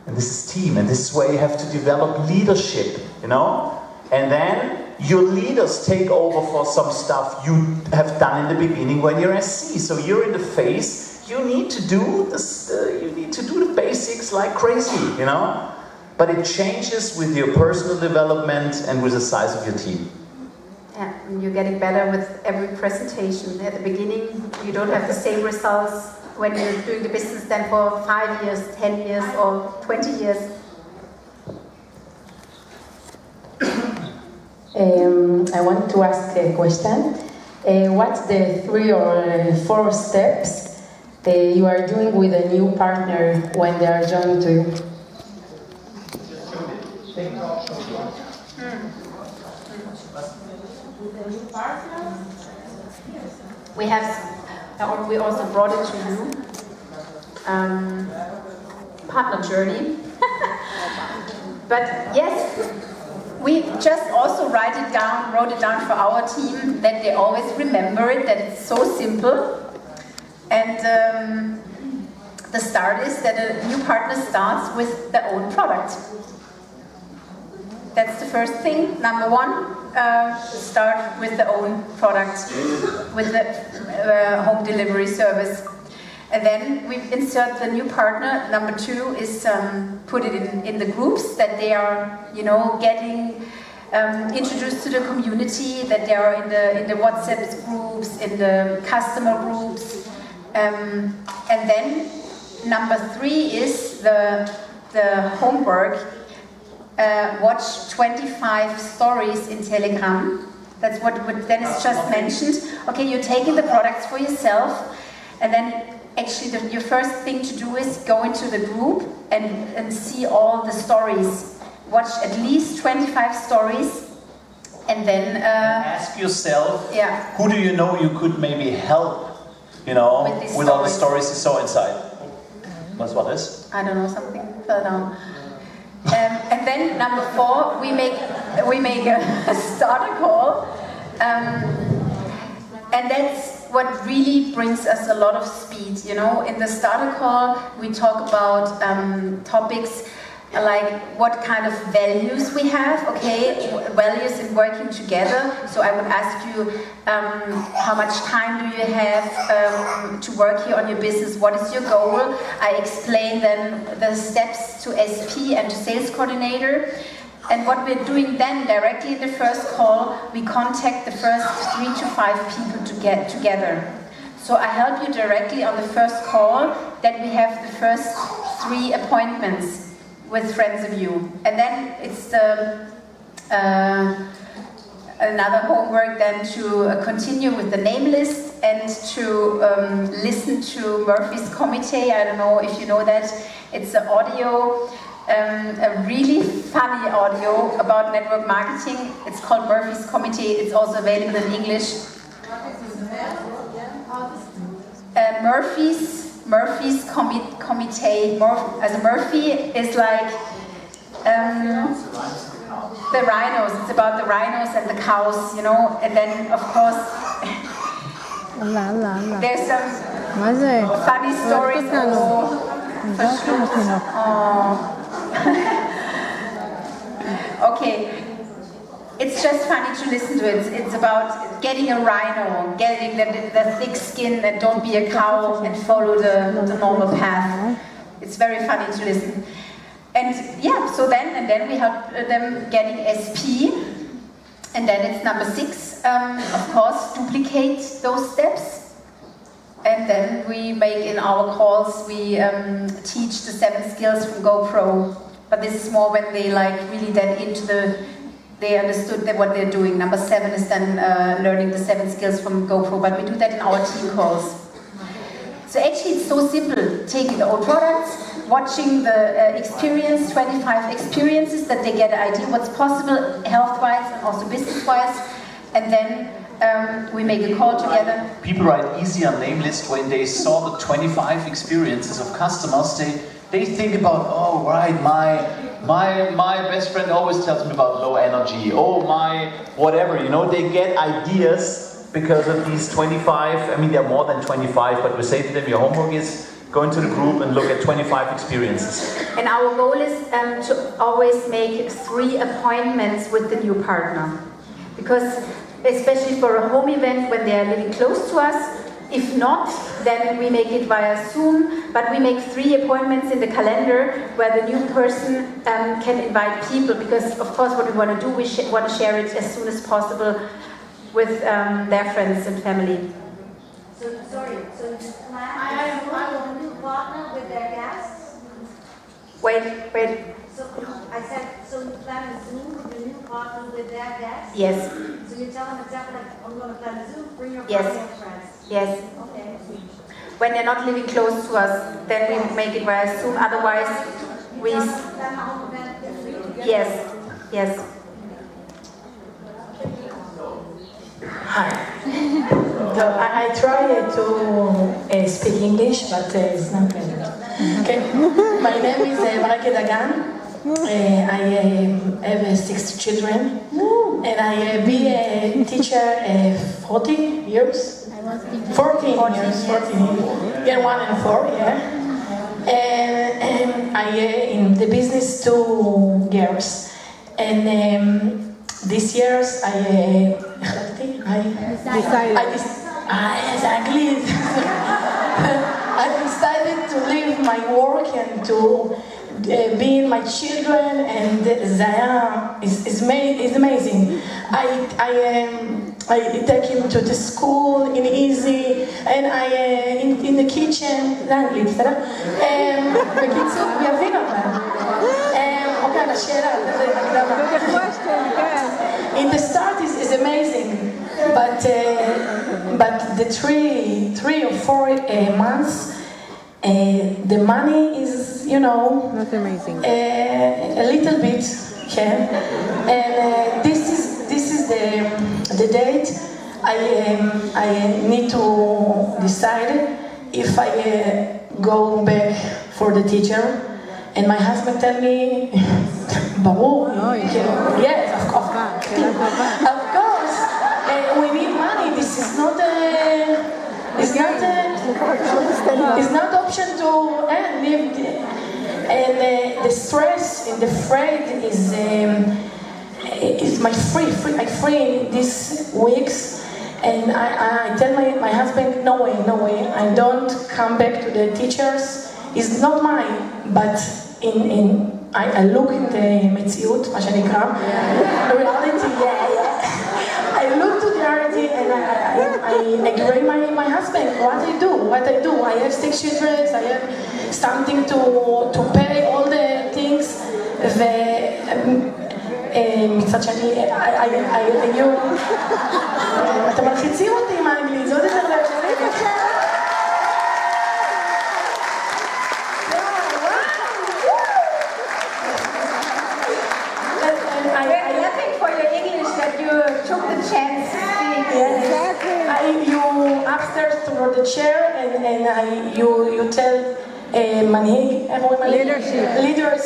And this is team, and this is where you have to develop leadership, you know? And then your leaders take over for some stuff you have done in the beginning when you're SC. So you're in the phase, you need to do this, you need to do the basics like crazy, you know? But it changes with your personal development and with the size of your team.
Yeah, and you're getting better with every presentation. At the beginning, you don't have the same results when you're doing the business then for 5 years, 10 years, or 20 years.
I want to ask a question. what's the 3 or 4 steps you are doing with a new partner when they are joining to you?
We also brought it to you. Partner journey. But yes, we just also wrote it down for our team, that they always remember it, that it's so simple. And the start is that a new partner starts with their own product. That's the first thing. Number 1, start with their own product, with the home delivery service. And then we insert the new partner. Number 2 is put it in the groups, that they are, getting introduced to the community, that they are in the WhatsApp groups, in the customer groups. And then number 3 is the homework. Watch 25 stories in Telegram. That's what Dennis just mentioned. Okay, you're taking the products for yourself, and then actually your first thing to do is go into the group and see all the stories. Watch at least 25 stories, and then
ask yourself, who do you know you could maybe help, with all the stories you saw inside. What is?
I don't know, something fell down. And then number 4, we make a starter call, and that's what really brings us a lot of speed. In the starter call, we talk about topics like what kind of values we have, values in working together. So I would ask you, how much time do you have to work here on your business? What is your goal? I explain then the steps to SP and to sales coordinator. And what we're doing then, directly in the first call, we contact the first 3 to 5 people to get together. So I help you directly on the first call, that we have the first 3 appointments with friends of you. And then it's another homework then to continue with the name list and to listen to Murphy's Committee. I don't know if you know that. It's an audio, a really funny audio about network marketing. It's called Murphy's Committee. It's also available in English. Murphy's Committee. As Murphy is like the rhinos. It's about the rhinos and the cows, And then of course there's some funny stories. Okay. It's just funny to listen to it. It's about getting a rhino, getting the thick skin, and don't be a cow and follow the normal path. It's very funny to listen. And so then we help them getting SP. And then it's number 6, of course, duplicate those steps. And then we make in our calls, we teach the 7 skills from GoPro. But this is more when they really then they understood what they're doing. Number 7 is then learning the 7 skills from GoPro, but we do that in our team calls. So actually it's so simple, taking the old products, watching the experience, 25 experiences, that they get an idea what's possible health-wise and also business-wise, and then we make a call together.
People write easy on name list when they saw the 25 experiences of customers. They think about, oh right, my best friend always tells me about low energy. Oh my whatever, they get ideas because of these 25. I mean, there are more than 25, but we say to them, your homework is go into the group and look at 25 experiences.
And our goal is to always make 3 appointments with the new partner, because especially for a home event when they are living close to us. If not, then we make it via Zoom, but we make 3 appointments in the calendar where the new person can invite people, because of course what we want to do, we want to share it as soon as possible with their friends and family.
So plan a new partner with their guests?
Wait.
So I said, so you plan a Zoom with the new partner with their guests?
Yes.
So So you tell them exactly, like, I'm going to plan a Zoom, bring your
Yes.
family and friends.
Yes.
Okay.
When they're not living close to us, then we make it via Zoom. Otherwise, we...
Plan the whole event for you.
Yes, yes.
Hi. So I try to speak English, but it's not very good. Okay. My name is Claudia Denis. I have 6 children, and I be a teacher 14 years. 14 years. Yeah, 1 and 4. Yeah. And I in the business 2 years, and this year exactly. I decided to leave my work and to be in my children, and Zaya is amazing. I take him to the school in easy, and I in the kitchen. באנגלית, בסדר? בקיצור, הוא יבין אבל. אוקיי, על השאלה, in the start is amazing, but the 3 or 4 months, the money is,
not amazing.
A little bit, yeah. And this is the date I need to decide if I go back for the teacher. And my husband tell me, ברור, yes, of course, we need money. This is not it's not option to live. And the stress and the freight is my free these weeks. And I tell my husband, no way, I don't come back to the teachers. It's not mine, but I look in the מציאות, מה שנקרא, reality, I look to the reality, and I agree my husband, what I do, I have 6 children, I have something to pay all the things, מצד שני, אתם מלחיצים אותי עם האנגלית, זה עוד יותר לב שלי.
We're laughing for your English that you took the chance to speak.
Yes. You upstairs toward the chair, and you tell מנהיג, איך אומרים מנהיג? Leaders.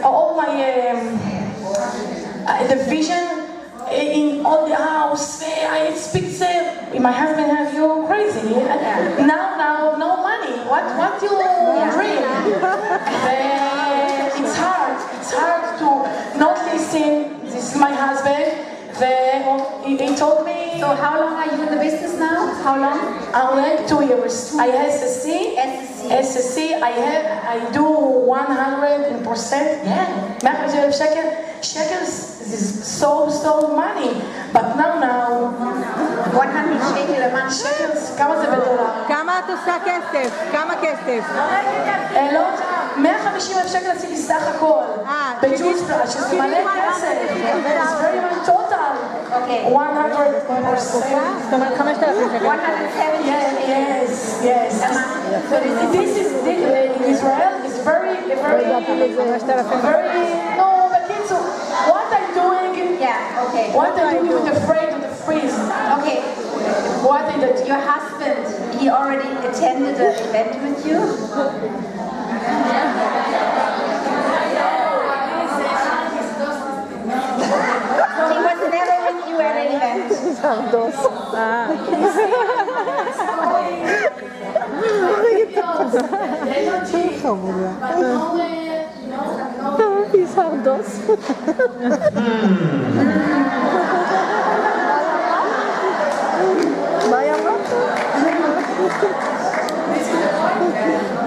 All my the vision in all the house. I speak. My husband have you crazy. Now, no money. What you dream? It's hard to not listen. This is my husband. He told me.
So how long are you in the business now? How long?
I'm like 2 years. I SSC. I do 100%. Yeah. 100,000 shekels is so money. But now
100 shekel a month.
shekels. כמה זה בדולר?
כמה את עושה כסף? כמה כסף?
לא, 150,000 שקל עשיתי סך הכל. בג'וס פלאש, שזה מלא כסף. It's very much total.
Okay.
100%.
זאת אומרת 5,000 שקל.
170.
Yes. This is in Israel is very no, בקיצור, what I'm doing, what I'm doing with the freight and the freeze.
Okay.
What I did.
Your husband, he already attended an event with you? He was never with you at an event.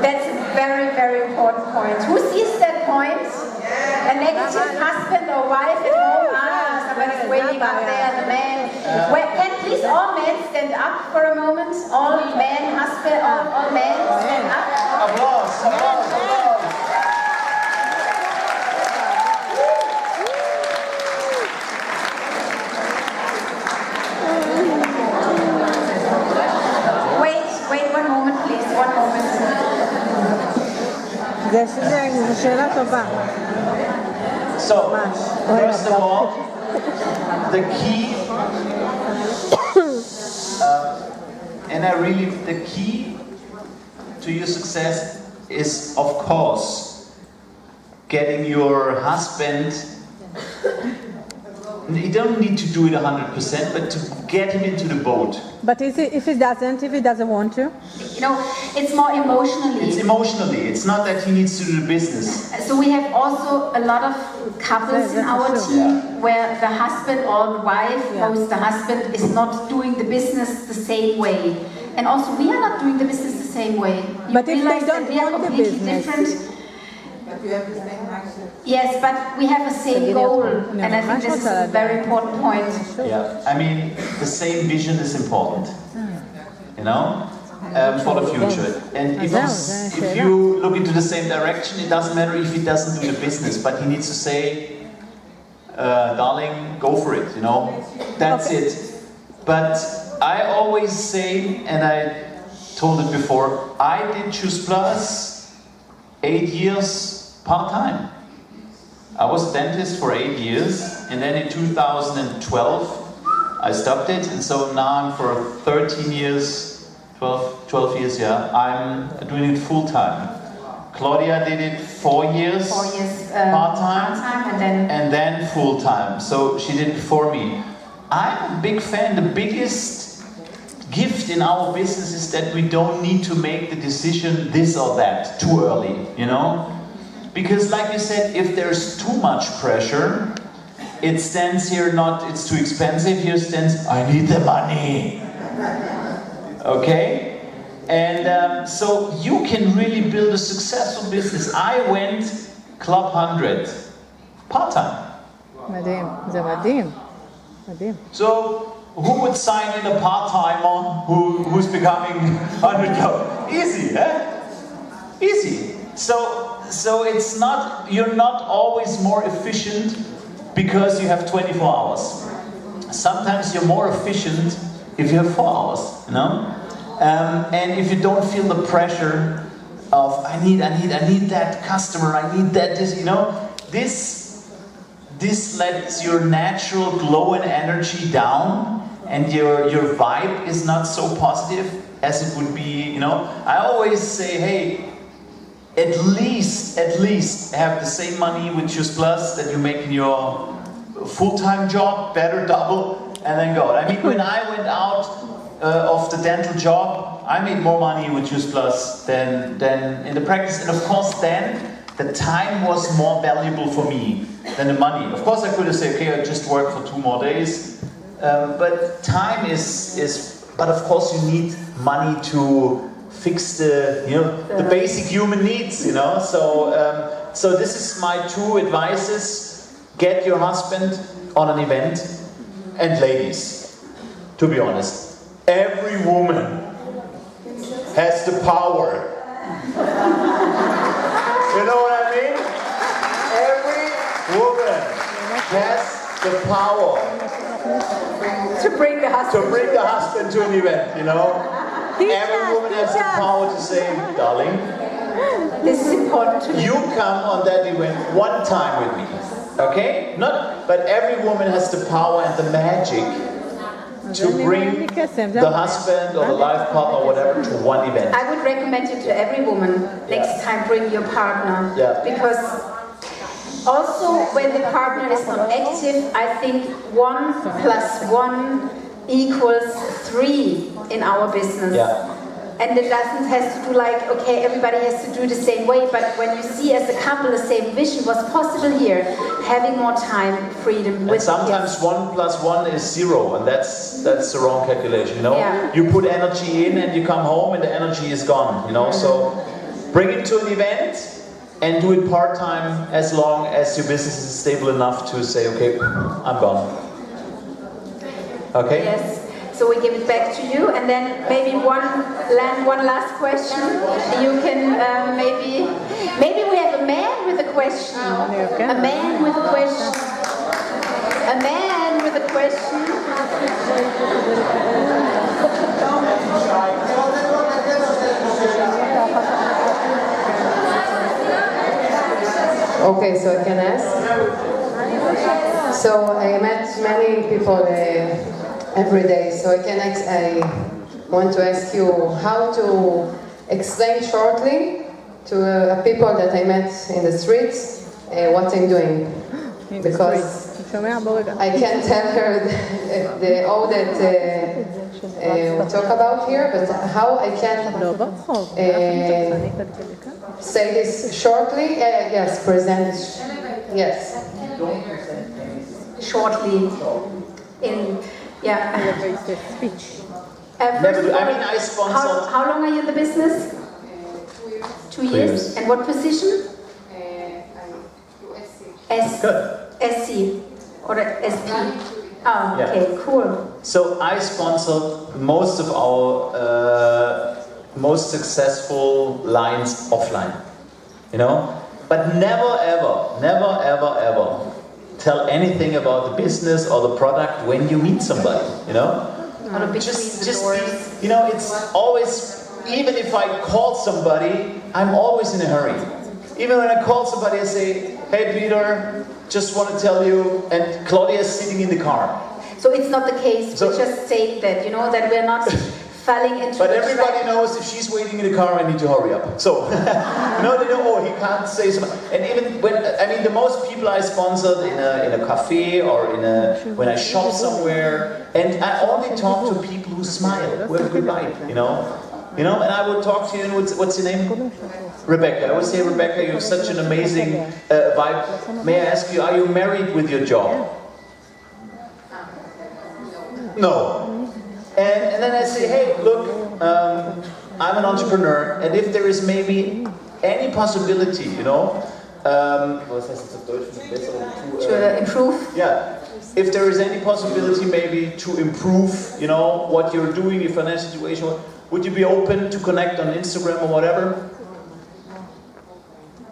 That's a very, very important point. Who sees that point? A negative husband or wife at home? Somebody's waiting up there, the man. Can please all men stand up for a moment? All men, husband, all men stand up.
Applause.
one moment.
זו שאלה טובה.
So, first of all, the key, and the key to your success is, of course, getting your husband. You don't need to do it 100%, but to get him into the boat.
But if he doesn't want to?
You know, it's more emotionally.
It's emotionally. It's not that he needs to do the business.
So we have also a lot of couples in our team where the husband or the wife, most the husband, is not doing the business the same way. And also we are not doing the business the same way.
But if they don't want the business.
But you have the same action. Yes, but we have the same goal, and I think this is a very important point.
Yeah, I mean, the same vision is important, you know, for the future. And if you look into the same direction, it doesn't matter if he doesn't do the business, but he needs to say, darling, go for it, you know, that's it. But I always say, and I told it before, I did Choose Plus 8 years part-time. I was a dentist for 8 years, and then in 2012 I stopped it, and so now I'm for 13 years, 12 years, yeah, I'm doing it full-time. Claudia did it 4 years, part-time, and then full-time, so she did it before me. I'm a big fan. The biggest gift in our business is that we don't need to make the decision this or that too early, you know? Because like you said, if there's too much pressure, it stands here not, it's too expensive, here stands, I need the money. Okay? And so you can really build a successful business. I went Club 100, part-time.
מדהים, זה מדהים. מדהים.
So, who would sign in a part-timer who's becoming 100 club? Easy, eh? Easy. So it's not, you're not always more efficient because you have 24 hours. Sometimes you're more efficient if you have 4 hours, you know? And if you don't feel the pressure of, I need that customer, I need that, this, you know? This lets your natural glow and energy down, and your vibe is not so positive as it would be, you know. I always say, hey, at least have the same money with Choose Plus that you make in your full-time job, better double, and then go. I mean, when I went out of the dental job, I made more money with Choose Plus than in the practice, and of course then the time was more valuable for me than the money. Of course I could have said, okay, I just work for 2 more days, but time is, but of course you need money to fix the, you know, the basic human needs, you know, so this is my 2 advices. Get your husband on an event, and ladies, to be honest, every woman has the power. You know what I mean? Every woman has the power
to bring the
husband to an event, you know? Every woman has the power to say, darling,
this is important to me.
You come on that event 1 time with me, okay? But every woman has the power and the magic to bring the husband or the life partner or whatever to 1 event.
I would recommend it to every woman. Next time, bring your partner. Because also when the partner is not active, I think 1 + 1 equals 3 in our business. And it doesn't have to do like, okay, everybody has to do the same way, but when you see as a couple the same vision, what's possible here, having more time, freedom.
And sometimes 1 + 1 is 0, and that's the wrong calculation, you know? You put energy in and you come home and the energy is gone, you know? So bring it to an event and do it part-time as long as your business is stable enough to say, okay, I'm gone. Okay?
Yes. So we give it back to you, and then maybe one last question. You can maybe we have a man with a question. A man with a question. A man with a question.
Okay, so I can ask. So I met many people every day. So I want to ask you how to explain shortly to people that I met in the streets what I'm doing, because I can't tell her all that we talk about here, but how I can say this shortly. Yes, present. Yes.
Shortly.
Speech.
Never do. I mean, I sponsored.
How long are you in the business? 2 years. And what position? SC or SP. Oh, okay, cool.
So I sponsored most of our most successful lines offline, you know. But never ever tell anything about the business or the product when you meet somebody, you know. Just you know, it's always. Even if I call somebody, I'm always in a hurry. Even when I call somebody, I say, "Hey, Peter, just want to tell you," and Claudia is sitting in the car.
So it's not the case. We're just saying that, you know, that we're not falling into.
But everybody knows if she's waiting in the car, I need to hurry up. So, you know, they know. Oh, he can't say something. And even when the most people I sponsored in a cafe or when I shop somewhere, and I only talk to people who smile, who have a good vibe, you know. You know, and I would talk to you, and what's your name? Rebecca. I would say, Rebecca, you have such an amazing vibe. May I ask you, are you married with your job? No. And then I say, hey, look, I'm an entrepreneur, and if there is maybe any possibility, you know,
to improve?
Yeah. If there is any possibility maybe to improve, you know, what you're doing, your financial situation, would you be open to connect on Instagram or whatever?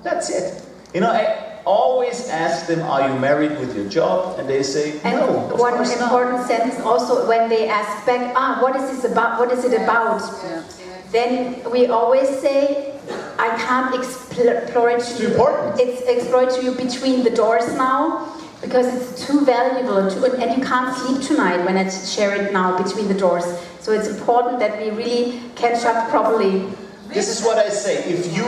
That's it. You know, I always ask them, are you married with your job? And they say,
and
no, of
one
course
important
not.
sentence also when they ask back, what is this about? What is it about? Yeah. Then we always say, I can't explore it to you. It's explore it to you between the doors now, because it's too valuable, and you can't sleep tonight when I share it now between the doors. So it's important that we really catch up properly.
This is what I say. If you,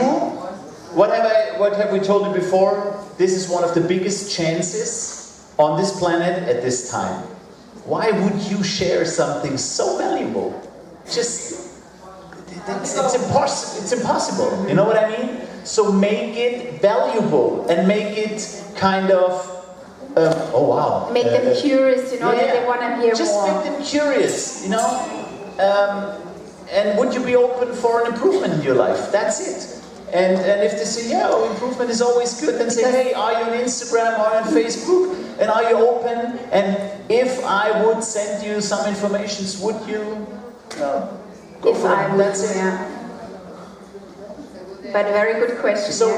what have we told you before? This is one of the biggest chances on this planet at this time. Why would you share something so valuable? It's impossible. You know what I mean? So make it valuable and make it kind of. Oh wow!
Make them curious, you know, that they want to hear
just
more.
Just make them curious, you know. And would you be open for an improvement in your life? That's it. And if they say, yeah, improvement is always good, then say, hey, are you on Instagram or on Facebook? And are you open? And if I would send you some information, would you? Go for it. That's it.
Yeah. But a very good question.
So,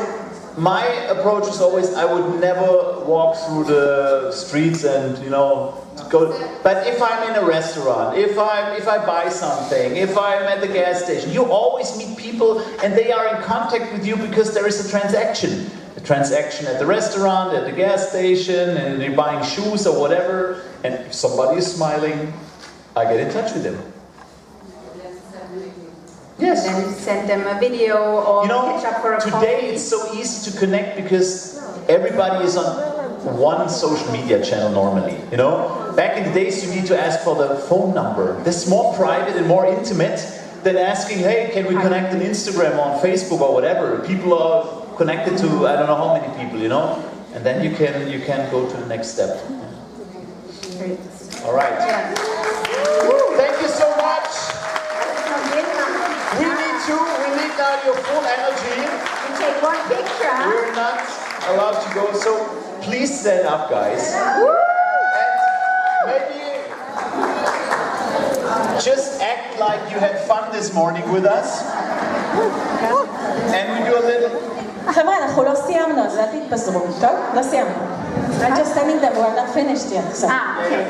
my approach is always, I would never walk through the streets and, you know, go. But if I'm in a restaurant, if I buy something, if I'm at the gas station, you always meet people and they are in contact with you because there is a transaction. A transaction at the restaurant, at the gas station, and you're buying shoes or whatever, and if somebody is smiling, I get in touch with them. Yes.
And then send them a video or catch up for a coffee.
Today it's so easy to connect because everybody is on one social media channel normally, you know? Back in the days you need to ask for the phone number. This is more private and more intimate than asking, hey, can we connect on Instagram or on Facebook or whatever? People are connected to I don't know how many people, you know? And then you can go to the next step. All right.
Yeah.
Thank you so much. We need now your full energy.
You take one picture.
We're not allowed to go, so please stand up, guys. And maybe just act like you had fun this morning with us. And we do a little...
חבר'ה, אנחנו לא סיימנו, אז אל תתפזרו, טוב? לא סיימנו. I'm just standing there, we're not finished yet. So.
Okay.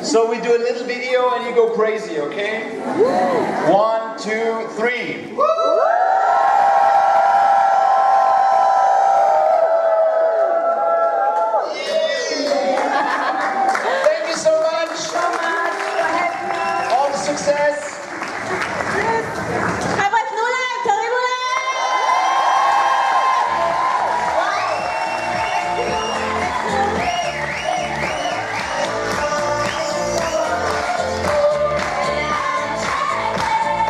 So we do a little video and you go crazy, okay? 1, 2, 3. Thank you so much. All the success.
חבר'ה, תנו להם, תרימו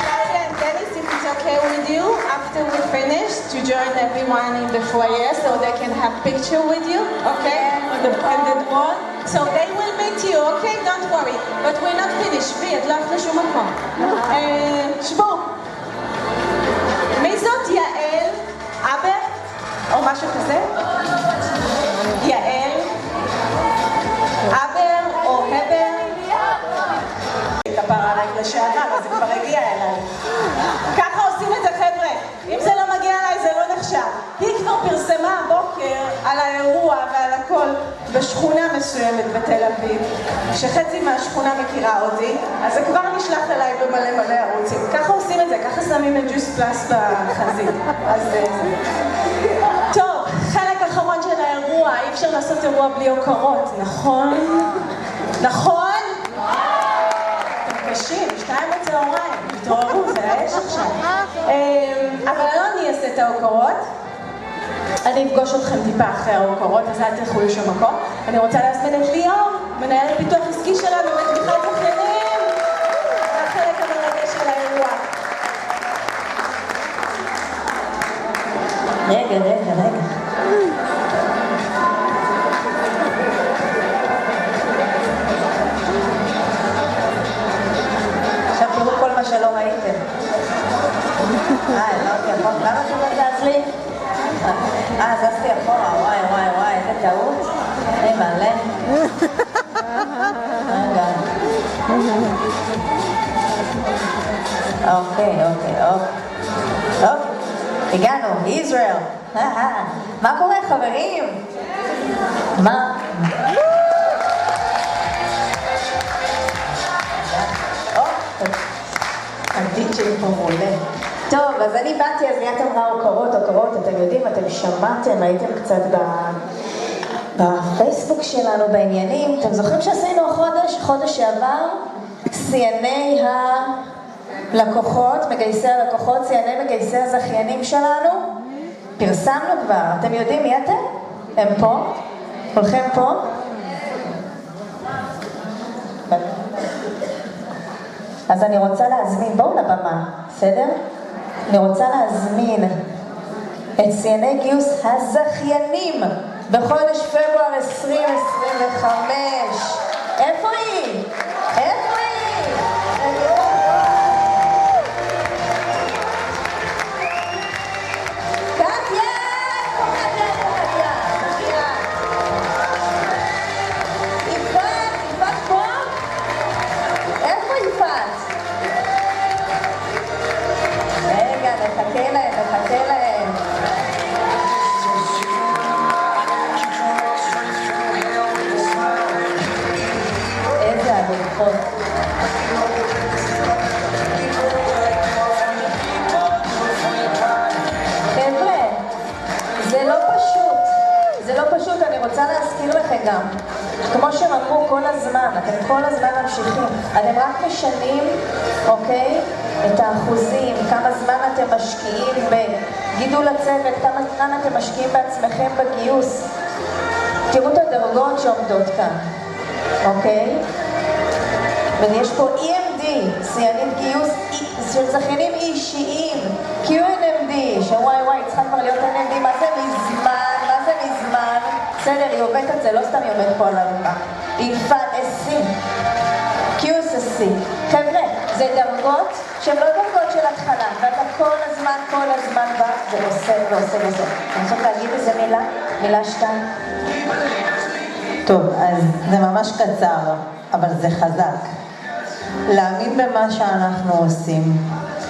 Claudia and Dennis, if it's okay with you, after we finish, to join everyone in the foyer so they can have picture with you, okay? On the branded wall. So they will meet you, okay? Don't worry. But we're not finished. וי, את לא הלכת לשום מקום. שבו. מי זאת? יעל? אבר? או משהו כזה? יעל? אבר או הבר? כפרה עליי לשעבר, אז זה כבר הגיע אליי. ככה עושים את זה, חבר'ה. אם זה לא מגיע אליי, זה לא נחשב. היא כבר פרסמה הבוקר על האירוע ועל הכל בשכונה מסוימת בתל אביב, שחצי מהשכונה מכירה אותי, אז זה כבר נשלח אליי במלא מלא ערוצים. ככה עושים את זה, ככה שמים את ג'וס פלאס בחזית. אז טוב, חלק אחרון של האירוע, אי אפשר לעשות אירוע בלי הוקרות, נכון? נכון? קשים, 2 בצהריים, תתעוררו, זה האש עכשיו. אבל לא אני אעשה את ההוקרות, אני אפגוש אתכם טיפה אחרי ההוקרות, אז אל תלכו לשום מקום. אני רוצה להזמין את ליאור, מנהל פיתוח עסקי שלנו בתמיכת זכיינים. זה החלק המרגש של האירוע. רגע. תראו כל מה שלא ראיתם. הבנתי אחורה. למה אתה זז לי? זזתי אחורה. וואי, איזה טעות. אני מלא. רגע. אוקיי. הגענו, ישראל. מה קורה, חברים? מה? הדי-ג'יי פה מעולה. טוב, אז אני באתי, אז ליאת אמרה הוקרות, אתם יודעים, אתם שמעתם, הייתם קצת בפייסבוק שלנו בעניינים. אתם זוכרים שעשינו חודש שעבר, סייני הלקוחות, מגייסי הלקוחות, סייני מגייסי הזכיינים שלנו? פרסמנו כבר, אתם יודעים מי אתם? הם פה? כולכם פה? אז אני רוצה להזמין, בואו לבמה, בסדר? אני רוצה להזמין את סייני גיוס הזכיינים בחודש פברואר 2025. איפה היא? נחכה להם. איזה הדרכות. חבר'ה, זה לא פשוט, אני רוצה להזכיר לכם גם, כמו שהם אמרו כל הזמן, אתם כל הזמן ממשיכים, אתם רק משנים, אוקיי? את האחוזים, כמה זמן אתם משקיעים בגידול הצוות, כמה זמן אתם משקיעים בעצמכם בגיוס. תראו את הדרגות שעומדות כאן, אוקיי? ויש פה EMD, סיינים גיוס של זכיינים אישיים, QNMD, שוואי, צריכה כבר להיות NMD, מה זה מזמן? בסדר, היא עובדת את זה, לא סתם היא עובדת פה על הרמה. היא FAT-SC, QSSC. חבר'ה, זה דרגות שהן לא דרגות של התחלה, ואתה כל הזמן בא ועושה. אני רוצה להגיד איזה מילה 2.
טוב, אז זה ממש קצר, אבל זה חזק. להאמין במה שאנחנו עושים,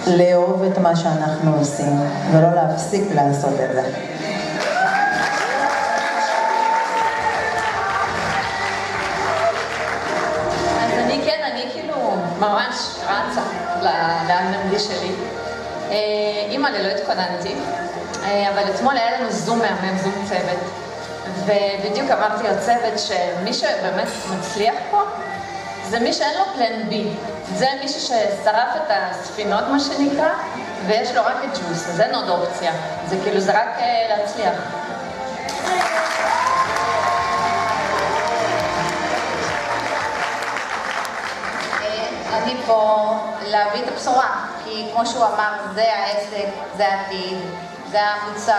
לאהוב את מה שאנחנו עושים, ולא להפסיק לעשות את זה.
אז
ממש רצה לאנגלי שלי. אימא לי לא התכוננתי, אבל אתמול היה לנו זום מהמם, זום צוות. ובדיוק אמרתי לצוות שמי שבאמת מצליח פה, זה מי שאין לו פלן בי. זה מישהו ששרף את הספינות, מה שנקרא, ויש לו רק את ג'וס, אז אין עוד אופציה. זה כאילו, זה רק להצליח. אני פה להביא את הבשורה, כי כמו שהוא אמר, זה העסק, זה העתיד, זה המוצר,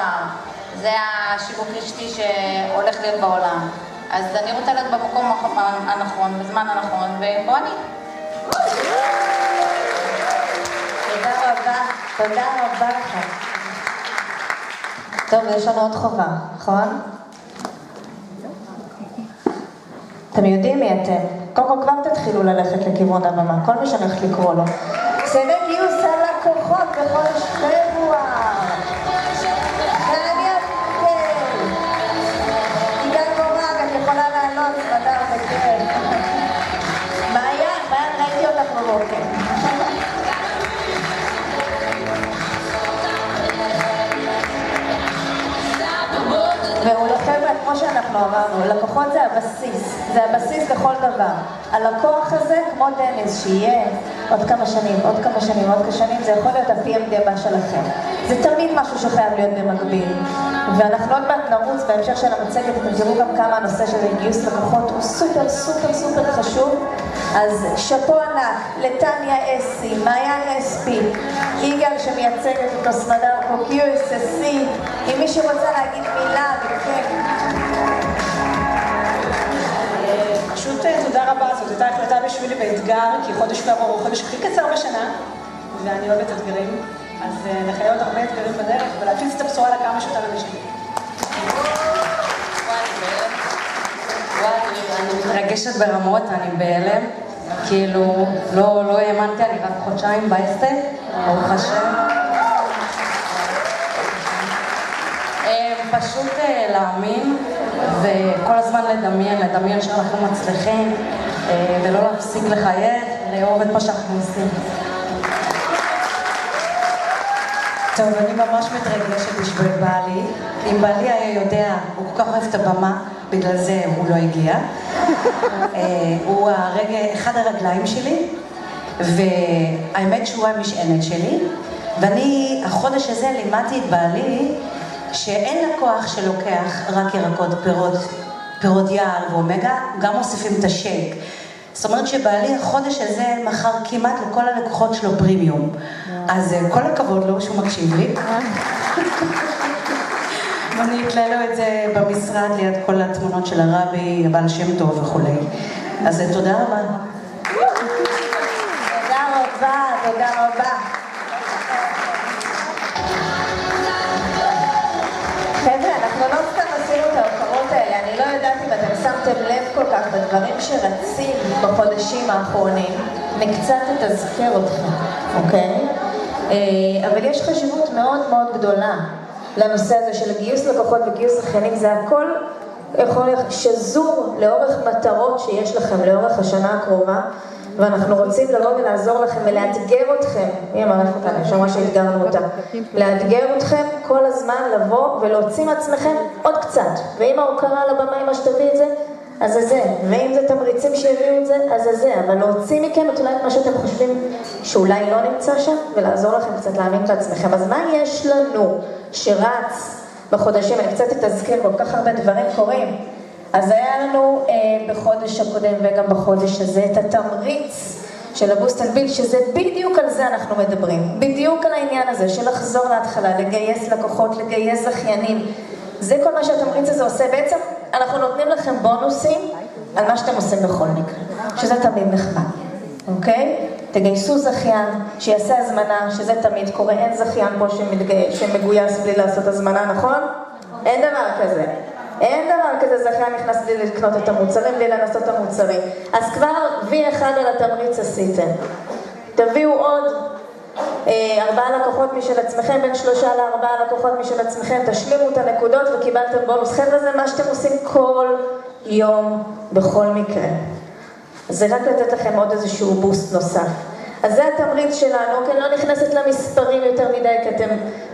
זה השיווק רשתי שהולך להיות בעולם. אז אני רוצה להיות במקום הנכון, בזמן הנכון, ובוא אני.
תודה רבה, תודה רבה לכם. טוב, יש לנו עוד חובה, נכון? אתם יודעים מי אתם. קודם כל כבר תתחילו ללכת לכיוון הבמה, כל מי שאני הולכת לקרוא לו. סבב גיוס הלקוחות בחודש פברואר. ואני אתן. יגאל גורג, את יכולה לעלות, סמדר וכיף. מעיין, ראיתי אותך בבוקר. ולחבר'ה, כמו שאנחנו אמרנו, לקוחות זה הבסיס, זה הבסיס לכל דבר. הלקוח הזה, כמו דניס, שיהיה עוד כמה שנים, עוד כמה שנים, עוד כמה שנים, זה יכול להיות ה-PMD הבא שלכם. זה תמיד משהו שחייב להיות במקביל. ואנחנו עוד מעט נרוץ בהמשך של המצגת, אתם תראו גם כמה הנושא של גיוס לקוחות הוא סופר סופר סופר חשוב. אז שפו ענק לטניה אסי, מעיין אספי, יגאל שמייצגת אותו, סמדר פה, QSSC, אם מי שרוצה להגיד מילה, בכיף.
פשוט תודה רבה, זאת הייתה החלטה בשבילי באתגר, כי חודש פברואר הוא החודש הכי קצר בשנה, ואני אוהבת אתגרים, אז נחייה עוד הרבה אתגרים בדרך, ולהפיץ את הבשורה לכמה שיותר אנשים.
אני מתרגשת ברמות, אני בהלם, כאילו לא האמנתי, אני רק חודשיים בעסק, ברוך השם. פשוט להאמין וכל הזמן לדמיין שאנחנו מצליחים ולא להפסיק לחייך, לאהוב את מה שאנחנו עושים.
טוב, אני ממש מתרגשת בשביל בעלי. אם בעלי היה יודע, הוא כל כך אוהב את הבמה, בגלל זה הוא לא הגיע. הוא אחד הרגליים שלי, והאמת שהוא המשענת שלי. ואני, החודש הזה לימדתי את בעלי, שאין לקוח שלוקח רק ירקות, פירות יער ואומגה, גם מוסיפים את השייק. זאת אומרת שבעלי החודש הזה מכר כמעט לכל הלקוחות שלו פרימיום. אז כל הכבוד לו שהוא מקשיב לי. ואני אתלה לו את זה במשרד ליד כל התמונות של הרבי, הבעל שם טוב וכו'. אז תודה רבה. תודה רבה, תודה רבה. חבר'ה, אנחנו לא סתם עשינו את ההוקרות האלה, אני לא יודעת אם אתם שמתם לב כל כך בדברים שרצים בחודשים האחרונים, נקצת תזכר אתכם, אוקיי? אבל יש חשיבות מאוד מאוד גדולה לנושא הזה של גיוס לקוחות וגיוס זכיינים, זה הכל יכול להיות שזור לאורך מטרות שיש לכם לאורך השנה הקרובה, ואנחנו רוצים לבוא ולעזור לכם ולאתגר אתכם, מי אמר לך כאן, יש ממש שהתגרנו אותה, לאתגר אתכם כל הזמן לבוא ולהוציא מעצמכם עוד קצת, ואם ההוקרה על הבמה היא מה שתביא את זה, אז זה, ואם זה תמריצים שיביאו את זה, אז זה, אבל להוציא מכם את אולי מה שאתם חושבים שאולי לא נמצא שם, ולעזור לכם קצת להאמין בעצמכם. אז מה יש לנו שרץ בחודשים, אני קצת אתזכר, כל כך הרבה דברים קורים, אז היה לנו בחודש הקודם וגם בחודש הזה את התמריץ של הבוסט אנד בילד, שזה בדיוק על זה אנחנו מדברים, בדיוק על העניין הזה של לחזור להתחלה, לגייס לקוחות, לגייס זכיינים, זה כל מה שהתמריץ הזה עושה. בעצם אנחנו נותנים לכם בונוסים על מה שאתם עושים בכל מקרה, שזה תמיד נחמד, אוקיי? תגייסו זכיין, שיעשה הזמנה, שזה תמיד קורה, אין זכיין פה שמגויס בלי לעשות הזמנה, נכון? אין דבר כזה. אין דבר כזה, זכיין נכנס בלי לקנות את המוצרים, בלי לנסות את המוצרים. אז כבר V1 על התמריץ עשיתם. תביאו עוד 4 לקוחות משל עצמכם, בין 3 ל4 לקוחות משל עצמכם, תשלימו את הנקודות וקיבלתם בונוס. חבר'ה, זה מה שאתם עושים כל יום, בכל מקרה.
זה רק לתת לכם עוד איזשהו בוסט נוסף. אז זה התמריץ שלנו, כן, לא נכנסת למספרים יותר מדי, כי אתם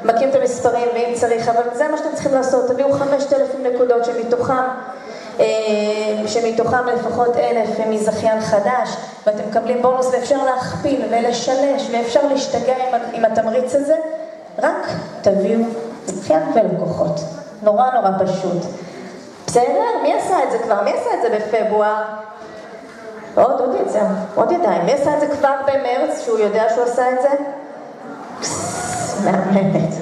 מכים את המספרים ואם צריך, אבל זה מה שאתם צריכים לעשות, תביאו 5,000 נקודות שמתוכם לפחות 1,000 הם מזכיין חדש, ואתם מקבלים בונוס ואפשר להכפיל ולשלש, ואפשר להשתגע עם התמריץ הזה, רק תביאו זכיין ולקוחות. נורא פשוט. בסדר? מי עשה את זה כבר? מי עשה את זה בפברואר? עוד ידיים. מי עשה את זה כבר במרץ, שהוא יודע שהוא עשה את זה? מהממת.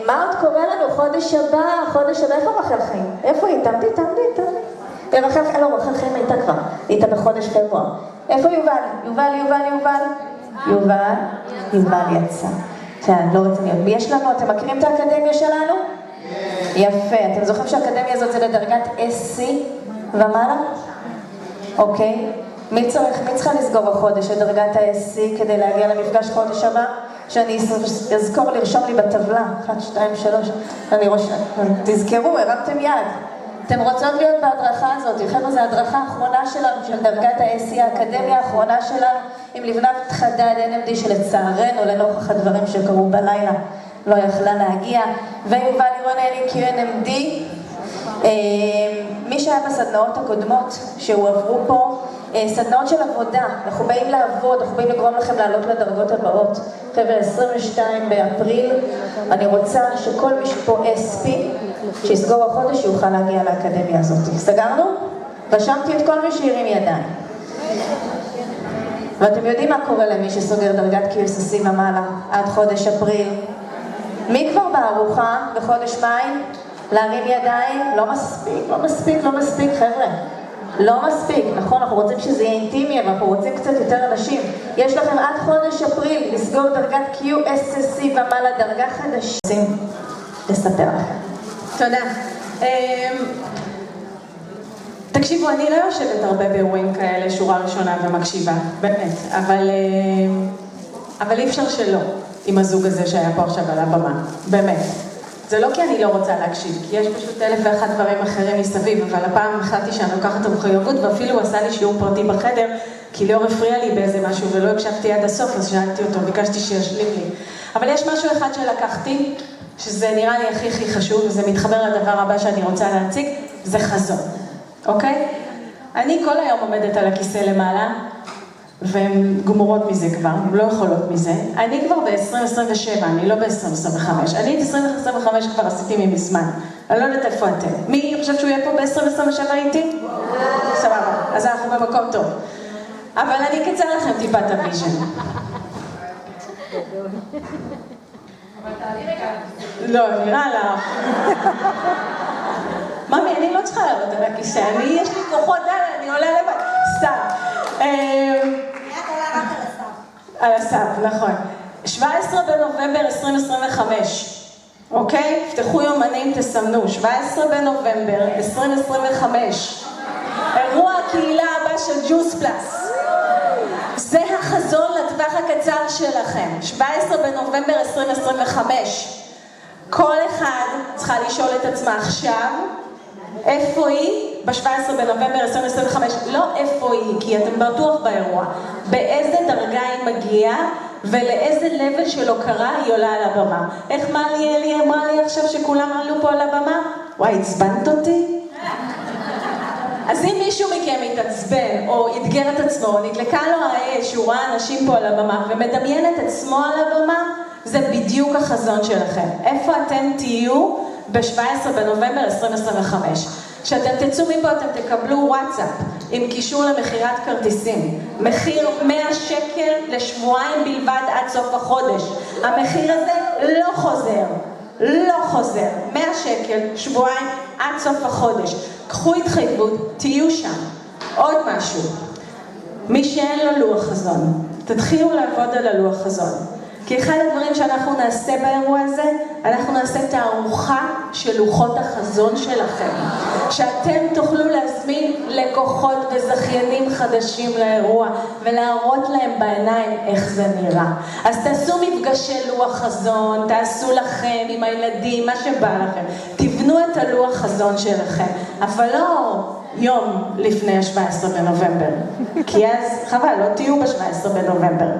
מה עוד קורה לנו? חודש הבא, איפה רחל חיים? איפה היא? תעמדי. רחל חיים הייתה כבר. היא הייתה בחודש פברואר. איפה יובל יצא. לא רציניות. יש לנו, אתם מכירים את האקדמיה שלנו? יפה. אתם זוכרים שהאקדמיה הזאת זה לדרגת SC ומעלה? אוקיי. מי צריכה לסגור החודש את דרגת ה-SC כדי להגיע למפגש חודש הבא? שאני אזכור לרשום לי בטבלה. 1, 2, 3. תזכרו, הרמתם יד. אתם רוצות להיות בהדרכה הזאת. חבר'ה, זו ההדרכה האחרונה שלנו, של דרגת ה-SC, האקדמיה האחרונה שלנו, עם לבנת חדד NMD שלצערנו, לנוכח הדברים שקרו בלילה, לא יכלה להגיע. ויובל לירון QNMD, מי שהיה בסדנאות הקודמות שהועברו פה, סדנאות של עבודה, אנחנו באים לעבוד, אנחנו באים לגרום לכם לעלות לדרגות הבאות. חבר'ה, 22 באפריל, אני רוצה שכל מי שפה SP, שיסגור החודש, יוכל להגיע לאקדמיה הזאת. סגרנו? רשמתי את כל מי שירים ידיים. ואתם יודעים מה קורה למי שסוגר דרגת QSC ומעלה עד חודש אפריל? מי כבר בארוחה בחודש מאי? להרים ידיים? לא מספיק, חבר'ה. לא מספיק, נכון, אנחנו רוצים שזה יהיה אינטימי, אבל אנחנו רוצים קצת יותר אנשים. יש לכם עד חודש אפריל לסגור דרגת QSC ומעלה, דרגה חדשה. לספר לכם.
תודה. תקשיבו, אני לא יושבת הרבה באירועים כאלה, שורה ראשונה ומקשיבה, באמת, אבל אי אפשר שלא עם הזוג הזה שהיה פה עכשיו על הבמה, באמת. זה לא כי אני לא רוצה להקשיב, כי יש פשוט 1,001 דברים אחרים מסביב, אבל הפעם החלטתי שאני לוקחת את המחויבות, ואפילו הוא עשה לי שיעור פרטי בחדר, כי ליאור הפריע לי באיזה משהו ולא הקשבתי עד הסוף, אז שאלתי אותו, ביקשתי שישלים לי. אבל יש משהו אחד שלקחתי, שזה נראה לי הכי חשוב, וזה מתחבר לדבר הבא שאני רוצה להציג, זה חזון, אוקיי? אני כל היום עומדת על הכיסא למעלה, והן גמורות מזה כבר, הן לא יכולות מזה. אני כבר ב-2027, אני לא ב-2025. אני את 2025 כבר עשיתי מזמן. אני לא יודעת איפה אתם. מי חושב שהוא יהיה פה ב-2027 איתי? סבבה, אז אנחנו במקום טוב. אבל אני אקצר לכם טיפה את הוויז'ן. לא, נראה לך. ממי, אני לא צריכה לעלות על הכיסא, יש לי כוחות, אני עולה לבד. סתם. על הסף, נכון. 17 בנובמבר 2025, אוקיי? פתחו יומנים, תסמנו. 17 בנובמבר 2025, אירוע הקהילה הבא של ג'וס פלאס. זה החזון לטווח הקצר שלכם. 17 בנובמבר 2025. כל אחד צריכה לשאול את עצמה עכשיו, איפה היא? ב-17 בנובמבר 2025, לא איפה היא, כי אתם בטוח באירוע, באיזה דרגה היא מגיעה ולאיזה לבל של הוקרה היא עולה על הבמה. איך אלי אמרה לי עכשיו שכולם עלו פה על הבמה? וואי, עצבנת אותי? אז אם מישהו מכם יתעצבן או יתגר את עצמו, נדלקה לו האש, שהוא ראה אנשים פה על הבמה ומדמיין את עצמו על הבמה, זה בדיוק החזון שלכם. איפה אתם תהיו ב-17 בנובמבר 2025? כשאתם תצאו מפה אתם תקבלו וואטסאפ עם קישור למחירת כרטיסים. מחיר 100 שקל לשבועיים בלבד עד סוף החודש. המחיר הזה לא חוזר. 100 שקל, שבועיים עד סוף החודש. קחו התחייבות, תהיו שם. עוד משהו. מי שאין לו לוח חזון, תתחילו לעבוד על הלוח חזון. כי אחד הדברים שאנחנו נעשה באירוע הזה, אנחנו נעשה תערוכה של לוחות החזון שלכם. שאתם תוכלו להזמין לקוחות וזכיינים חדשים לאירוע, ולהראות להם בעיניים איך זה נראה. אז תעשו מפגשי לוח חזון, תעשו לכם עם הילדים, מה שבא לכם. תבנו את הלוח חזון שלכם. אבל יום לפני ה-17 בנובמבר. כי אז, חבל, לא תהיו ב-17 בנובמבר.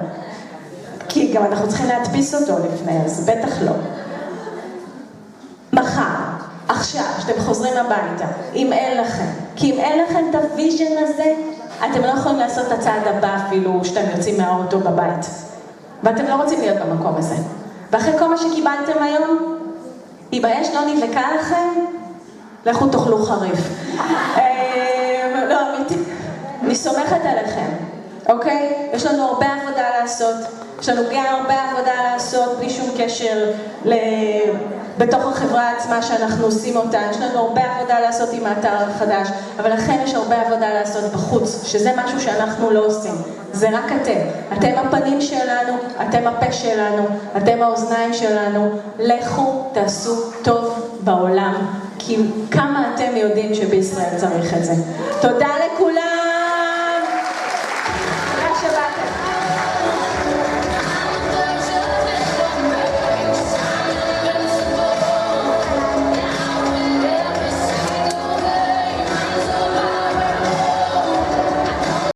כי גם אנחנו צריכים להדפיס אותו לפני, אז בטח לא. מחר, עכשיו, שאתם חוזרים הביתה, אם אין לכם, כי אם אין לכם את הוויז'ן הזה, אתם לא יכולים לעשות את הצעד הבא אפילו שאתם יוצאים מהאוטו בבית. ואתם לא רוצים להיות במקום הזה. ואחרי כל מה שקיבלתם היום, אם האש לא נדלקה לכם, לכו תאכלו חריף. לא, אמיתי. אני סומכת עליכם, אוקיי? יש לנו הרבה עבודה לעשות. יש לנו גם הרבה עבודה לעשות, בלי שום קשר בתוך החברה עצמה שאנחנו עושים אותה. יש לנו הרבה עבודה לעשות עם האתר החדש, אבל לכן יש הרבה עבודה לעשות בחוץ, שזה משהו שאנחנו לא עושים. זה רק אתם. אתם הפנים שלנו, אתם הפה שלנו, אתם האוזניים שלנו. לכו תעשו טוב בעולם, כי כמה אתם יודעים שבישראל צריך את זה. תודה לכם.